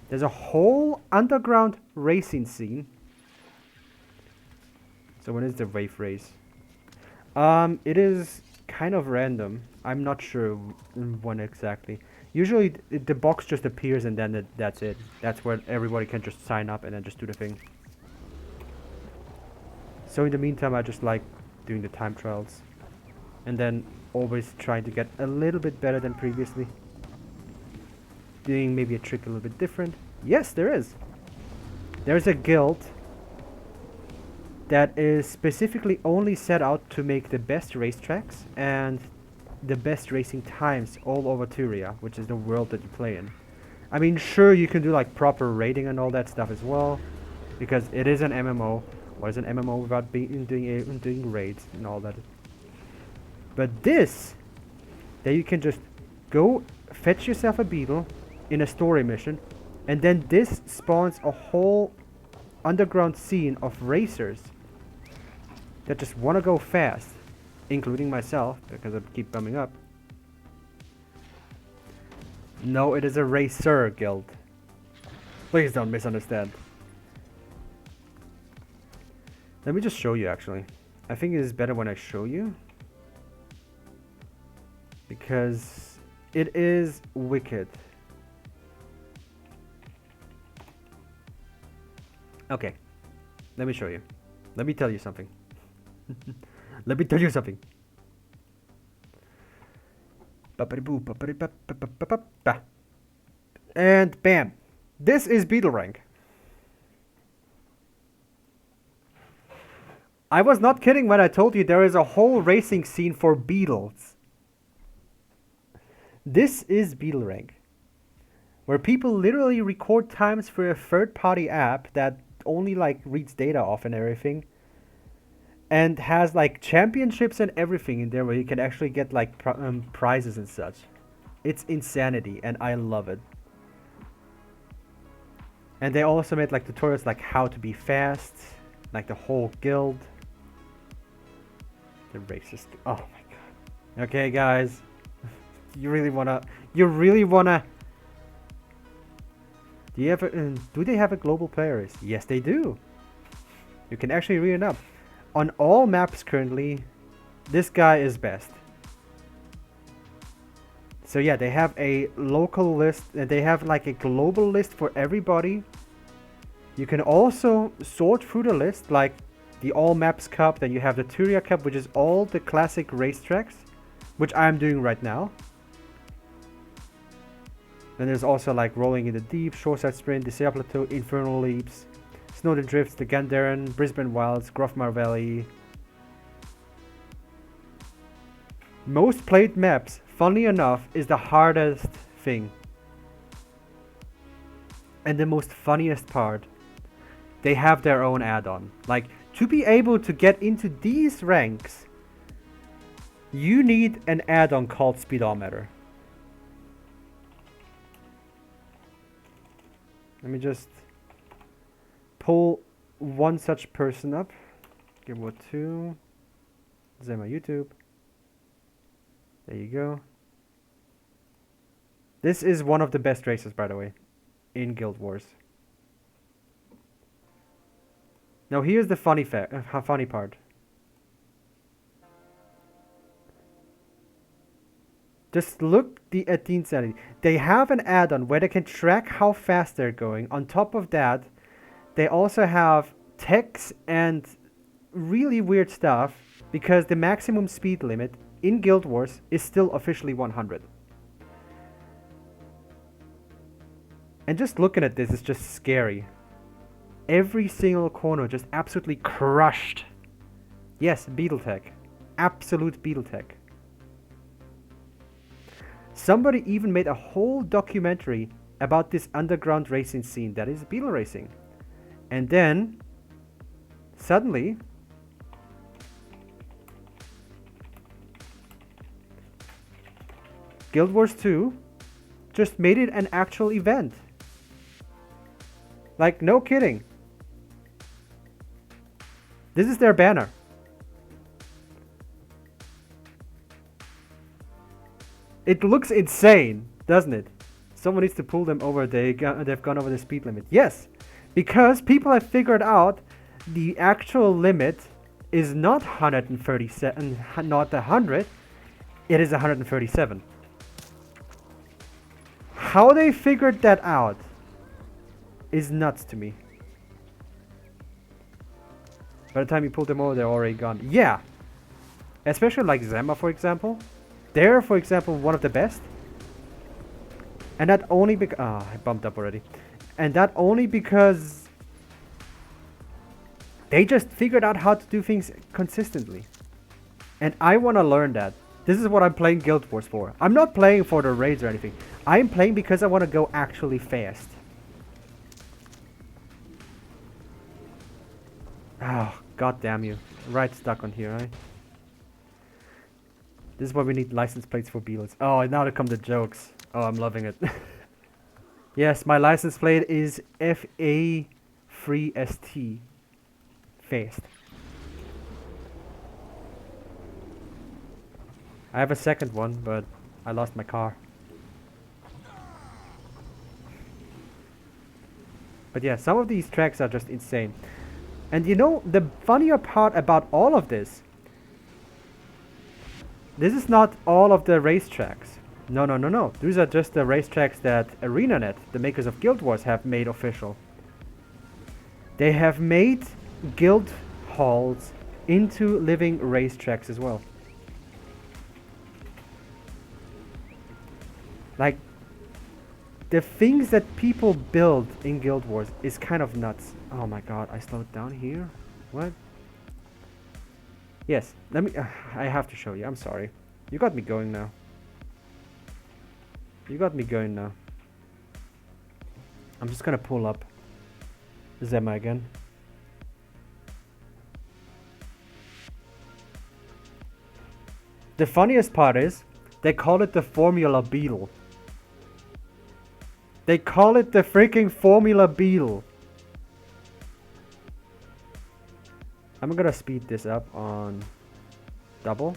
There's a whole underground racing scene. So when is the wave race? It is kind of random. I'm not sure when exactly. Usually the box just appears and then that's it. That's where everybody can just sign up and then just do the thing. So in the meantime, I just like doing the time trials. And then always trying to get a little bit better than previously. Doing maybe a trick a little bit different. Yes, there is. There's a guild that is specifically only set out to make the best racetracks and the best racing times all over Tyria, which is the world that you play in. I mean, sure, you can do like proper rating and all that stuff as well, because it is an MMO. What is an MMO without doing raids and all that? But this, that you can just go fetch yourself a beetle in a story mission, and then this spawns a whole underground scene of racers that just want to go fast, including myself, because I keep bumming up. No, it is a racer guild. Please don't misunderstand. Let me just show you, actually. I think it is better when I show you, because it is wicked. Okay, let me show you. Let me tell you something. Let me tell you something. And bam! This is Beetle rank. I was not kidding when I told you there is a whole racing scene for beetles. This is Beetle rank, where people literally record times for a third-party app that only like reads data off and everything, and has like championships and everything in there where you can actually get like prizes and such. It's insanity and I love it. And they also made like tutorials like how to be fast, like the whole guild. The racist. Oh my god. Okay, guys. You really wanna? Do you have do they have a global players? Yes, they do. You can actually read it up. On all maps currently, this guy is best. So yeah, they have a local list. They have like a global list for everybody. You can also sort through the list, like the All Maps Cup. Then you have the Turia Cup, which is all the classic racetracks, which I'm doing right now. Then there's also like Rolling in the Deep, Shoreside Sprint, the Sea Plateau, Infernal Leaps, Snowden Drifts, the Gandaren, Brisbane Wilds, Grofmar Valley. Most played maps, funny enough, is the hardest thing. And the most funniest part, they have their own add-on. Like, to be able to get into these ranks, you need an add-on called Speedometer. Let me just pull one such person up. GuildWars2. This is my YouTube. There you go. This is one of the best races, by the way, in Guild Wars. Now here's the funny part. Just look at the insanity. They have an add-on where they can track how fast they're going. On top of that, they also have techs and really weird stuff because the maximum speed limit in Guild Wars is still officially 100. And just looking at this is just scary. Every single corner just absolutely crushed. Yes, Beetle Tech. Absolute Beetle Tech. Somebody even made a whole documentary about this underground racing scene that is beetle racing. And then, suddenly, GuildWars2 just made it an actual event. Like, no kidding. This is their banner. It looks insane, doesn't it? Someone needs to pull them over. They've gone over the speed limit. Yes, because people have figured out the actual limit is not 137, not 100. It is 137. How they figured that out is nuts to me. By the time you pull them over, they're already gone. Yeah, especially like Zema, for example. They're, for example, one of the best. And that only because... I bumped up already. And that only because they just figured out how to do things consistently. And I want to learn that. This is what I'm playing Guild Wars for. I'm not playing for the raids or anything. I'm playing because I want to go actually fast. Oh, god damn you. Right stuck on here, right? This is why we need license plates for beetles. Oh, and now to come the jokes. Oh, I'm loving it. Yes, my license plate is FA3ST. Fast. I have a second one, but I lost my car. But yeah, some of these tracks are just insane. And you know, the funnier part about all of this, this is not all of the racetracks. No, no, no, no. These are just the racetracks that ArenaNet, the makers of Guild Wars, have made official. They have made guild halls into living racetracks as well. Like, the things that people build in Guild Wars is kind of nuts. Oh my god, I slowed down here? What? Yes, let me... I have to show you, I'm sorry. You got me going now. You got me going now. I'm just gonna pull up Zema again. The funniest part is, they call it the Formula Beetle. They call it the freaking Formula Beetle. I'm gonna speed this up on double.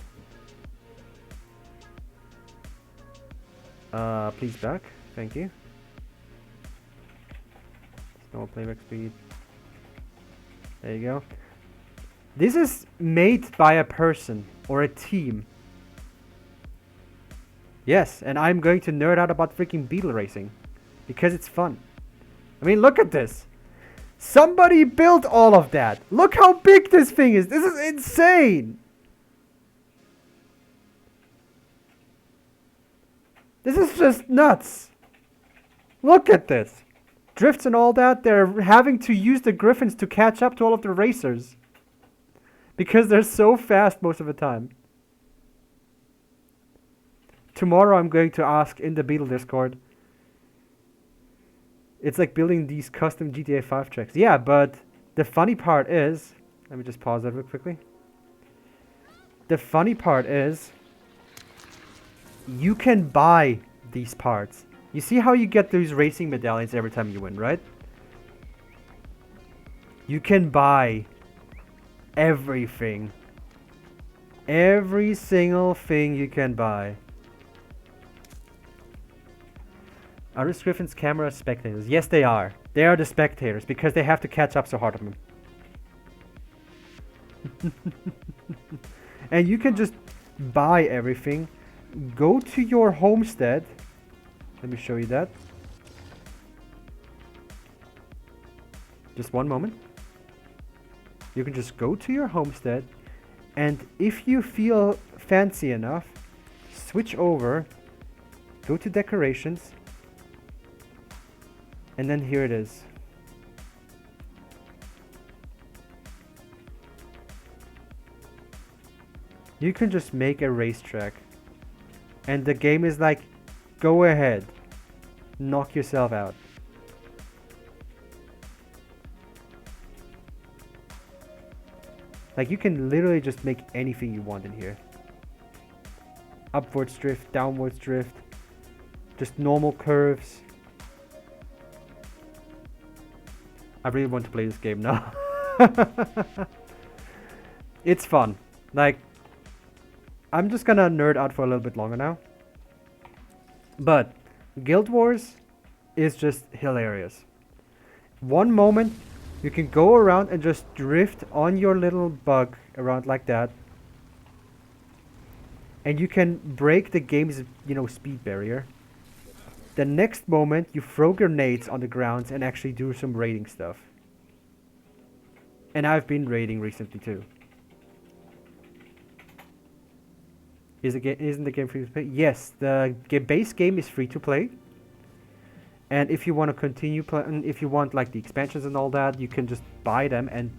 Please back. Thank you. Small playback speed. There you go. This is made by a person or a team. Yes, and I'm going to nerd out about freaking beetle racing because it's fun. I mean, look at this. Somebody built all of that. Look how big this thing is. This is insane. This is just nuts. Look at this. Drifts and all that, they're having to use the griffins to catch up to all of the racers. Because they're so fast most of the time. Tomorrow I'm going to ask in the Beetle Discord. It's like building these custom GTA 5 tracks. Yeah, but the funny part is... Let me just pause that real quickly. The funny part is... You can buy these parts. You see how you get those racing medallions every time you win, right? You can buy everything. Every single thing you can buy. Are the Griffin's camera spectators? Yes, they are. They are the spectators because they have to catch up so hard on them. And you can just buy everything. Go to your homestead. Let me show you that. Just one moment. You can just go to your homestead, and if you feel fancy enough, switch over, go to decorations, and then here it is. You can just make a racetrack, and the game is like, go ahead, knock yourself out. Like, you can literally just make anything you want in here. Upwards drift, downwards drift, just normal curves. I really want to play this game now. It's fun. Like, I'm just gonna nerd out for a little bit longer now. But Guild Wars is just hilarious. One moment you can go around and just drift on your little bug around like that. And you can break the game's, speed barrier. The next moment you throw grenades on the ground and actually do some raiding stuff. And I've been raiding recently too. Isn't the game free to play? Yes, the base game is free to play. And if you want to continue playing, if you want like the expansions and all that, you can just buy them. And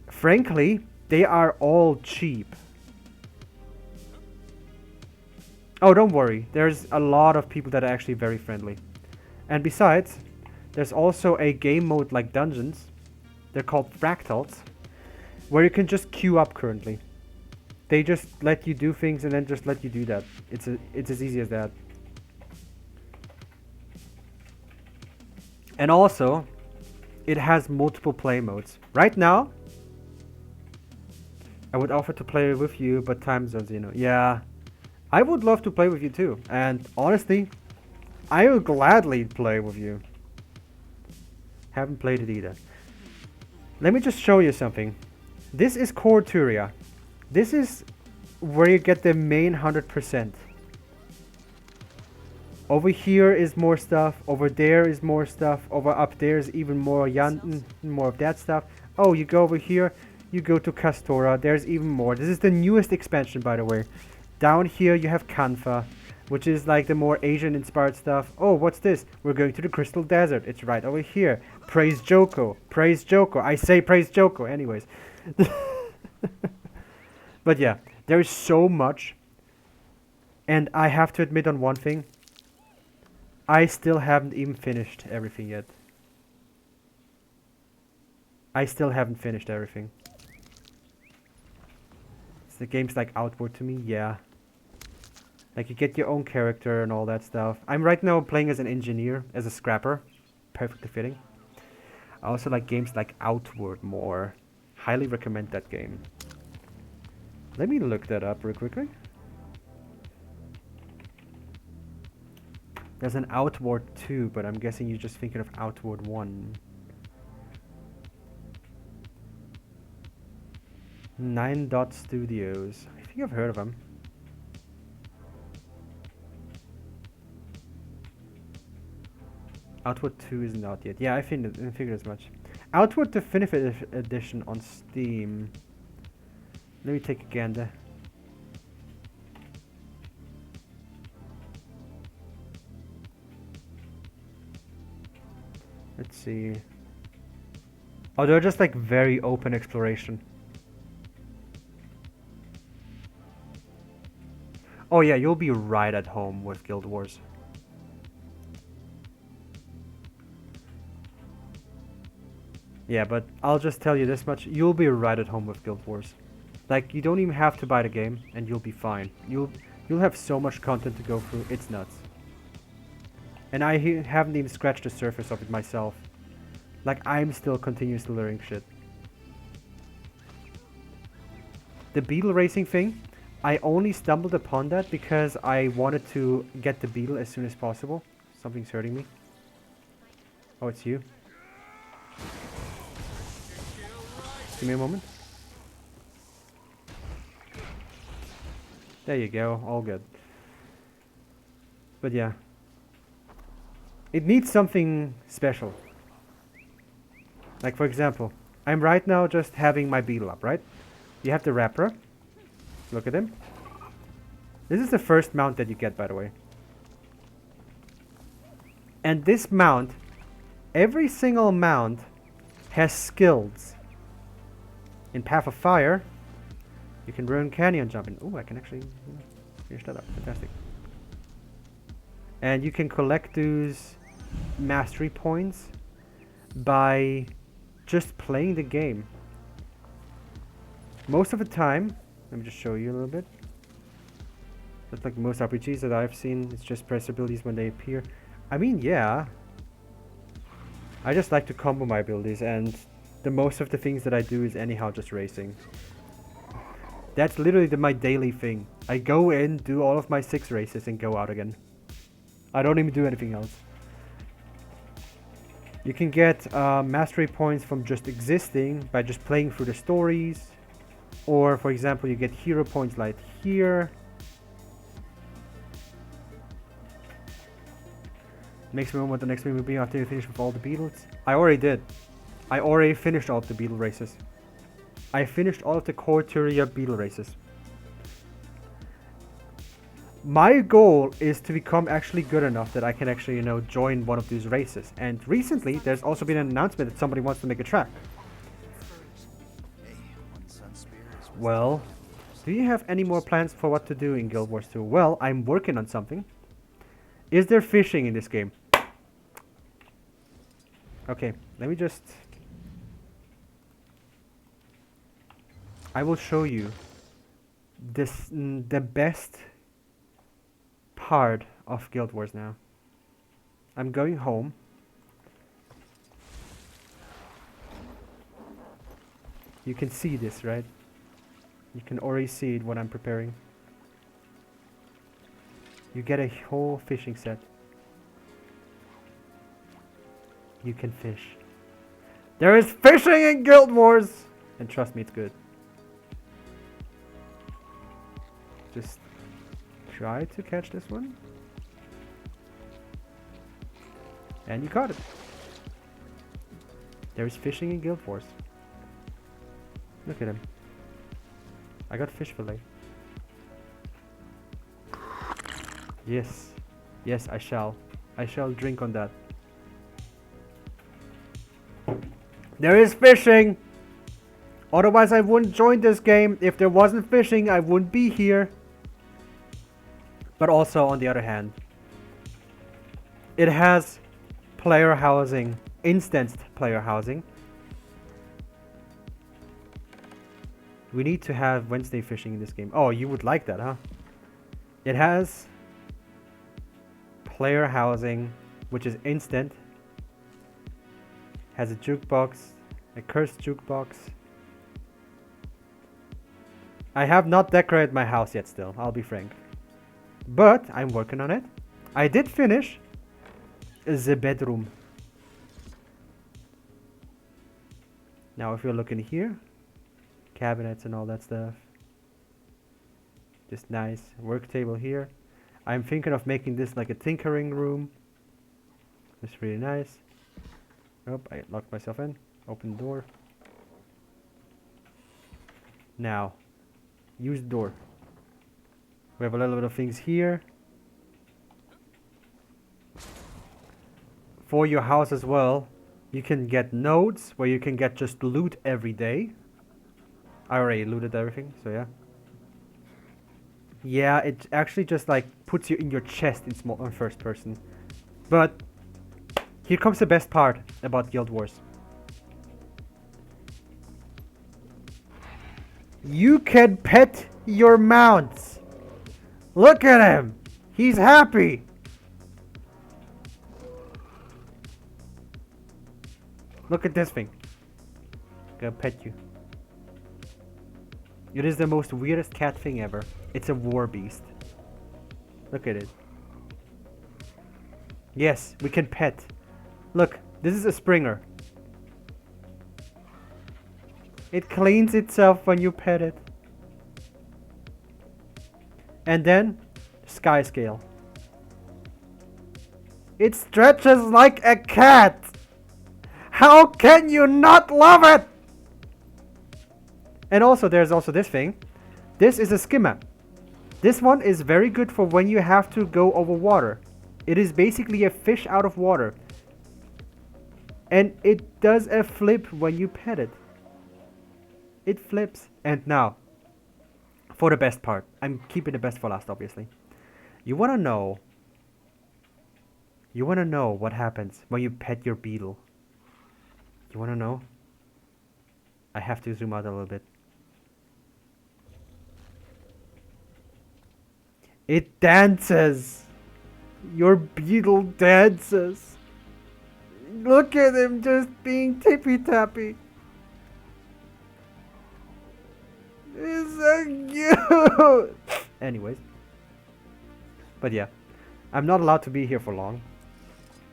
frankly, they are all cheap. Oh, don't worry. There's a lot of people that are actually very friendly. And besides, there's also a game mode like dungeons. They're called fractals, where you can just queue up currently. They just let you do things and then just let you do that. It's as easy as that. And also, it has multiple play modes. Right now, I would offer to play with you, but time zones, Yeah, I would love to play with you too. And honestly, I will gladly play with you. Haven't played it either. Let me just show you something. This is Core Turia. This is where you get the main 100%. Over here is more stuff. Over there is more stuff. Over up there is even more more of that stuff. Oh, you go over here. You go to Castora. There's even more. This is the newest expansion, by the way. Down here you have Kanfa, which is like the more Asian-inspired stuff. Oh, what's this? We're going to the Crystal Desert. It's right over here. Praise Joko. Praise Joko. I say praise Joko. Anyways. But yeah, there is so much. And I have to admit on one thing. I still haven't even finished everything yet. I still haven't finished everything. The game's like outward to me, yeah. Like you get your own character and all that stuff. I'm right now playing as an engineer, as a scrapper. Perfectly fitting. I also like games like Outward more. Highly recommend that game. Let me look that up real quickly. There's an Outward 2, but I'm guessing you're just thinking of Outward 1. 9 Dot Studios. I think I've heard of them. Outward 2 isn't out yet. Yeah, I figured as much. Outward Definitive Edition on Steam. Let me take a gander. Let's see. Oh, they're just like very open exploration. Oh yeah, you'll be right at home with Guild Wars. Yeah, but I'll just tell you this much. You'll be right at home with Guild Wars. Like, you don't even have to buy the game, and you'll be fine. You'll have so much content to go through. It's nuts. And I haven't even scratched the surface of it myself. Like, I'm still continuously learning shit. The beetle racing thing, I only stumbled upon that because I wanted to get the beetle as soon as possible. Something's hurting me. Oh, it's you. Give me a moment. There you go, all good. But yeah. It needs something special. Like for example, I'm right now just having my beetle up, right? You have the Rapper. Look at him. This is the first mount that you get, by the way. And this mount, every single mount has skills. In Path of Fire, you can ruin canyon jumping. Oh, I can actually finish that up. Fantastic. And you can collect those mastery points by just playing the game. Most of the time, let me just show you a little bit. That's like most RPGs that I've seen. It's just press abilities when they appear. I mean, yeah. I just like to combo my abilities, and the most of the things that I do is anyhow just racing. That's literally my daily thing. I go in, do all of my 6 races, and go out again. I don't even do anything else. You can get mastery points from just existing by just playing through the stories. Or, for example, you get hero points like here. Makes me wonder what the next one will be after you finish with all the beetles. I already did. I already finished all of the beetle races. I finished all of the Corturia beetle races. My goal is to become actually good enough that I can actually, you know, join one of these races. And recently, there's also been an announcement that somebody wants to make a track. Well, do you have any more plans for what to do in Guild Wars 2? Well, I'm working on something. Is there fishing in this game? Okay, let me just... I will show you this the best part of Guild Wars now. I'm going home. You can see this, right? You can already see it, what I'm preparing. You get a whole fishing set. You can fish. There is fishing in Guild Wars! And trust me, it's good. Just try to catch this one. And you caught it. There is fishing in Guild Wars. Look at him. I got fish fillet. Yes. Yes, I shall. I shall drink on that. There is fishing! Otherwise I wouldn't join this game. If there wasn't fishing, I wouldn't be here. But also, on the other hand, it has player housing, instanced player housing. We need to have Wednesday fishing in this game. Oh, you would like that, huh? It has player housing, which is instant. Has a jukebox, a cursed jukebox. I have not decorated my house yet still, I'll be frank. But I'm working on it. I did finish the bedroom. Now if you're looking here, cabinets and all that stuff. Just nice work table here. I'm thinking of making this like a tinkering room. It's really nice. Oh, I locked myself in. Open the door. Now, use the door. We have a little bit of things here. For your house as well, you can get nodes where you can get just loot every day. I already looted everything, so yeah. Yeah, it actually just like puts you in your chest in small first person. But here comes the best part about Guild Wars. You can pet your mounts. Look at him. He's happy. Look at this thing. Gonna pet you. It is the most weirdest cat thing ever. It's a war beast. Look at it. Yes, we can pet. Look, this is a Springer. It cleans itself when you pet it. And then, sky scale. It stretches like a cat. How can you not love it? And also, there's also this thing. This is a skimmer. This one is very good for when you have to go over water. It is basically a fish out of water. And it does a flip when you pet it. It flips. And now, for the best part. I'm keeping the best for last, obviously. You wanna know what happens when you pet your beetle. You wanna know? I have to zoom out a little bit. It dances. Your beetle dances. Look at him just being tippy-tappy. It's so cute. Anyways. But yeah. I'm not allowed to be here for long.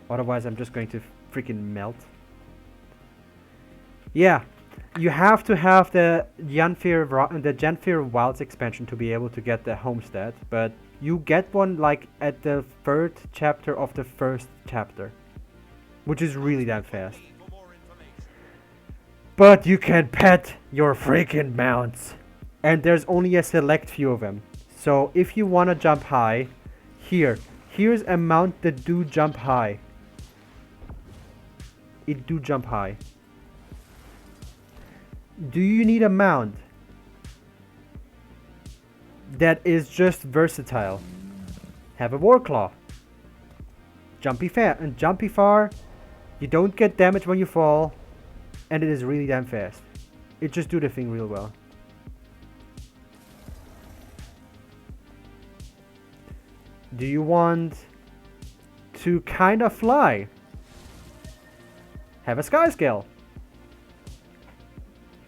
Otherwise I'm just going to freaking melt. Yeah. You have to have the Janfir Wilds expansion to be able to get the homestead, but you get one like at the 3rd chapter of the 1st chapter, which is really damn fast. But you can pet your freaking mounts, and there's only a select few of them. So if you wanna jump high, here's a mount that do jump high. It do jump high. Do you need a mount that is just versatile? Have a Warclaw. Jumpy far. You don't get damage when you fall, and it is really damn fast. It just do the thing real well. Do you want to kind of fly? Have a sky scale.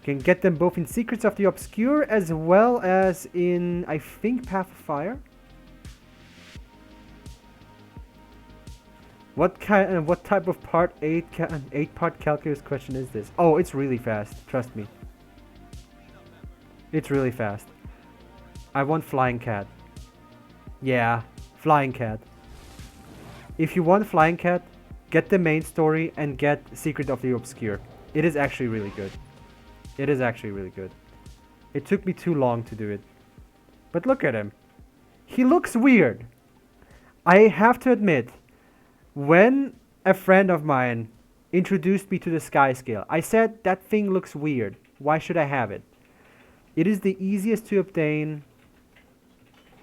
Can get them both in Secrets of the Obscure as well as in, I think, Path of Fire. What type of part 8-part calculus question is this? Oh, it's really fast. Trust me. It's really fast. I want Flying Cat. Yeah, Flying Cat. If you want Flying Cat, get the main story and get Secret of the Obscure. It is actually really good. It is actually really good. It took me too long to do it. But look at him. He looks weird. I have to admit, when a friend of mine introduced me to the sky scale, I said, that thing looks weird. Why should I have it? It is the easiest to obtain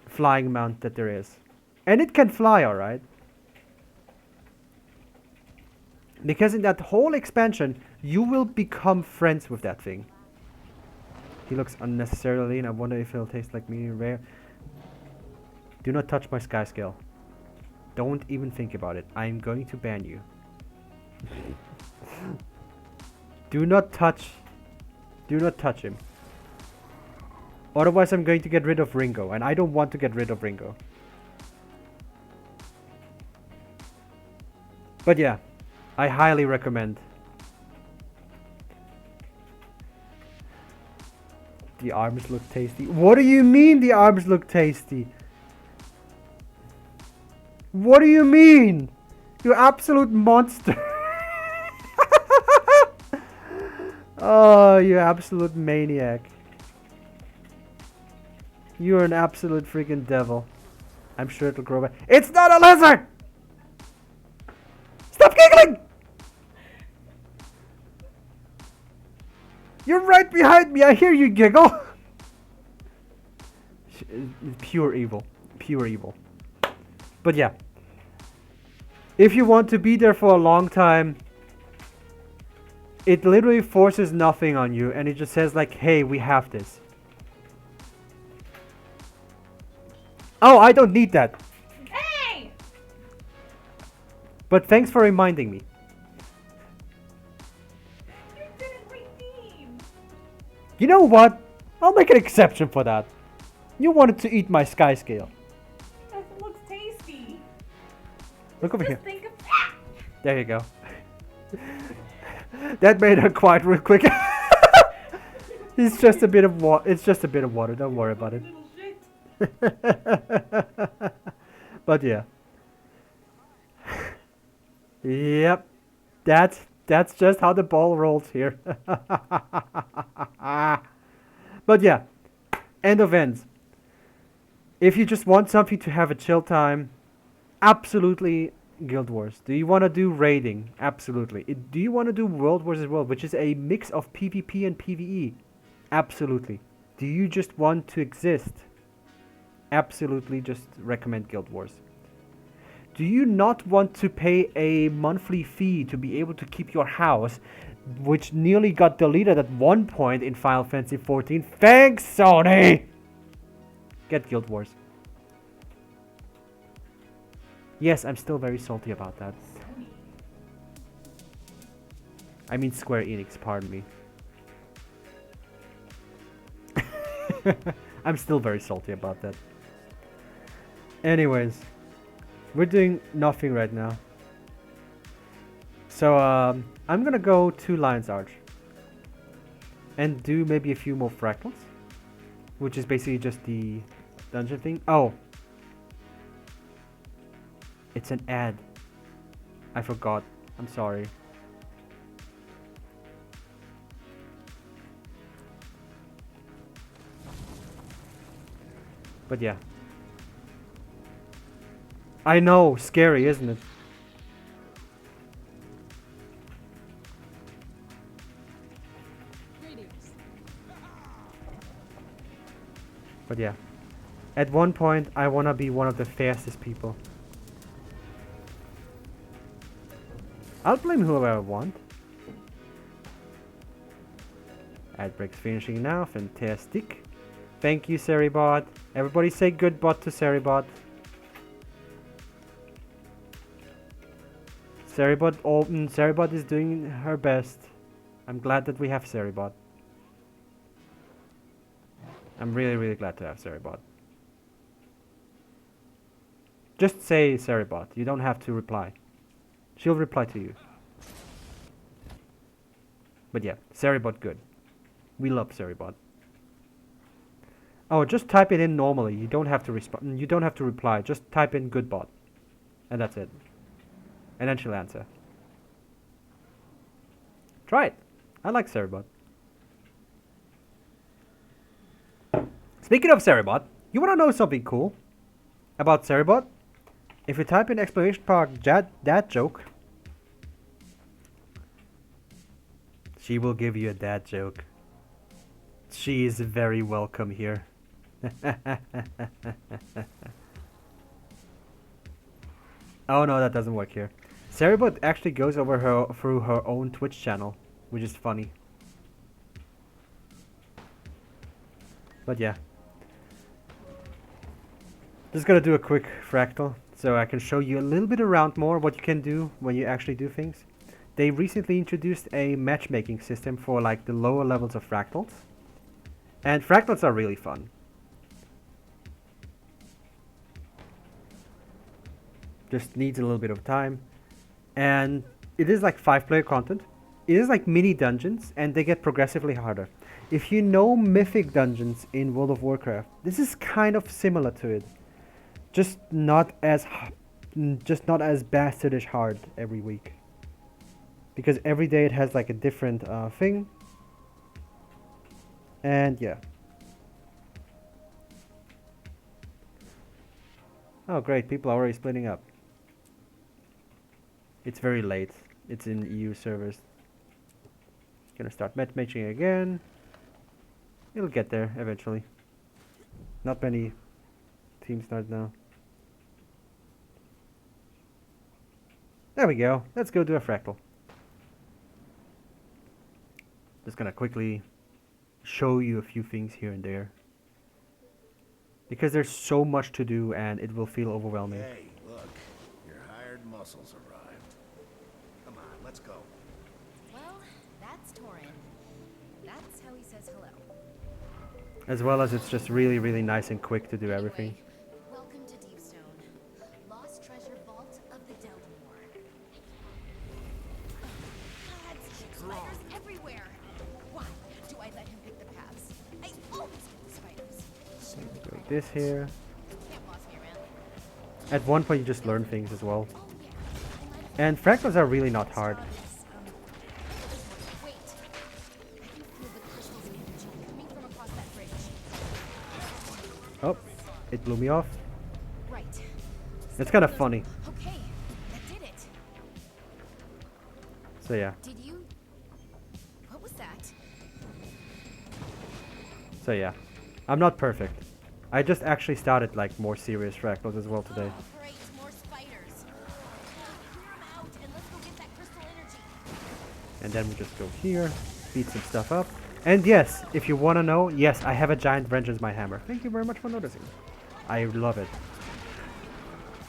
flying mount that there is. And it can fly, alright. Because in that whole expansion, you will become friends with that thing. He looks unnecessarily, and I wonder if he'll taste like medium rare. Do not touch my sky scale. Don't even think about it. I'm going to ban you. Do not touch. Do not touch him. Otherwise I'm going to get rid of Ringo, and I don't want to get rid of Ringo. But yeah, I highly recommend. The arms look tasty. What do you mean the arms look tasty? What do you mean? You absolute monster. Oh, you absolute maniac. You're an absolute freaking devil. I'm sure it'll grow back. It's not a lizard! Stop giggling! You're right behind me. I hear you giggle. Pure evil. Pure evil. But yeah. If you want to be there for a long time, it literally forces nothing on you, and it just says like, hey, we have this. Oh, I don't need that. Hey! But thanks for reminding me. You didn't redeem! You know what? I'll make an exception for that. You wanted to eat my sky scale. That looks tasty. Look over Just here. think of There you go. That made her quiet real quick. It's just a bit of water. It's just a bit of water. Don't worry about it. little shit. But yeah. Yep. That's just how the ball rolls here. But yeah. End of ends. If you just want something to have a chill time, absolutely Guild Wars. Do you want to do raiding? Absolutely. Do you want to do World Wars as well, which is a mix of PvP and PvE? Absolutely. Do you just want to exist? Absolutely, just recommend Guild Wars. Do you not want to pay a monthly fee to be able to keep your house, which nearly got deleted at one point in Final Fantasy XIV? Thanks, Sony! Get Guild Wars. Yes, I'm still very salty about that. I mean Square Enix, pardon me. I'm still very salty about that. Anyways, we're doing nothing right now. So, I'm gonna go to Lion's Arch. And do maybe a few more fractals. Which is basically just the dungeon thing. Oh! It's an ad. I forgot. I'm sorry. But yeah. I know, scary, isn't it? But yeah. At one point, I wanna be one of the fastest people. I'll blame whoever I want. Ad break's finishing now. Fantastic. Thank you, Seribot. Everybody say good bot to Seribot. Seribot is doing her best. I'm glad that we have Seribot. I'm really, really glad to have Seribot. Just say Seribot. You don't have to reply. She'll reply to you. But yeah, Seribot good. We love Seribot. Oh, just type it in normally. You don't have to respond. You don't have to reply. Just type in good bot. And that's it. And then she'll answer. Try it. I like Seribot. Speaking of Seribot, you want to know something cool about Seribot? If you type in exclamation mark dad joke, she will give you a dad joke. She is very welcome here. Oh no, that doesn't work here. Seribot actually goes over through her own Twitch channel, which is funny. But yeah. Just gonna do a quick fractal. so I can show you a little bit around more what you can do when you actually do things. They recently introduced a matchmaking system for like the lower levels of fractals. And fractals are really fun. Just needs a little bit of time. And it is like 5-player content. It is like mini dungeons, and they get progressively harder. If you know mythic dungeons in World of Warcraft, this is kind of similar to it. Just not as bastardish hard every week. Because every day it has like a different thing. And yeah. Oh great, people are already splitting up. It's very late. It's in EU servers. Gonna start matchmaking again. It'll get there eventually. Not many teams start now. There we go. Let's go do a fractal. Just gonna quickly show you a few things here and there. Because there's so much to do and it will feel overwhelming. Hey, look. Your hired muscles arrived. Come on, let's go. Well, that's Torin. That's how he says hello. As well as it's just really, really nice and quick to do everything. Anyway, welcome to Deepstone, lost treasure vault of the Deltamore. God, spiders everywhere. Why do I let him pick the paths? I always get the spiders. Do this here. Can't boss me around. At one point you just learn things as well. Oh yeah. I might And fractals are really not hard. Wait. I can feel the crystal's energy coming from across that bridge. Oh, it blew me off. Right. It's kind of funny. Okay, that did it. So yeah. Did you? What was that? So yeah. I'm not perfect. I just actually started like more serious fractals as well today. Oh, great, more spiders. Clear 'em out and let's go get that crystal energy. And then we just go here, beat some stuff up. And yes, if you want to know, yes, I have a giant vengeance my hammer. Thank you very much for noticing. I love it.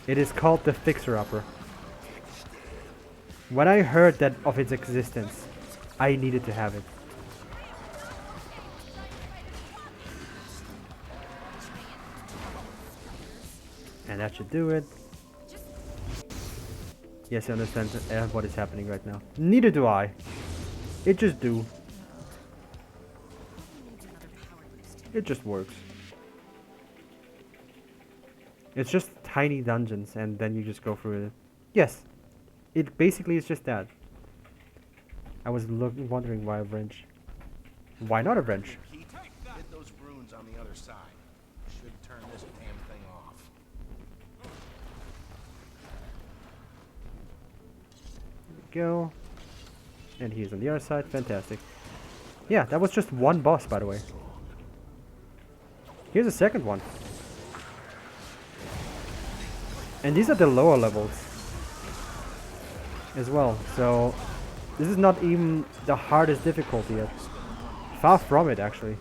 It is called the Fixer-Upper. When I heard that of its existence, I needed to have it. And that should do it. Yes, I understand what is happening right now. Neither do I. It just do. Needs another power boost. It just works. It's just tiny dungeons and then you just go through it. Yes. It basically is just that. I was wondering why a wrench. Why not a wrench? Hit those runes on the other side. Should turn this damn thing off. There we go. And he's on the other side. Fantastic. Yeah, that was just one boss, by the way. Here's a second one. And these are the lower levels as well. So this is not even the hardest difficulty yet. Far from it, actually.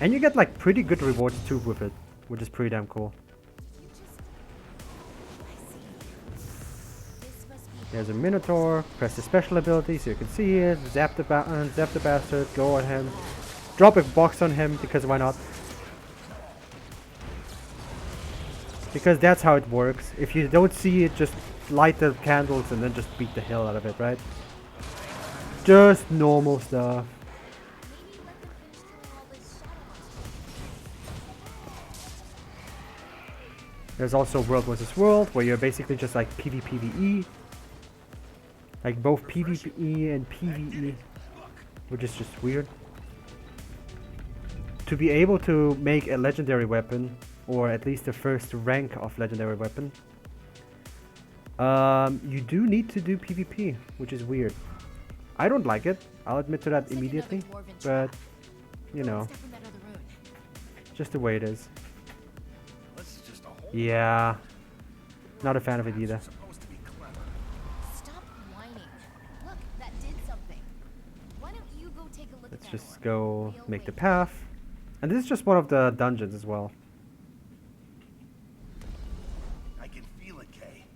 And you get like pretty good rewards too with it, which is pretty damn cool. You just... I see. This must be... There's a Minotaur. Press the special ability so you can see it. Zap the bastard. Go on him. Drop a box on him because why not? Because that's how it works. If you don't see it, just light the candles and then just beat the hell out of it, right? Just normal stuff. Maybe let them finish killing all this shadow monsters. There's also World vs. World, where you're basically just like PvPvE. Like both PvE and PvE, which is just weird. To be able to make a legendary weapon, or at least the first rank of legendary weapon, you do need to do PvP, which is weird. I don't like it, I'll admit to that Looks like immediately, another dwarven but, trap. you know, Step in that other rune. just the way it is. This is just a hole. Yeah, not a fan of it either. Supposed to be clever. Stop whining. Look, that did something. Why don't you go take a look Let's at that just one? go Real make the wait. path. And this is just one of the dungeons as well. I can feel it, Kay.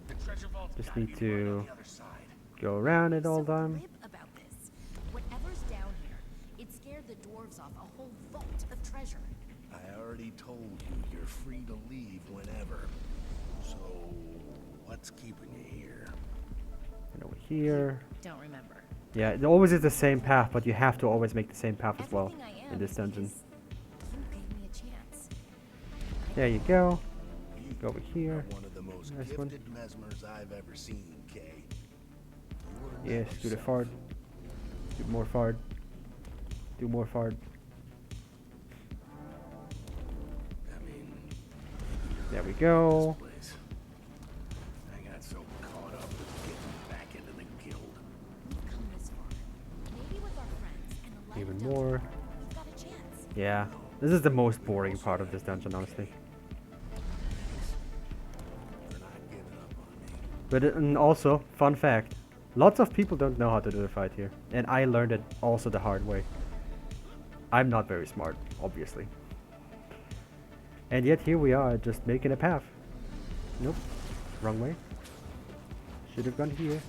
The treasure vault's Just gotta need be right to on the other side. go around it all the time. Glib about this. Whatever's down here, it scared the dwarves off a whole vault of treasure. I already told you you're free to leave whenever. So, what's keeping you here? And over here. Don't remember. Yeah, it always is the same path, but you have to always make the same path as well Everything I am in this is dungeon. because you gave me a chance. There you go. You Go over here. are one of the most Nice one. gifted mesmers I've ever seen, Kay. You were Yes, never do the someone- fart. Do more fart. Do more fart. I mean, There we go. this place. I got so caught up with getting back into the guild. We've come this far. Maybe with our friends and the light Even of more. Delta, we've got a chance. Yeah. This is the most boring part of this dungeon, honestly. They're not giving up on me. But and also, fun fact. Lots of people don't know how to do the fight here. And I learned it also the hard way. I'm not very smart, obviously. And yet here we are, just making a path. Nope. Wrong way. Should have gone here.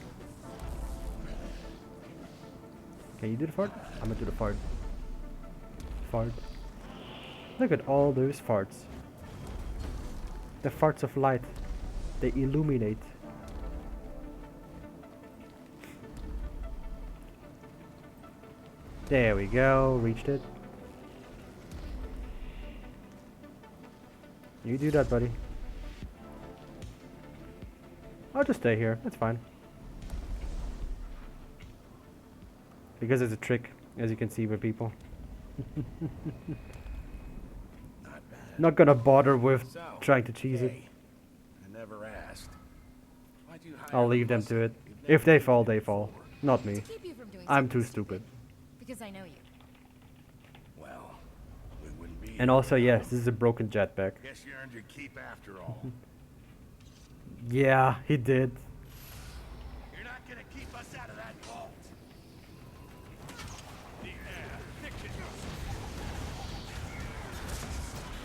Can you do the fart? I'm gonna do the fart. Fart. Look at all those farts. The farts of light. They illuminate. There we go, reached it. You do that, buddy. I'll just stay here, that's fine. Because it's a trick, as you can see with people. Not bad. Not gonna bother with So, trying to cheese it. Kay, I never asked. Why'd you hire I'll a leave them to muscle it. you've If never they fall, been they fall. before? Not me. To keep you from doing I'm something too stupid. Because I know you. Well, we wouldn't be And here also, without yes, him. this is a broken jetpack. Guess you earned your keep after all. Yeah, he did. You're not gonna keep us out of that vault. Yeah, pick it.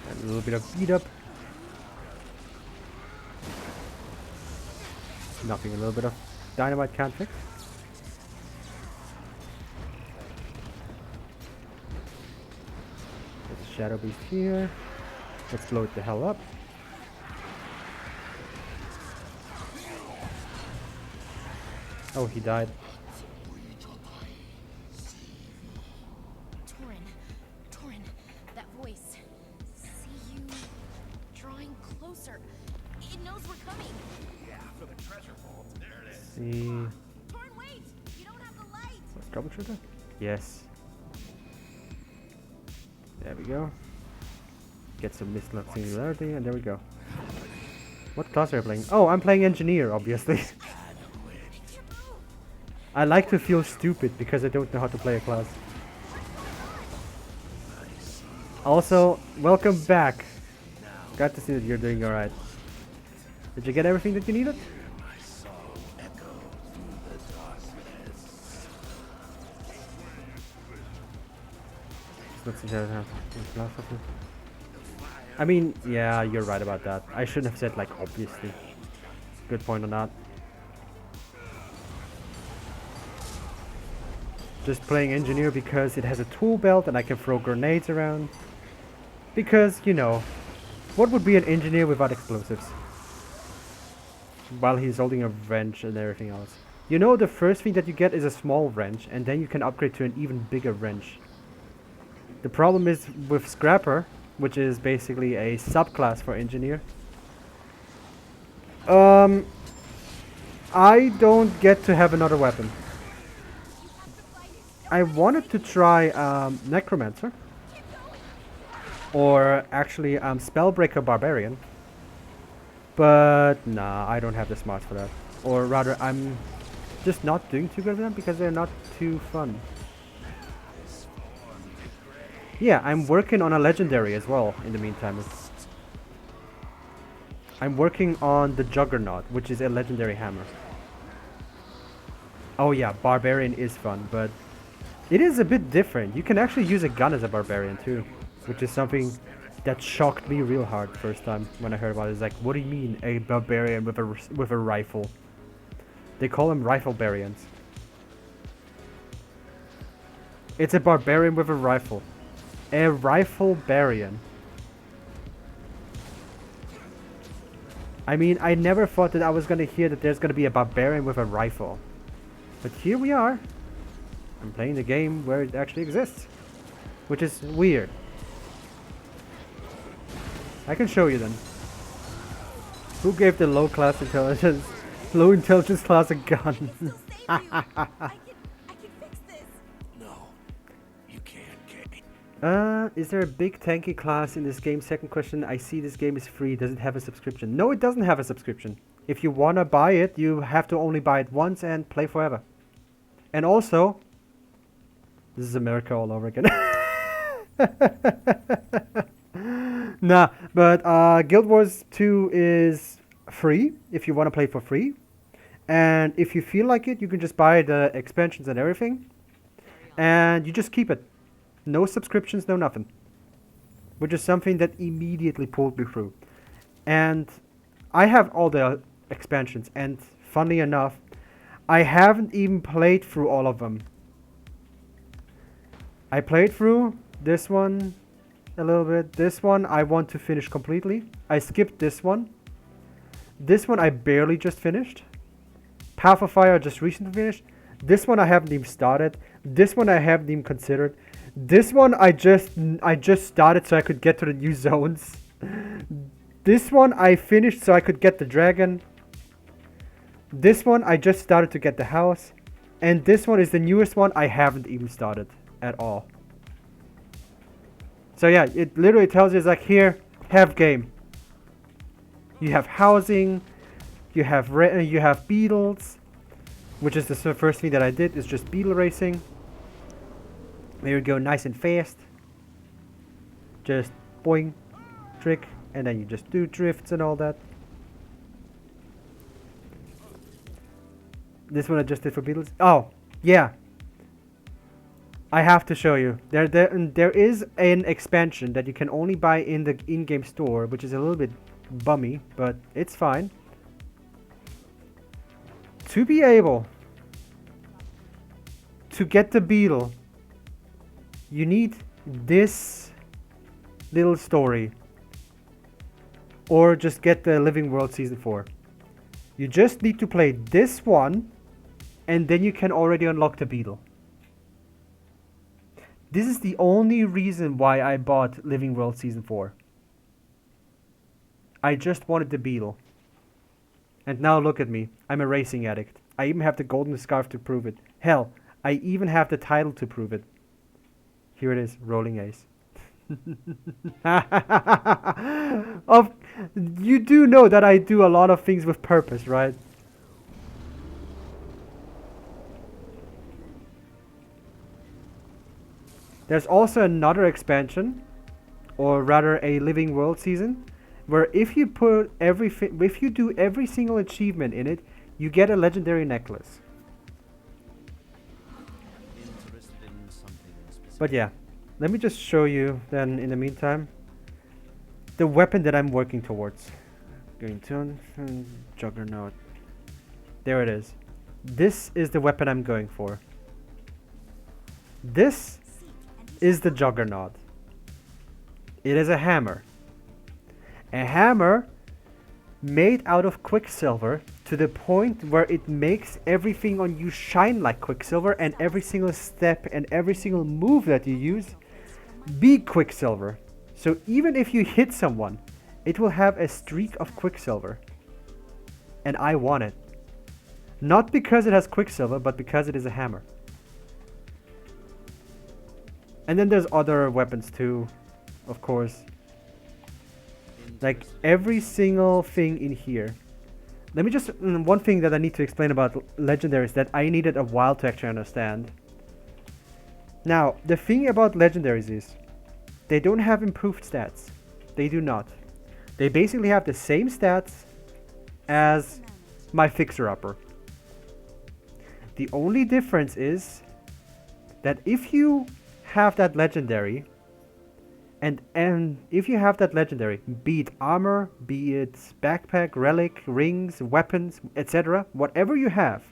And a little bit of beat up. Nothing a little bit of dynamite can't fix. There's a shadow beast here. Let's blow it the hell up. Oh, he died. Torin, that voice. See you drawing closer. It knows we're coming. Yeah, for the treasure vault. There it is. See. Torin, wait! You don't have the light! Let's troubleshooter. Yes. There we go. Get some mist-lab singularity, and there we go. What class are you playing? Oh, I'm playing engineer, obviously. I like to feel stupid because I don't know how to play a class. Also, welcome back. Glad to see that you're doing alright. Did you get everything that you needed? My soul echo through the darkness. Let's see how I mean, yeah, you're right about that. I shouldn't have said, like, obviously. Good point on that. Just playing engineer because it has a tool belt and I can throw grenades around. Because, you know, what would be an engineer without explosives? While he's holding a wrench and everything else. You know, the first thing that you get is a small wrench, and then you can upgrade to an even bigger wrench. The problem is with Scrapper, which is basically a subclass for engineer. I don't get to have another weapon. I wanted to try Necromancer. Or actually Spellbreaker Barbarian. But nah, I don't have the smarts for that. Or rather, I'm just not doing too good with them because they're not too fun. Yeah, I'm working on a legendary as well in the meantime. I'm working on the Juggernaut, which is a legendary hammer. Oh yeah, Barbarian is fun, but it is a bit different. You can actually use a gun as a Barbarian too. which is something that shocked me real hard first time when I heard about it. It's like, what do you mean a barbarian with a rifle? They call them rifle-barians. It's a barbarian with a rifle. A rifle-barian. I mean, I never thought that I was gonna hear that there's gonna be a barbarian with a rifle. But here we are. I'm playing the game where it actually exists. Which is weird. I can show you then. Who gave the low intelligence class a gun? Still save you. I can fix this. No, you can't, Kate. Is there a big tanky class in this game? Second question, I see this game is free. Does it have a subscription? No, it doesn't have a subscription. If you wanna buy it, you have to only buy it once and play forever. And also, this is America all over again. Nah, but GuildWars2 is free if you want to play for free. And if you feel like it, you can just buy the expansions and everything. And you just keep it. No subscriptions, no nothing. Which is something that immediately pulled me through. And I have all the expansions, and funny enough, I haven't even played through all of them. I played through this one a little bit. This one I want to finish completely. I skipped this one. This one I barely just finished. Path of Fire I just recently finished. This one I haven't even started. This one I haven't even considered. This one I just started so I could get to the new zones. This one I finished so I could get the dragon. This one I just started to get the house. And this one is the newest one I haven't even started at all. So yeah, it literally tells you, it's like, here, have game. You have housing, you have beetles, which is the first thing that I did, is just beetle racing. There you go, nice and fast. Just boing, trick, and then you just do drifts and all that. This one I just did for beetles. Oh, yeah. I have to show you. There is an expansion that you can only buy in the in-game store, which is a little bit bummy, but it's fine. To be able to get the beetle, you need this little story. Or just get the Living World Season 4. You just need to play this one, and then you can already unlock the beetle. This is the only reason why I bought Living World Season 4. I just wanted the beetle. And now look at me. I'm a racing addict. I even have the golden scarf to prove it. Hell, I even have the title to prove it. Here it is, Rolling Ace. You do know that I do a lot of things with purpose, right? There's also another expansion, or rather a Living World season, where if you do every single achievement in it, you get a legendary necklace. But yeah, let me just show you then in the meantime the weapon that I'm working towards. Going to Juggernaut. There it is. This is the weapon I'm going for. This is the Juggernaut. It is a hammer. A hammer made out of quicksilver to the point where it makes everything on you shine like quicksilver, and every single step and every single move that you use be quicksilver. So even if you hit someone, it will have a streak of quicksilver. And I want it. Not because it has quicksilver, but because it is a hammer. And then there's other weapons too, of course. Like every single thing in here. Let me just, one thing that I need to explain about legendaries that I needed a while to actually understand. Now, the thing about legendaries is, they don't have improved stats. They do not. They basically have the same stats as my fixer-upper. The only difference is that if you have that legendary And if you have that legendary, be it armor, be it backpack, relic, rings, weapons, etc., whatever you have,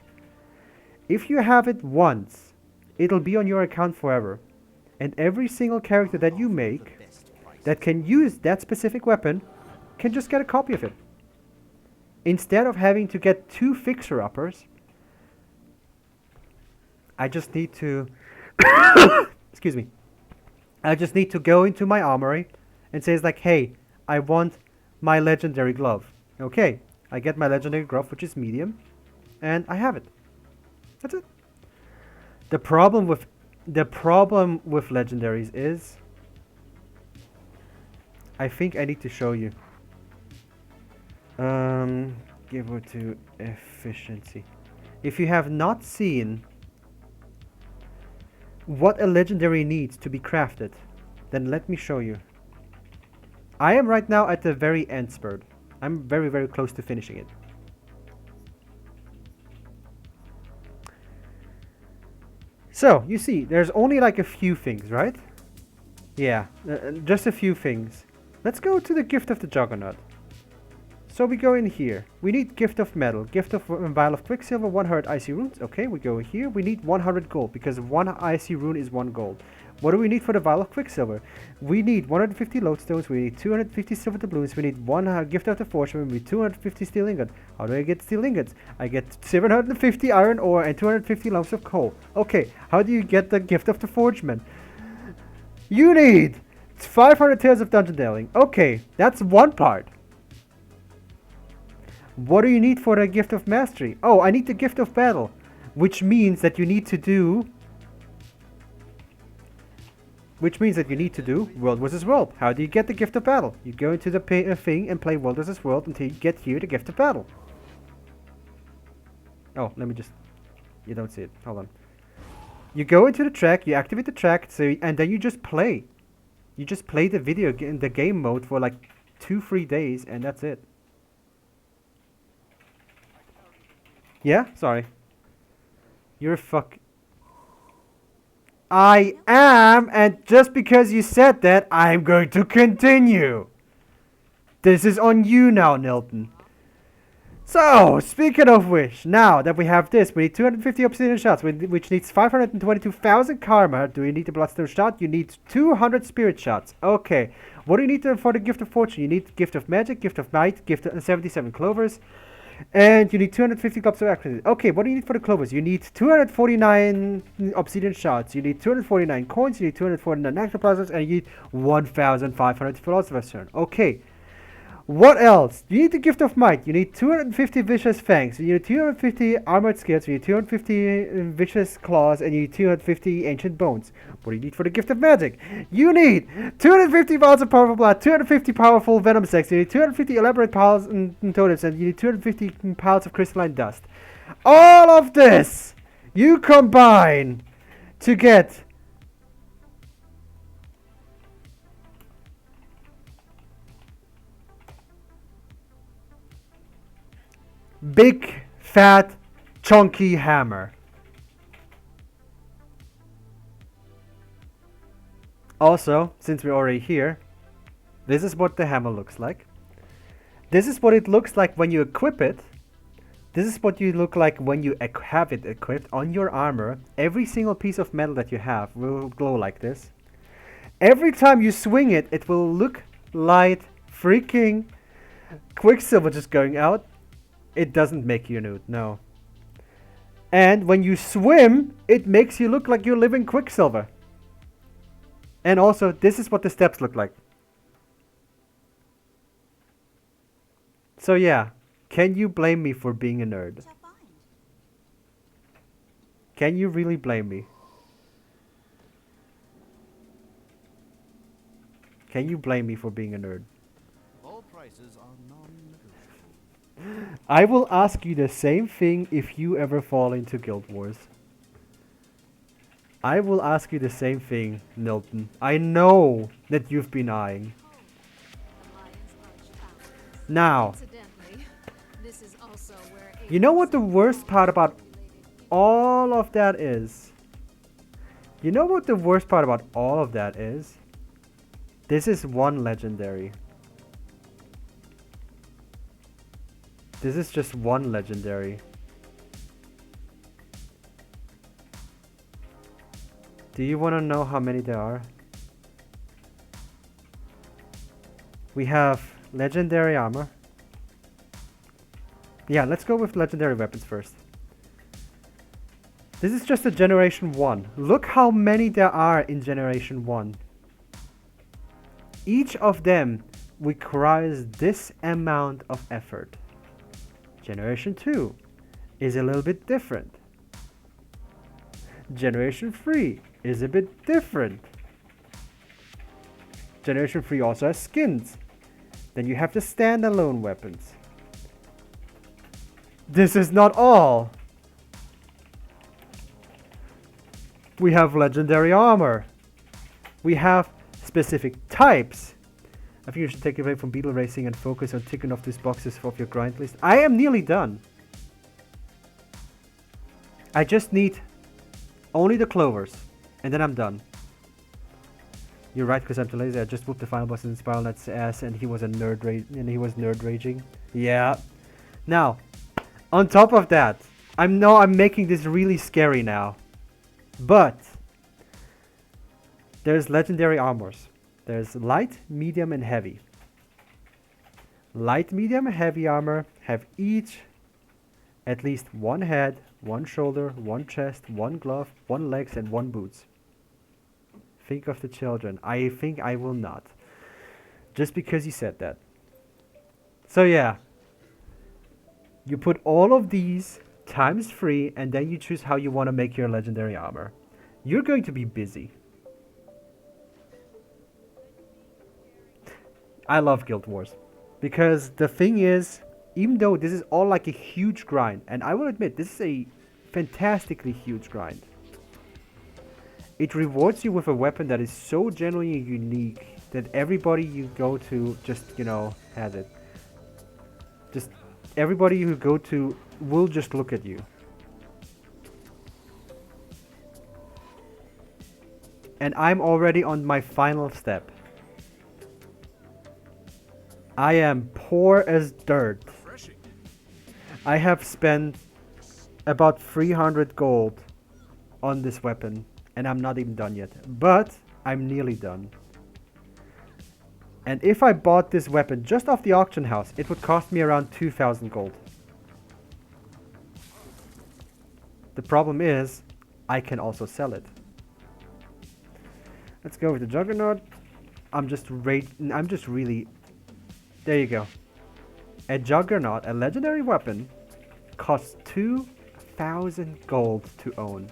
if you have it once, it'll be on your account forever. And every single character that you make that can use that specific weapon can just get a copy of it. Instead of having to get 2 fixer-uppers, I just need to excuse me. I just need to go into my armory and say, like, hey, I want my legendary glove. Okay, I get my legendary glove, which is medium, and I have it. That's it. The problem with legendaries is, I think I need to show you. Give her to efficiency. If you have not seen what a legendary needs to be crafted, then let me show you. I am right now at the very end spurt. I'm very, very close to finishing it. So, you see, there's only like a few things, right? Yeah, just a few things. Let's go to the Gift of the Juggernaut. So we go in here. We need Gift of Metal, Gift of Vial of Quicksilver, 100 Icy Runes. Okay, we go in here. We need 100 gold because 1 Icy Rune is 1 gold. What do we need for the Vial of Quicksilver? We need 150 Lodestones, we need 250 Silver Doubloons, we need 1 Gift of the Forgeman, we need 250 Steel Ingots. How do I get Steel Ingots? I get 750 Iron Ore and 250 lumps of coal. Okay, how do you get the Gift of the Forgeman? You need 500 Tales of Dungeon Delving. Okay, that's one part. What do you need for the Gift of Mastery? Oh, I need the Gift of Battle, which means that you need to do World vs. World. How do you get the Gift of Battle? You go into the thing and play World vs. World until you get here the Gift of Battle. Oh, let me just... You don't see it. Hold on. You go into the track, you activate the track, and then you just play. You just play the the game mode for like 2-3 days, and that's it. Yeah? Sorry. You're a fuck... I am, and just because you said that, I'm going to continue. This is on you now, Nilton. So, speaking of which, now that we have this, we need 250 obsidian shots, which needs 522,000 karma. Do you need the bloodstone shot? You need 200 spirit shots. Okay. What do you need for the Gift of Fortune? You need Gift of Magic, Gift of Might, Gift of 77 Clovers. And you need 250 cups of accuracy. Okay, what do you need for the clovers? You need 249 obsidian shards. You need 249 coins. You need 249 necroplasms. And you need 1,500 philosopher's stone. Okay. What else? You need the Gift of Might. You need 250 Vicious Fangs. You need 250 Armored Scales. You need 250 Vicious Claws. And you need 250 Ancient Bones. What do you need for the Gift of Magic? You need 250 Vials of Powerful Blood, 250 Powerful Venom Sacks. You need 250 Elaborate Piles and Totems. And you need 250 Piles of Crystalline Dust. All of this you combine to get big, fat, chunky hammer. Also, since we're already here, this is what the hammer looks like. This is what it looks like when you equip it. This is what you look like when you have it equipped on your armor. Every single piece of metal that you have will glow like this. Every time you swing it, it will look like freaking Quicksilver just going out. It doesn't make you nude, no. And when you swim, it makes you look like you're living Quicksilver. And also, this is what the steps look like. So yeah, can you blame me for being a nerd? Can you really blame me? Can you blame me for being a nerd? All prices are non-negotiable. I will ask you the same thing if you ever fall into Guild Wars. I will ask you the same thing, Nilton. I know that you've been eyeing. Now, you know what the worst part about all of that is? You know what the worst part about all of that is? This is one legendary. This is just one legendary. Do you want to know how many there are? We have legendary armor. Yeah, let's go with legendary weapons first. This is just a generation 1. Look how many there are in generation 1. Each of them requires this amount of effort. Generation 2 is a little bit different. Generation 3 is a bit different. Generation 3 also has skins. Then you have the standalone weapons. This is not all. We have legendary armor. We have specific types. I think you should take a break from beetle racing and focus on ticking off these boxes off your grind list. I am nearly done. I just need only the clovers, and then I'm done. You're right, because I'm too lazy. I just whooped the final boss in Spiral Knight's ass, and he was nerd raging. Yeah. Now, on top of that, I'm making this really scary now. But there's legendary armors. There's light, medium, and heavy. Light, medium, and heavy armor have each at least one head, one shoulder, one chest, one glove, one legs, and one boots. Think of the children. I think I will not. Just because you said that. So yeah. You put all of these times 3, and then you choose how you want to make your legendary armor. You're going to be busy. I love Guild Wars. Because the thing is, even though this is all like a huge grind, and I will admit, this is a fantastically huge grind. It rewards you with a weapon that is so genuinely unique that everybody you go to just, has it. Just everybody you go to will just look at you. And I'm already on my final step. I am poor as dirt. Refreshing. I have spent about 300 gold on this weapon, and I'm not even done yet. But I'm nearly done. And if I bought this weapon just off the auction house, it would cost me around 2,000 gold. The problem is, I can also sell it. Let's go with the Juggernaut. I'm just really... There you go. A Juggernaut, a legendary weapon, costs 2,000 gold to own.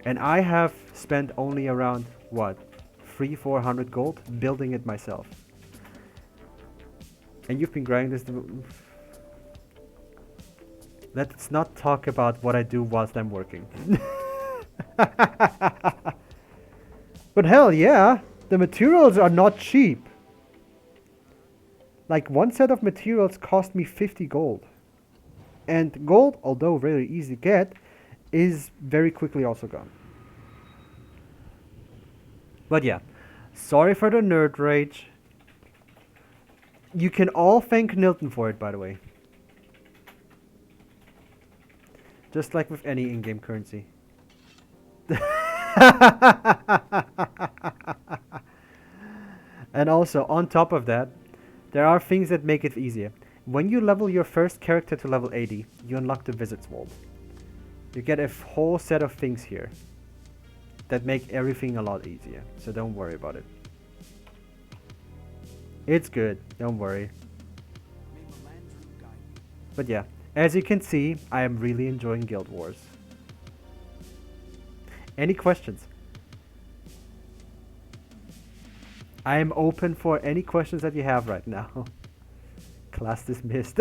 And I have spent only around, what, 300-400 gold building it myself. And you've been grinding this... Let's not talk about what I do whilst I'm working. But hell yeah, the materials are not cheap. Like one set of materials cost me 50 gold. And gold, although very easy to get, is very quickly also gone. But yeah, sorry for the nerd rage. You can all thank Nilton for it, by the way. Just like with any in-game currency. And also, on top of that, there are things that make it easier. When you level your first character to level 80, you unlock the Wizard's Vault. You get a whole set of things here that make everything a lot easier, so don't worry about it. It's good, don't worry. But yeah, as you can see, I am really enjoying Guild Wars. Any questions? I am open for any questions that you have right now. Class dismissed.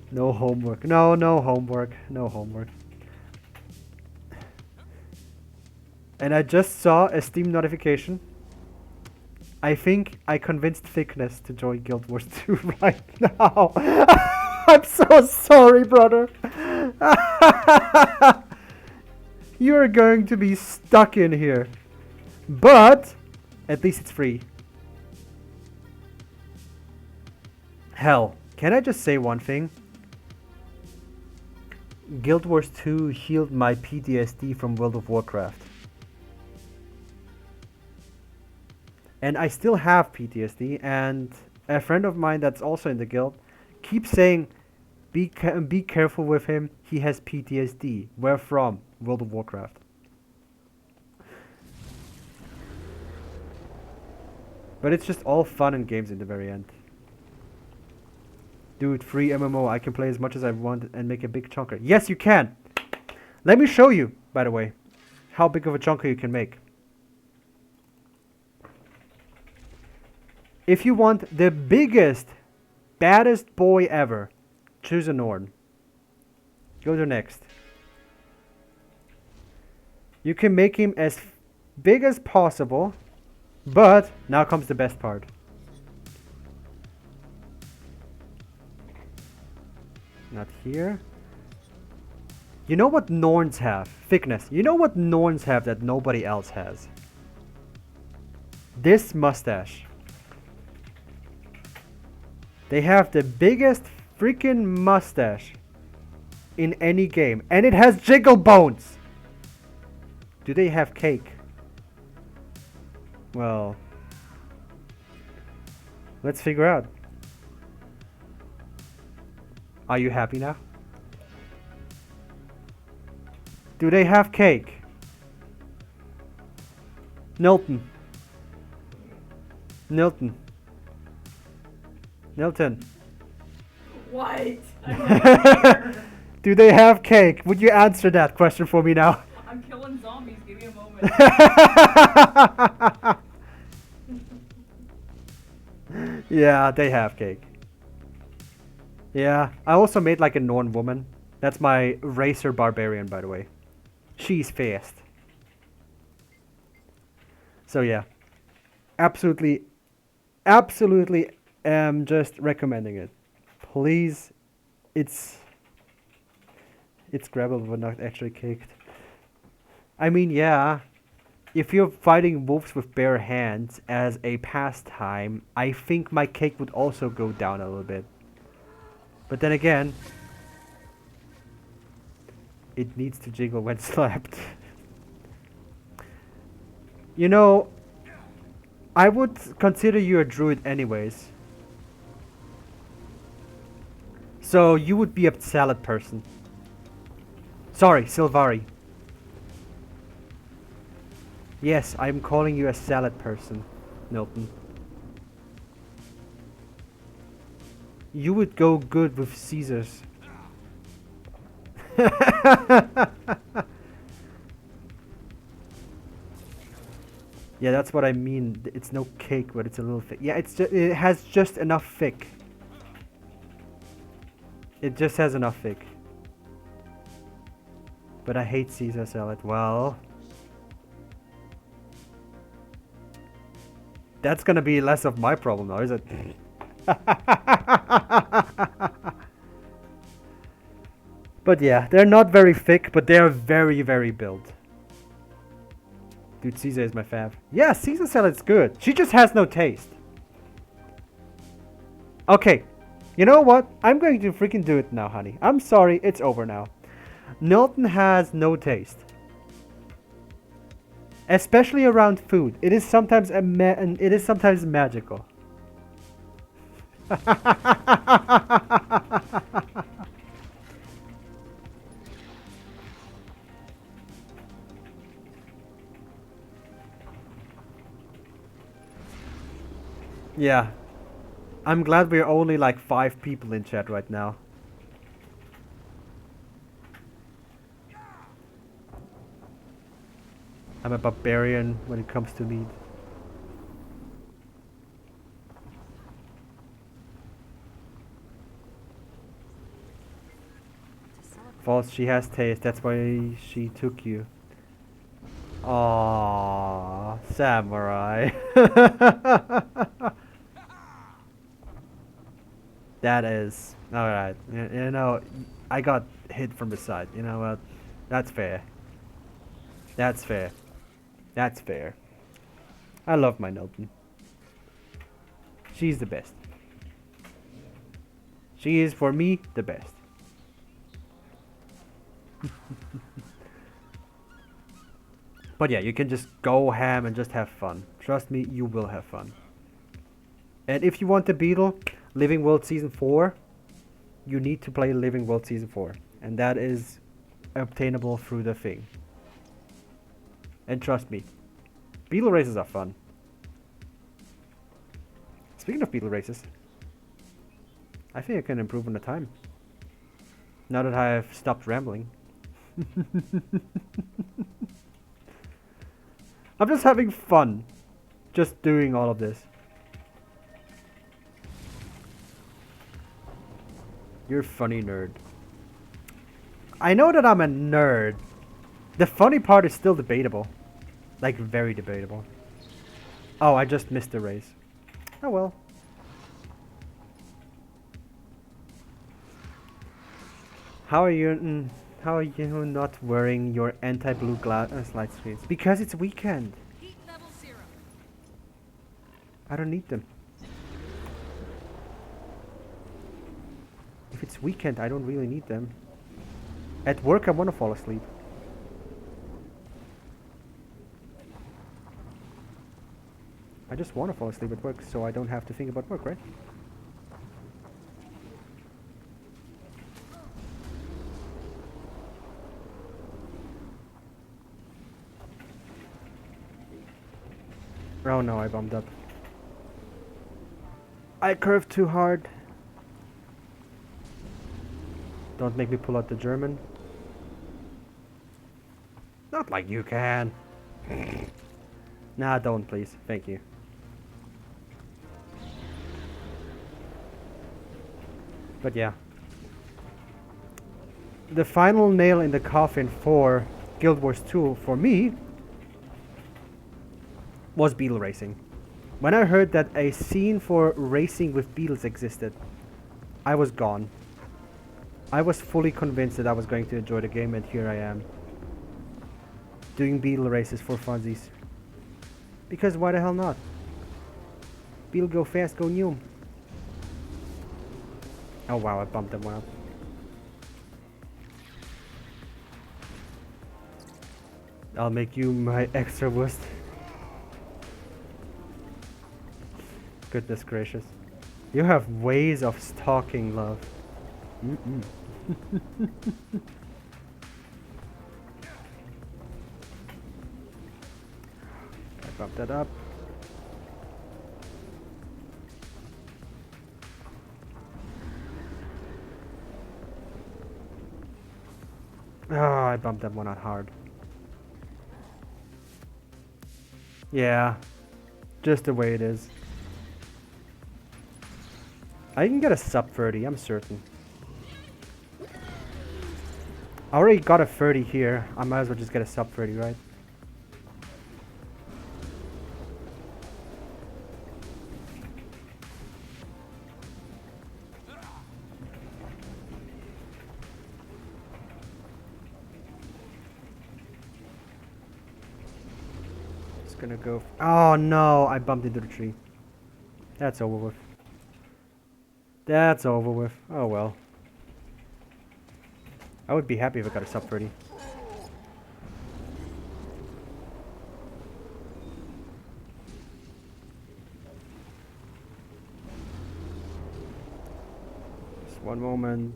No homework. No homework. No homework. And I just saw a Steam notification. I think I convinced Thickness to join GuildWars2 right now. I'm so sorry, brother. You're going to be stuck in here. But at least it's free. Hell, can I just say one thing? GuildWars2 healed my PTSD from World of Warcraft. And I still have PTSD, and a friend of mine that's also in the guild keeps saying, be careful with him, he has PTSD. Where from? World of Warcraft. But it's just all fun and games in the very end. Dude, free MMO, I can play as much as I want and make a big chunker. Yes, you can! Let me show you, by the way, how big of a chunker you can make. If you want the biggest, baddest boy ever, choose a Norn. Go to next. You can make him as big as possible, but now comes the best part. Not here. You know what Norns have? Thickness. You know what Norns have that nobody else has? This mustache. They have the biggest freaking mustache in any game. And it has jiggle bones! Do they have cake? Well, let's figure out. Are you happy now? Do they have cake? Nilton. Nilton. Nilton. What? I'm not here. Do they have cake? Would you answer that question for me now? I'm killing zombies. Give me a moment. Yeah, they have cake. Yeah, I also made like a Norn woman. That's my racer barbarian, by the way. She's fast. So yeah, absolutely am just recommending it. Please, it's grabbable but not actually caked. I mean, yeah, if you're fighting wolves with bare hands as a pastime, I think my cake would also go down a little bit. But then again, it needs to jiggle when slapped. You know, I would consider you a druid anyways. So you would be a salad person. Sorry, Sylvari. Yes, I'm calling you a salad person, Milton. You would go good with Caesars. Yeah, that's what I mean. It's no cake, but it's a little thick. Yeah, it has just enough thick. It just has enough thick. But I hate Caesar salad. Well, that's gonna be less of my problem now, is it? But yeah, they're not very thick, but they're very, very built. Dude, Caesar is my fav. Yeah, Caesar salad's good. She just has no taste. Okay, you know what? I'm going to freaking do it now, honey. I'm sorry, it's over now. Nilton has no taste. Especially around food. It is sometimes magical. Yeah. I'm glad we're only like 5 people in chat right now. I'm a barbarian when it comes to meat. False, she has taste, that's why she took you. Aww, samurai. That is alright. You know, I got hit from the side. You know what? That's fair. That's fair. That's fair. I love my Nelton. She's the best. She is, for me, the best. But yeah, you can just go ham and just have fun. Trust me, you will have fun. And if you want the Beetle, Living World Season 4, you need to play Living World Season 4. And that is obtainable through the thing. And trust me, Beetle races are fun. Speaking of Beetle races, I think I can improve on the time. Now that I have stopped rambling. I'm just having fun. Just doing all of this. You're a funny nerd. I know that I'm a nerd. The funny part is still debatable. Like, very debatable. Oh, I just missed the race. Oh well. How are you not wearing your anti-blue light screens? Because it's weekend. Heat level 0. I don't need them. If it's weekend, I don't really need them. At work, I want to fall asleep. I just want to fall asleep at work, so I don't have to think about work, right? Oh no, I bumped up. I curved too hard. Don't make me pull out the German. Not like you can. Nah, don't please. Thank you. But yeah. The final nail in the coffin for GuildWars2 for me was Beetle racing. When I heard that a scene for racing with beetles existed, I was gone. I was fully convinced that I was going to enjoy the game, and here I am. Doing beetle races for funsies. Because why the hell not? Beetle go fast, go new. Oh wow, I bumped that one up. I'll make you my extra worst. Goodness gracious. You have ways of stalking, love. Mm-mm. I bumped that up. Oh, I bumped that one out hard. Yeah, just the way it is. I can get a sub 30, I'm certain. I already got a 30 here. I might as well just get a sub 30, right? Just gonna go. Oh no, I bumped into the tree. That's over with. That's over with. Oh well. I would be happy if I got a sub 30. Just one moment.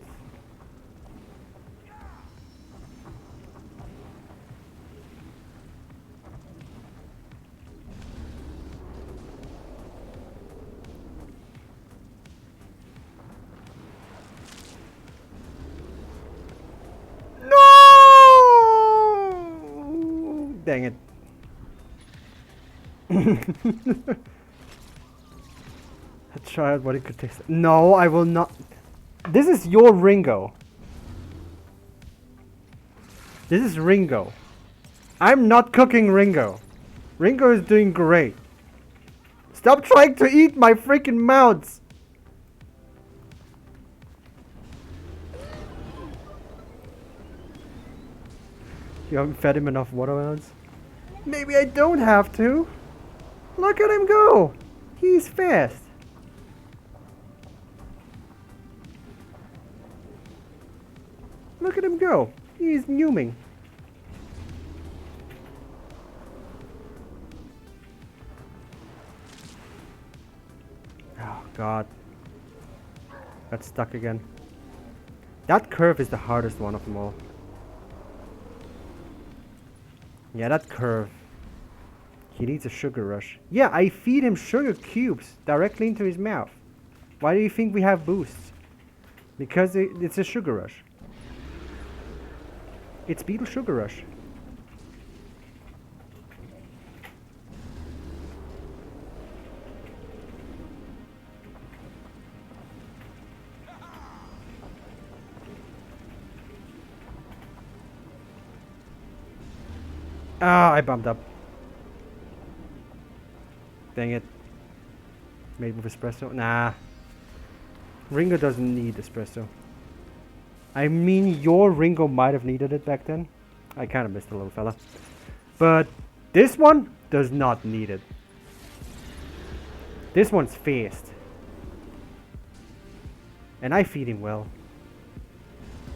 Dang it. I tried what it could taste. No, I will not. This is your Ringo. This is Ringo. I'm not cooking Ringo. Ringo is doing great. Stop trying to eat my freaking mounts. You haven't fed him enough watermelons? Maybe I don't have to. Look at him go! He's fast. Look at him go. He's newming. Oh god. Got stuck again. That curve is the hardest one of them all. Yeah, that curve. He needs a sugar rush. Yeah, I feed him sugar cubes directly into his mouth. Why do you think we have boosts? Because it's a sugar rush. It's beetle sugar rush. Ah, I bumped up. Dang it. Made with espresso? Nah. Ringo doesn't need espresso. I mean, your Ringo might have needed it back then. I kind of missed the little fella. But this one does not need it. This one's fast. And I feed him well.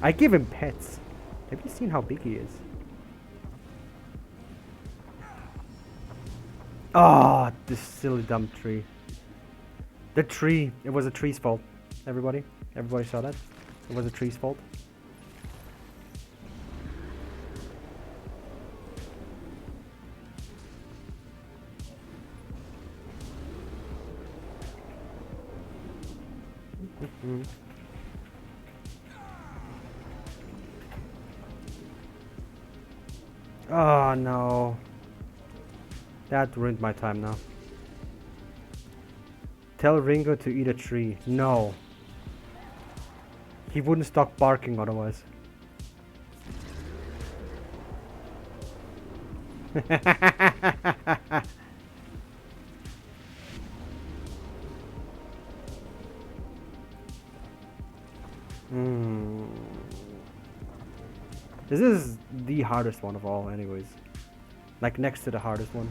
I give him pets. Have you seen how big he is? Ah, this silly dumb tree. The tree. It was a tree's fault. Everybody saw that? It was a tree's fault. Oh no. That ruined my time now. Tell Ringo to eat a tree. No. He wouldn't stop barking otherwise. This is the hardest one of all anyways. Like next to the hardest one.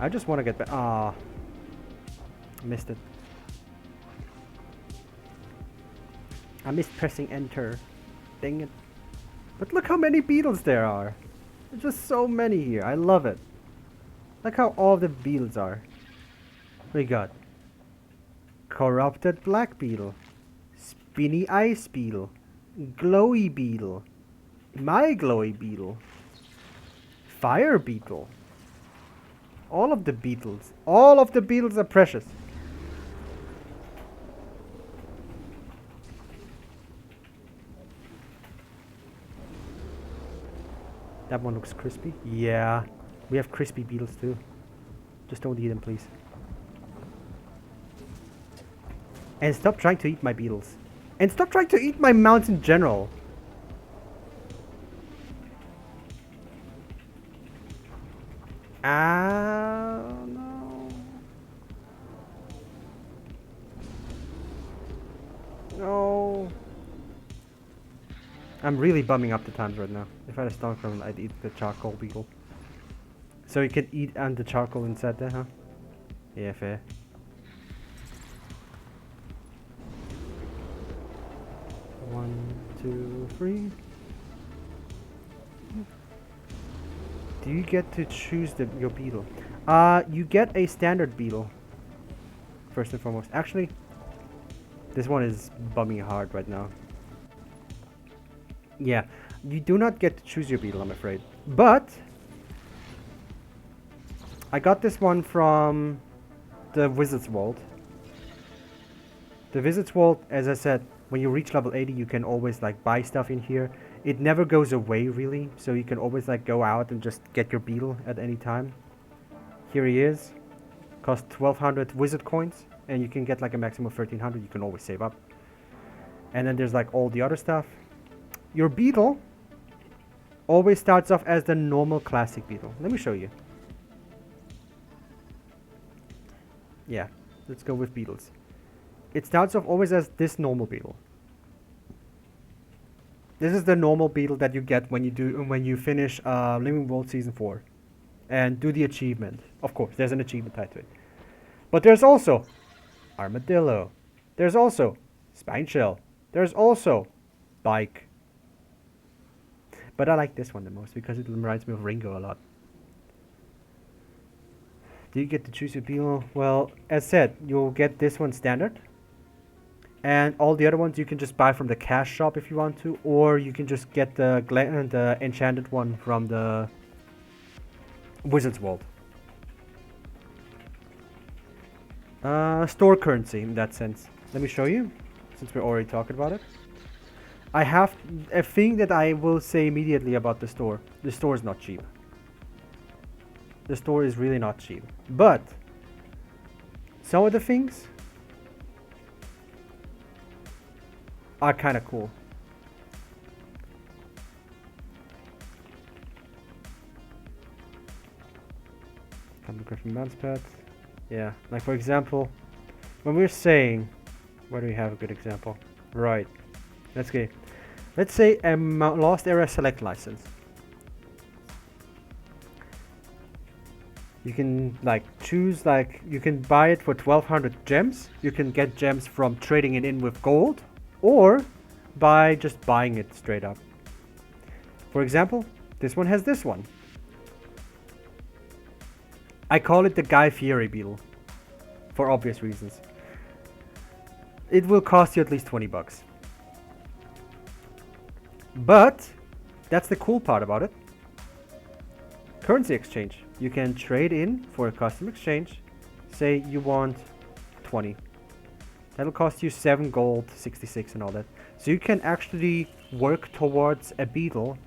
I just want to get back. Ah. Missed it. I missed pressing enter. Dang it. But look how many beetles there are. There's just so many here. I love it. Look how all the beetles are. We got corrupted black beetle, spinny ice beetle, glowy beetle, my glowy beetle, fire beetle. All of the beetles. All of the beetles are precious. That one looks crispy. Yeah. We have crispy beetles too. Just don't eat them, please. And stop trying to eat my beetles. And stop trying to eat my mounts in general. No. No. I'm really bumming up the times right now. If I had a stomach problem, I'd eat the charcoal beetle. So you can eat and the charcoal inside there, huh? Yeah, fair. One, two, three. Do you get to choose your beetle? You get a standard beetle. First and foremost. Actually, this one is bumming hard right now. Yeah, you do not get to choose your beetle, I'm afraid. But I got this one from the Wizard's Vault. The Wizard's Vault, as I said, when you reach level 80, you can always like buy stuff in here. It never goes away really, so you can always like go out and just get your beetle at any time. Here he is. Cost 1200 wizard coins, and you can get like a maximum of 1300. You can always save up. And then there's like all the other stuff. Your beetle always starts off as the normal classic beetle. Let me show you. Yeah, let's go with beetles. It starts off always as this normal beetle. This is the normal beetle that you get when you finish Living World Season 4 and do the achievement. Of course, there's an achievement tied to it. But there's also armadillo. There's also spine shell. There's also bike. But I like this one the most because it reminds me of Ringo a lot. Do you get to choose your beetle? Well, as said, you'll get this one standard. And all the other ones you can just buy from the cash shop if you want to, or you can just get the enchanted one from the Wizard's World. Store currency in that sense. Let me show you, since we're already talking about it. I have a thing that I will say immediately about the store. The store is not cheap. The store is really not cheap. But some of the things are kind of cool. Griffin mouse pads. Yeah, like for example, when we're saying, where do we have a good example? Right. Let's say a Lost Era Select license. You can like choose, like you can buy it for 1200 gems. You can get gems from trading it in with gold, or by just buying it straight up. For example, this one has this one. I call it the Guy Fieri beetle for obvious reasons. It will cost you at least 20 bucks. But that's the cool part about it. Currency exchange. You can trade in for a custom exchange. Say you want 20. That'll cost you 7 gold, 66 and all that. So you can actually work towards a beetle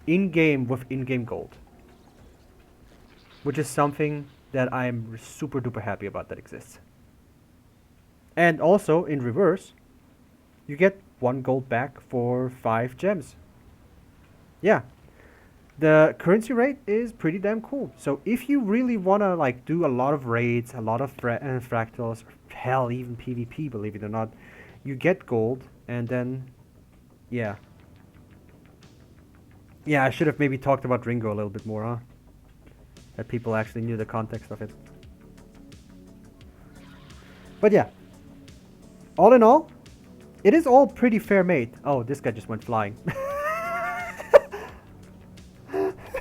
in-game with in-game gold. Which is something that I'm super duper happy about that exists. And also, in reverse, you get 1 gold back for 5 gems. Yeah. The currency rate is pretty damn cool. So if you really want to like do a lot of raids, a lot of fractals, hell, even PvP, believe it or not, you get gold, and then, yeah. Yeah, I should have maybe talked about Ringo a little bit more, huh? That people actually knew the context of it. But yeah. All in all, it is all pretty fair made. Oh, this guy just went flying.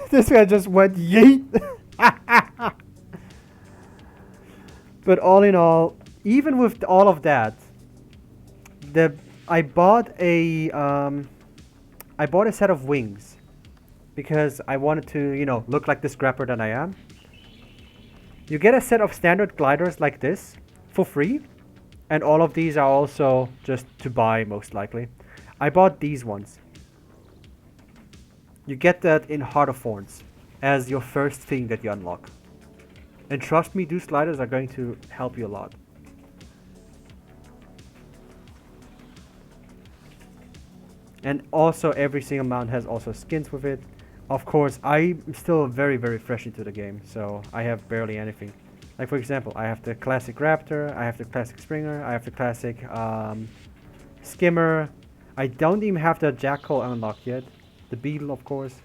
This guy just went yeet. But all in all, even with all of that, I bought a set of wings because I wanted to, you know, look like the scrapper that I am. You get a set of standard gliders like this for free, and all of these are also just to buy most likely. I bought these ones. You get that in Heart of Thorns as your first thing that you unlock. And trust me, those gliders are going to help you a lot. And also every single mount has also skins with it. Of course, I'm still very, very fresh into the game, so I have barely anything. Like for example, I have the classic Raptor, I have the classic Springer, I have the classic Skimmer. I don't even have the Jackal unlocked yet. The Beetle, of course.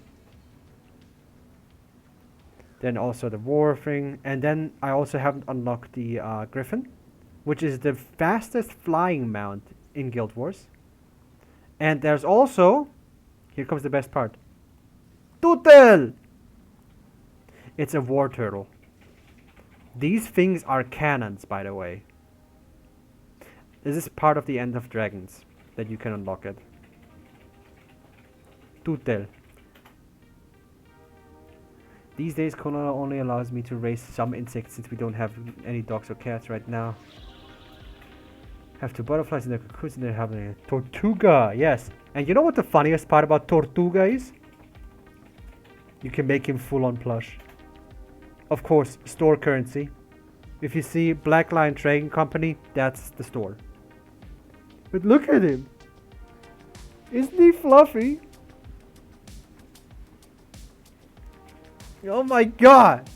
Then also the War thing. And then I also haven't unlocked the Griffin, which is the fastest flying mount in Guild Wars. And there's also, here comes the best part, Tutel! It's a war turtle. These things are cannons, by the way. This is part of the End of Dragons, that you can unlock it. Tutel. These days, Konoha only allows me to raise some insects since we don't have any dogs or cats right now. Have 2 butterflies in their cocoons and they're having a Tortuga, yes. And you know what the funniest part about Tortuga is? You can make him full on plush. Of course, store currency. If you see Black Lion Trading Company, that's the store. But look at him. Isn't he fluffy? Oh my god!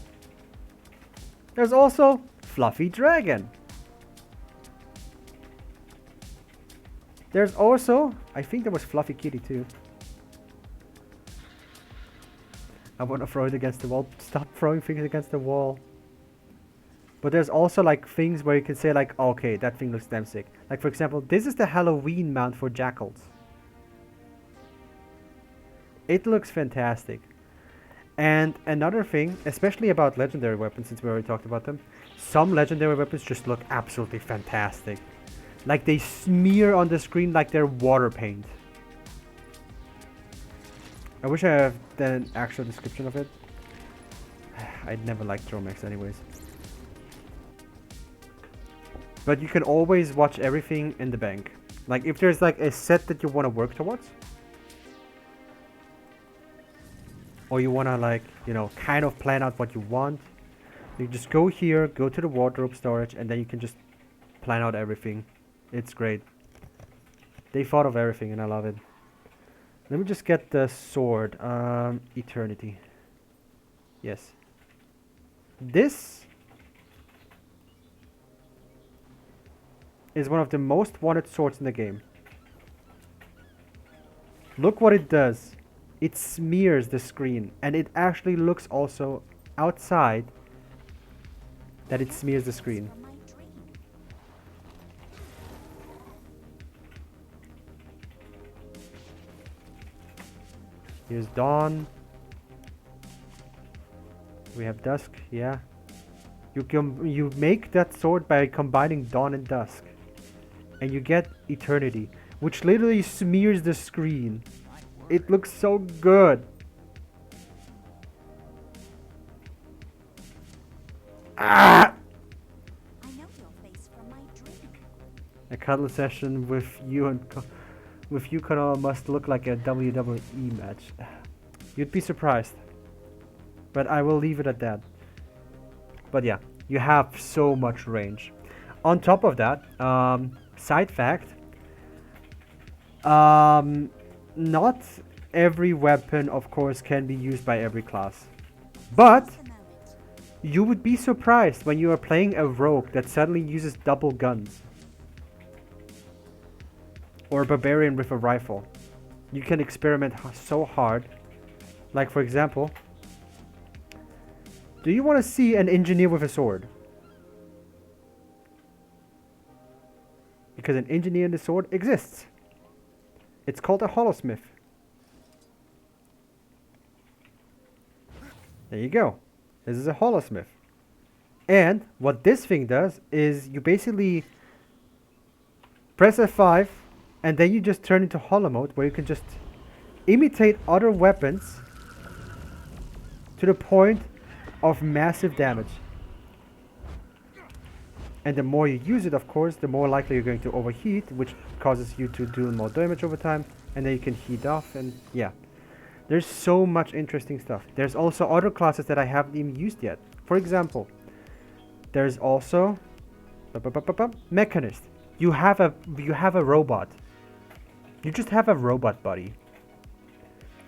There's also Fluffy Dragon. There's also, I think there was Fluffy Kitty too. I want to throw it against the wall. Stop throwing things against the wall. But there's also like things where you can say like, okay, that thing looks damn sick. Like for example, this is the Halloween mount for jackals. It looks fantastic. And another thing, especially about legendary weapons, since we already talked about them, some legendary weapons just look absolutely fantastic. Like they smear on the screen like they're water paint. I wish I had an actual description of it. I'd never liked Dromex anyways. But you can always watch everything in the bank. Like if there's like a set that you want to work towards, or you want to like, you know, kind of plan out what you want, you just go here, go to the wardrobe storage, and then you can just plan out everything. It's great. They thought of everything and I love it. Let me just get the sword. Eternity. Yes. This is one of the most wanted swords in the game. Look what it does. It smears the screen, and it actually looks also outside that it smears the screen. Here's dawn. We have dusk, yeah. You make that sword by combining dawn and dusk. And you get eternity, which literally smears the screen. It looks so good. Ah! I know your face from my dream. A cuddle session with you and Konoha must look like a WWE match. You'd be surprised. But I will leave it at that. But yeah, you have so much range. On top of that, side fact, not every weapon, of course, can be used by every class. But Just a moment. you would be surprised when you are playing a rogue that suddenly uses double guns. Or a barbarian with a rifle. You can experiment so hard. Like for example, do you want to see an engineer with a sword? Because an engineer in the sword exists. It's called a holosmith. There you go. This is a holosmith. And what this thing does is you basically press F5 and then you just turn into hollow mode where you can just imitate other weapons to the point of massive damage. And the more you use it, of course, the more likely you're going to overheat, which causes you to do more damage over time, and then you can heat off, and yeah. There's so much interesting stuff. There's also other classes that I haven't even used yet. For example, there's also Mechanist. You have a robot. You just have a robot buddy.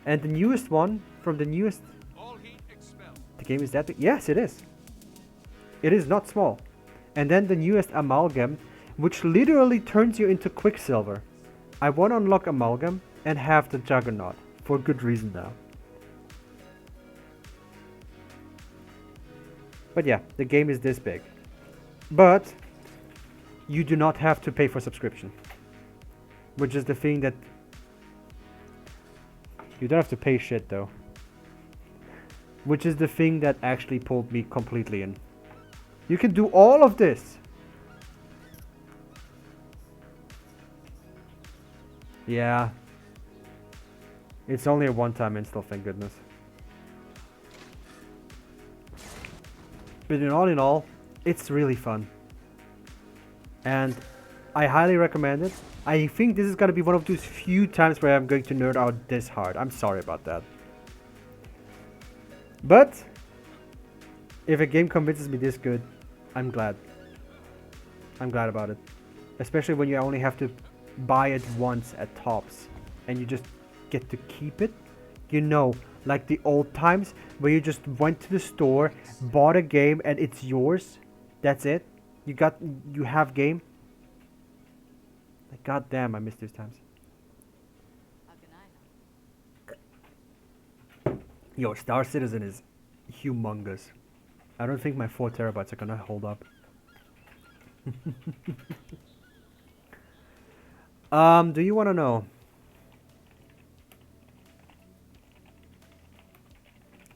And the newest one from the newest the game is that big? Yes, it is. It is not small. And then the newest Amalgam, which literally turns you into Quicksilver. I want to unlock Amalgam and have the Juggernaut. For good reason now. But yeah, the game is this big. But you do not have to pay for subscription. Which is the thing that... You don't have to pay shit though. Which is the thing that actually pulled me completely in. You can do all of this. Yeah. It's only a one-time install, thank goodness. But in all, it's really fun. And I highly recommend it. I think this is gonna be one of those few times where I'm going to nerd out this hard. I'm sorry about that. But if a game convinces me this good, I'm glad. I'm glad about it. Especially when you only have to buy it once at tops and you just get to keep it. You know, like the old times where you just went to the store, bought a game and it's yours. That's it. You have game. Like, god damn, I miss those times. How can I help? Yo, Star Citizen is humongous. I don't think my 4 terabytes are gonna hold up. Do you wanna know?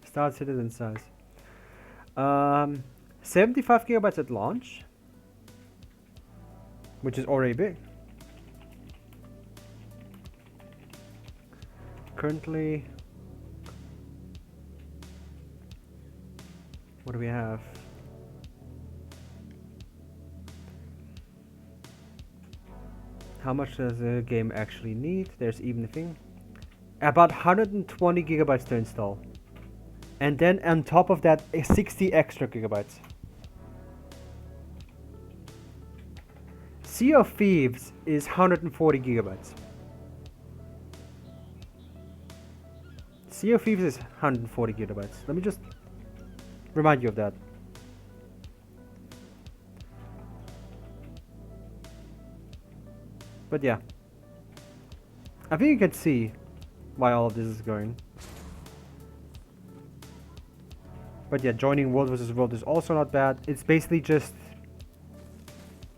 Star Citizen size. 75 gigabytes at launch, which is already big. Currently, what do we have? How much does the game actually need? There's even a thing. About 120 gigabytes to install. And then on top of that, 60 extra gigabytes. Sea of Thieves is 140 gigabytes. Sea of Thieves is 140 gigabytes. Let me just remind you of that. But yeah, I think you can see why all of this is going. But yeah, joining World vs. World is also not bad. It's basically just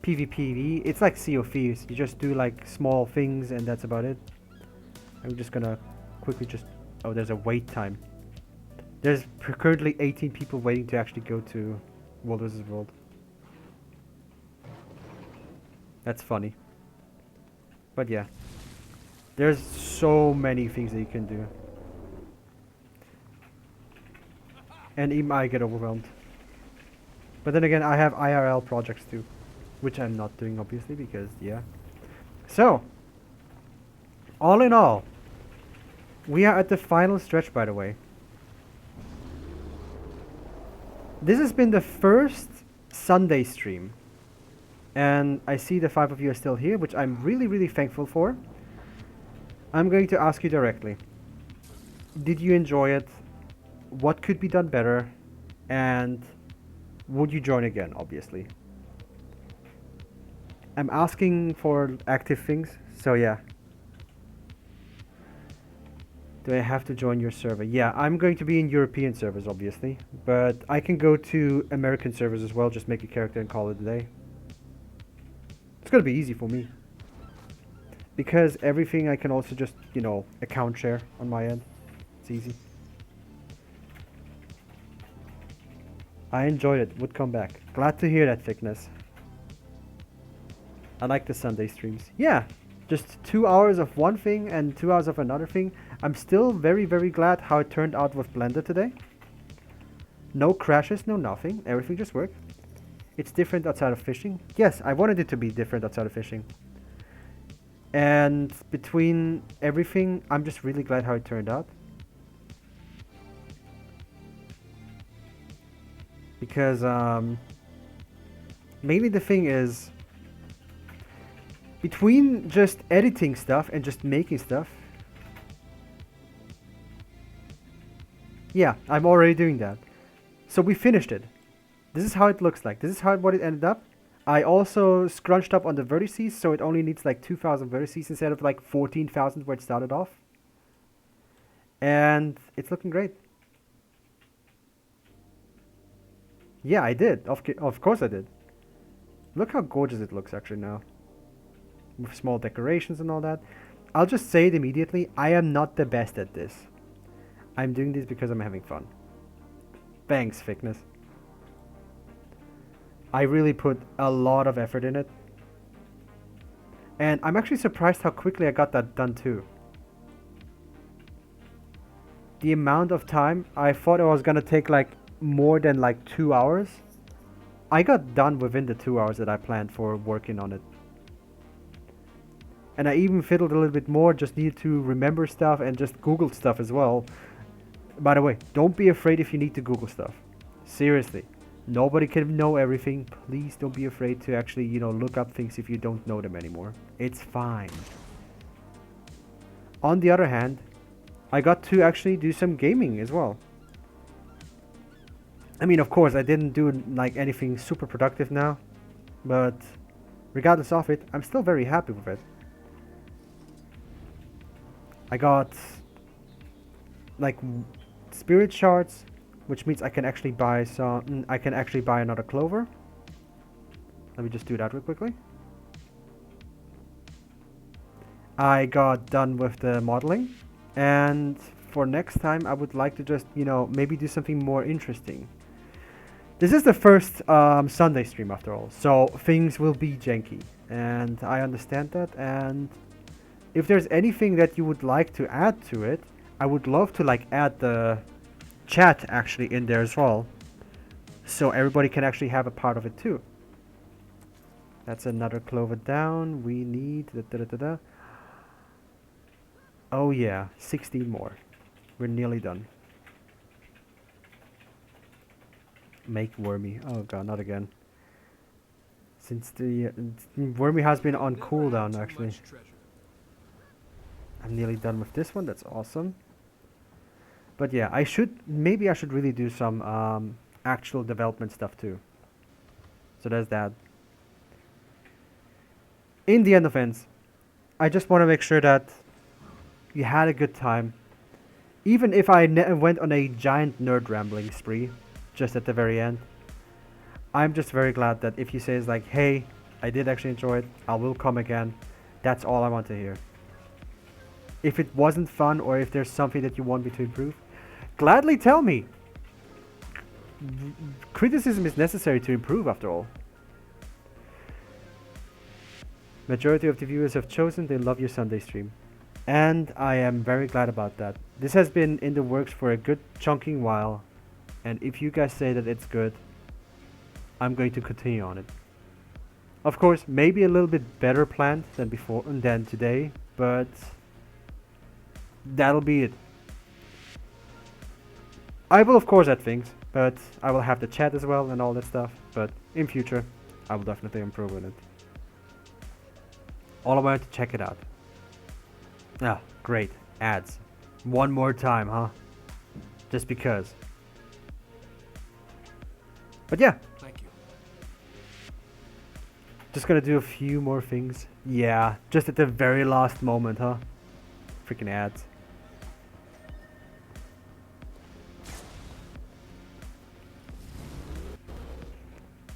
PvPv. It's like Sea of Thieves. You just do like small things and that's about it. I'm just gonna quickly just... Oh, there's a wait time. There's currently 18 people waiting to actually go to World vs. World. That's funny. But yeah, there's so many things that you can do. And even I get overwhelmed. But then again, I have IRL projects too, which I'm not doing obviously because, yeah. So, all in all, we are at the final stretch, by the way. This has been the first Sunday stream. And I see the 5 of you are still here, which I'm really, really thankful for. I'm going to ask you directly. Did you enjoy it? What could be done better? And would you join again, obviously? I'm asking for active things, so yeah. Do I have to join your server? Yeah, I'm going to be in European servers, obviously. But I can go to American servers as well, just make a character and call it a day. It's gonna be easy for me. Because everything I can also just, you know, account share on my end. It's easy. I enjoyed it. Would come back. Glad to hear that, Thickness. I like the Sunday streams. Yeah, just 2 hours of one thing and 2 hours of another thing. I'm still very, very glad how it turned out with Blender today. No crashes, no nothing. Everything just worked. It's different outside of fishing. Yes, I wanted it to be different outside of fishing. And between everything, I'm just really glad how it turned out. Because mainly the thing is, between just editing stuff and just making stuff, yeah, I'm already doing that. So we finished it. This is how it looks like. This is what it ended up. I also scrunched up on the vertices, so it only needs like 2,000 vertices instead of like 14,000 where it started off. And it's looking great. Yeah, I did. Of course I did. Look how gorgeous it looks actually now. With small decorations and all that. I'll just say it immediately. I am not the best at this. I'm doing this because I'm having fun. Thanks, Thickness. I really put a lot of effort in it. And I'm actually surprised how quickly I got that done too. The amount of time, I thought it was gonna take like more than like 2 hours. I got done within the 2 hours that I planned for working on it. And I even fiddled a little bit more, just needed to remember stuff and just Googled stuff as well. By the way, don't be afraid if you need to Google stuff. Seriously. Nobody can know everything. Please don't be afraid to actually, you know, look up things if you don't know them anymore. It's fine. On the other hand, I got to actually do some gaming as well. I mean, of course, I didn't do like anything super productive now, but regardless of it, I'm still very happy with it. I got like spirit shards, which means I can actually buy some. I can actually buy another clover. Let me just do that real quickly. I got done with the modeling, and for next time I would like to just, you know, maybe do something more interesting. This is the first Sunday stream after all, so things will be janky, and I understand that. And if there's anything that you would like to add to it, I would love to like add the chat actually in there as well, so everybody can actually have a part of it too. That's another clover down. We need oh yeah, 16 more. We're nearly done. Make Wormy. Oh god, not again. Since the Wormy has been on cooldown actually. I'm nearly done with this one. That's awesome. But yeah, maybe I should really do some actual development stuff too. So there's that. In the end of ends, I just want to make sure that you had a good time. Even if I went on a giant nerd rambling spree just at the very end, I'm just very glad that if you say it's like, hey, I did actually enjoy it, I will come again. That's all I want to hear. If it wasn't fun or if there's something that you want me to improve, gladly tell me. Criticism is necessary to improve after all. Majority of the viewers have chosen they love your Sunday stream. And I am very glad about that. This has been in the works for a good chunking while. And if you guys say that it's good, I'm going to continue on it. Of course, maybe a little bit better planned than before and than today, but that'll be it. I will of course add things, but I will have the chat as well and all that stuff, but in future I will definitely improve on it. All about to check it out. Ah, great. Ads. One more time, huh? Just because. But yeah. Thank you. Just gonna do a few more things. Yeah, just at the very last moment, huh? Freaking ads.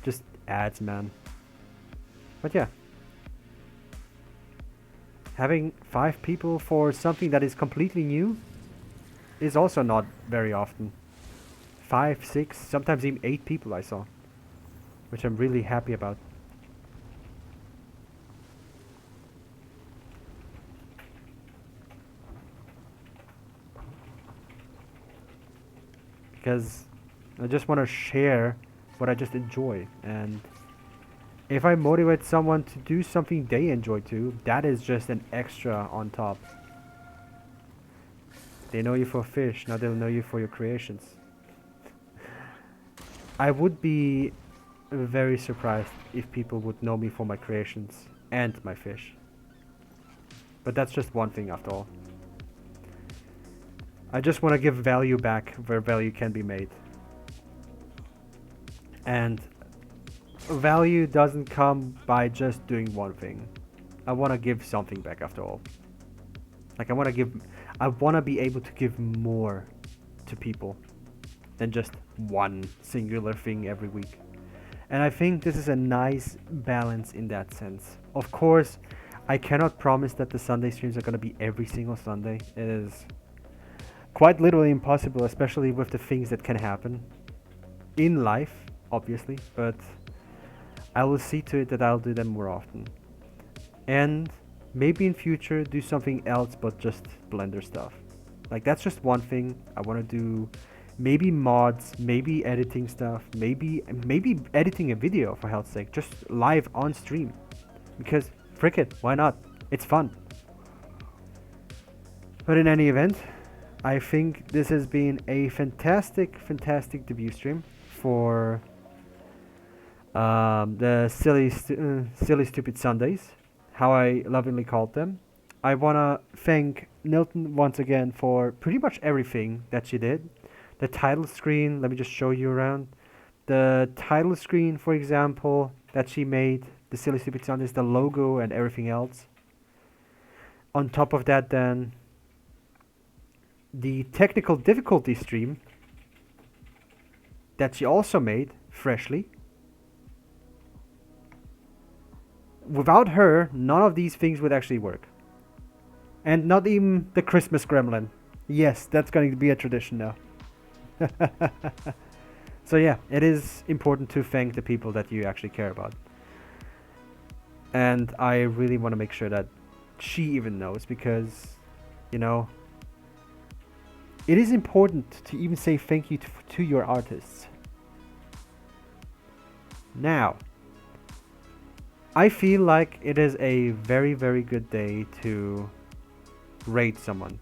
Just ads, man. But yeah. Having 5 people for something that is completely new is also not very often. 5, 6, sometimes even 8 people I saw, which I'm really happy about. Because I just want to share what I just enjoy, and if I motivate someone to do something they enjoy too, that is just an extra on top. They know you for fish, now they'll know you for your creations. I would be very surprised if people would know me for my creations and my fish. But that's just one thing after all. I just want to give value back where value can be made. And value doesn't come by just doing one thing. I want to give something back after all. Like I want to be able to give more to people than just one singular thing every week. And I think this is a nice balance in that sense. Of course, I cannot promise that the Sunday streams are going to be every single Sunday. It is quite literally impossible, especially with the things that can happen in life, obviously, but I will see to it that I'll do them more often. And maybe in future do something else but just Blender stuff. Like that's just one thing. I want to do maybe mods, maybe editing stuff, maybe editing a video for hell's sake, just live on stream. Because frick it, why not? It's fun. But in any event, I think this has been a fantastic debut stream for the silly stupid Sundays, how I lovingly called them. I wanna thank Nilton once again for pretty much everything that she did. The title screen, let me just show you around. The title screen, for example, that she made, the silly stupid Sundays, the logo and everything else. On top of that then, the technical difficulty stream that she also made freshly. Without her, none of these things would actually work. And not even the Christmas gremlin. Yes, that's going to be a tradition now. So yeah, it is important to thank the people that you actually care about. And I really want to make sure that she even knows, because, you know, it is important to even say thank you to your artists. Now, I feel like it is a very, very good day to rate someone.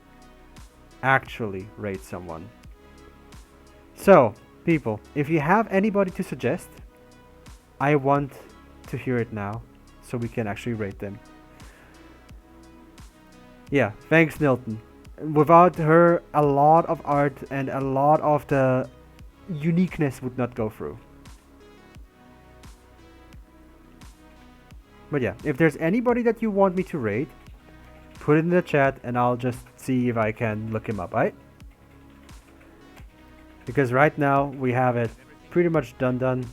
Actually rate someone. So, people, if you have anybody to suggest, I want to hear it now, so we can actually rate them. Yeah, thanks Nilton. Without her, a lot of art and a lot of the uniqueness would not go through. But yeah, if there's anybody that you want me to rate, put it in the chat and I'll just see if I can look him up, right? Because right now we have it pretty much done.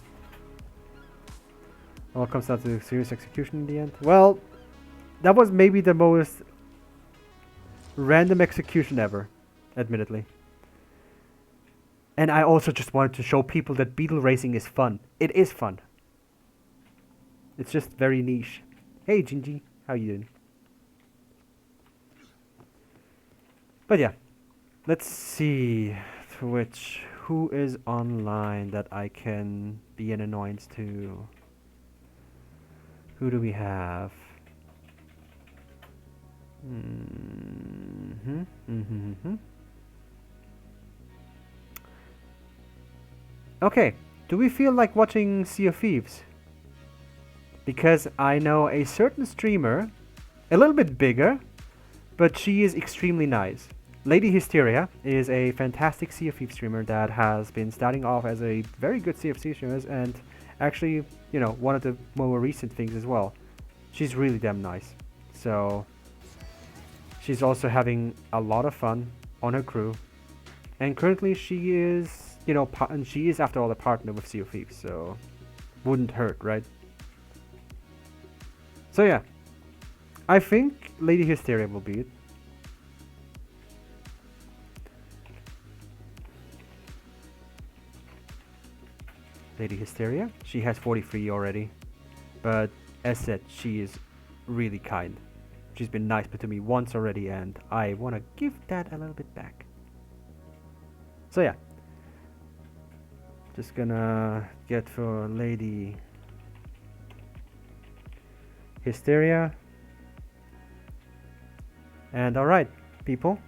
All comes down to serious execution in the end. Well, that was maybe the most random execution ever, admittedly. And I also just wanted to show people that beetle racing is fun. It is fun. It's just very niche. Hey Gingy, how you doing? But yeah, let's see Twitch. Who is online that I can be an annoyance to? Who do we have? Okay, do we feel like watching Sea of Thieves? Because I know a certain streamer, a little bit bigger, but she is extremely nice. Lady Hysteria is a fantastic Sea of Thieves streamer that has been starting off as a very good Sea of Thieves streamer, and actually, you know, one of the more recent things as well. She's really damn nice. So she's also having a lot of fun on her crew, and currently she is, you know, and she is after all a partner with Sea of Thieves, so wouldn't hurt, right? So yeah, I think Lady Hysteria will be it. Lady Hysteria, she has 43 already, but as said, she is really kind. She's been nice to me once already, and I want to give that a little bit back. So yeah, just gonna get for Lady Hysteria. And alright, people,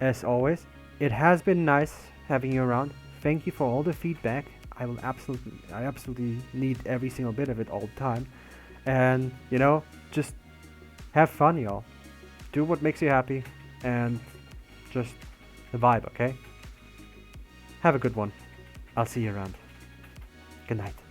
as always, it has been nice having you around. Thank you for all the feedback. I absolutely need every single bit of it all the time. And, you know, just have fun, y'all. Do what makes you happy, and just the vibe, okay? Have a good one. I'll see you around. Good night.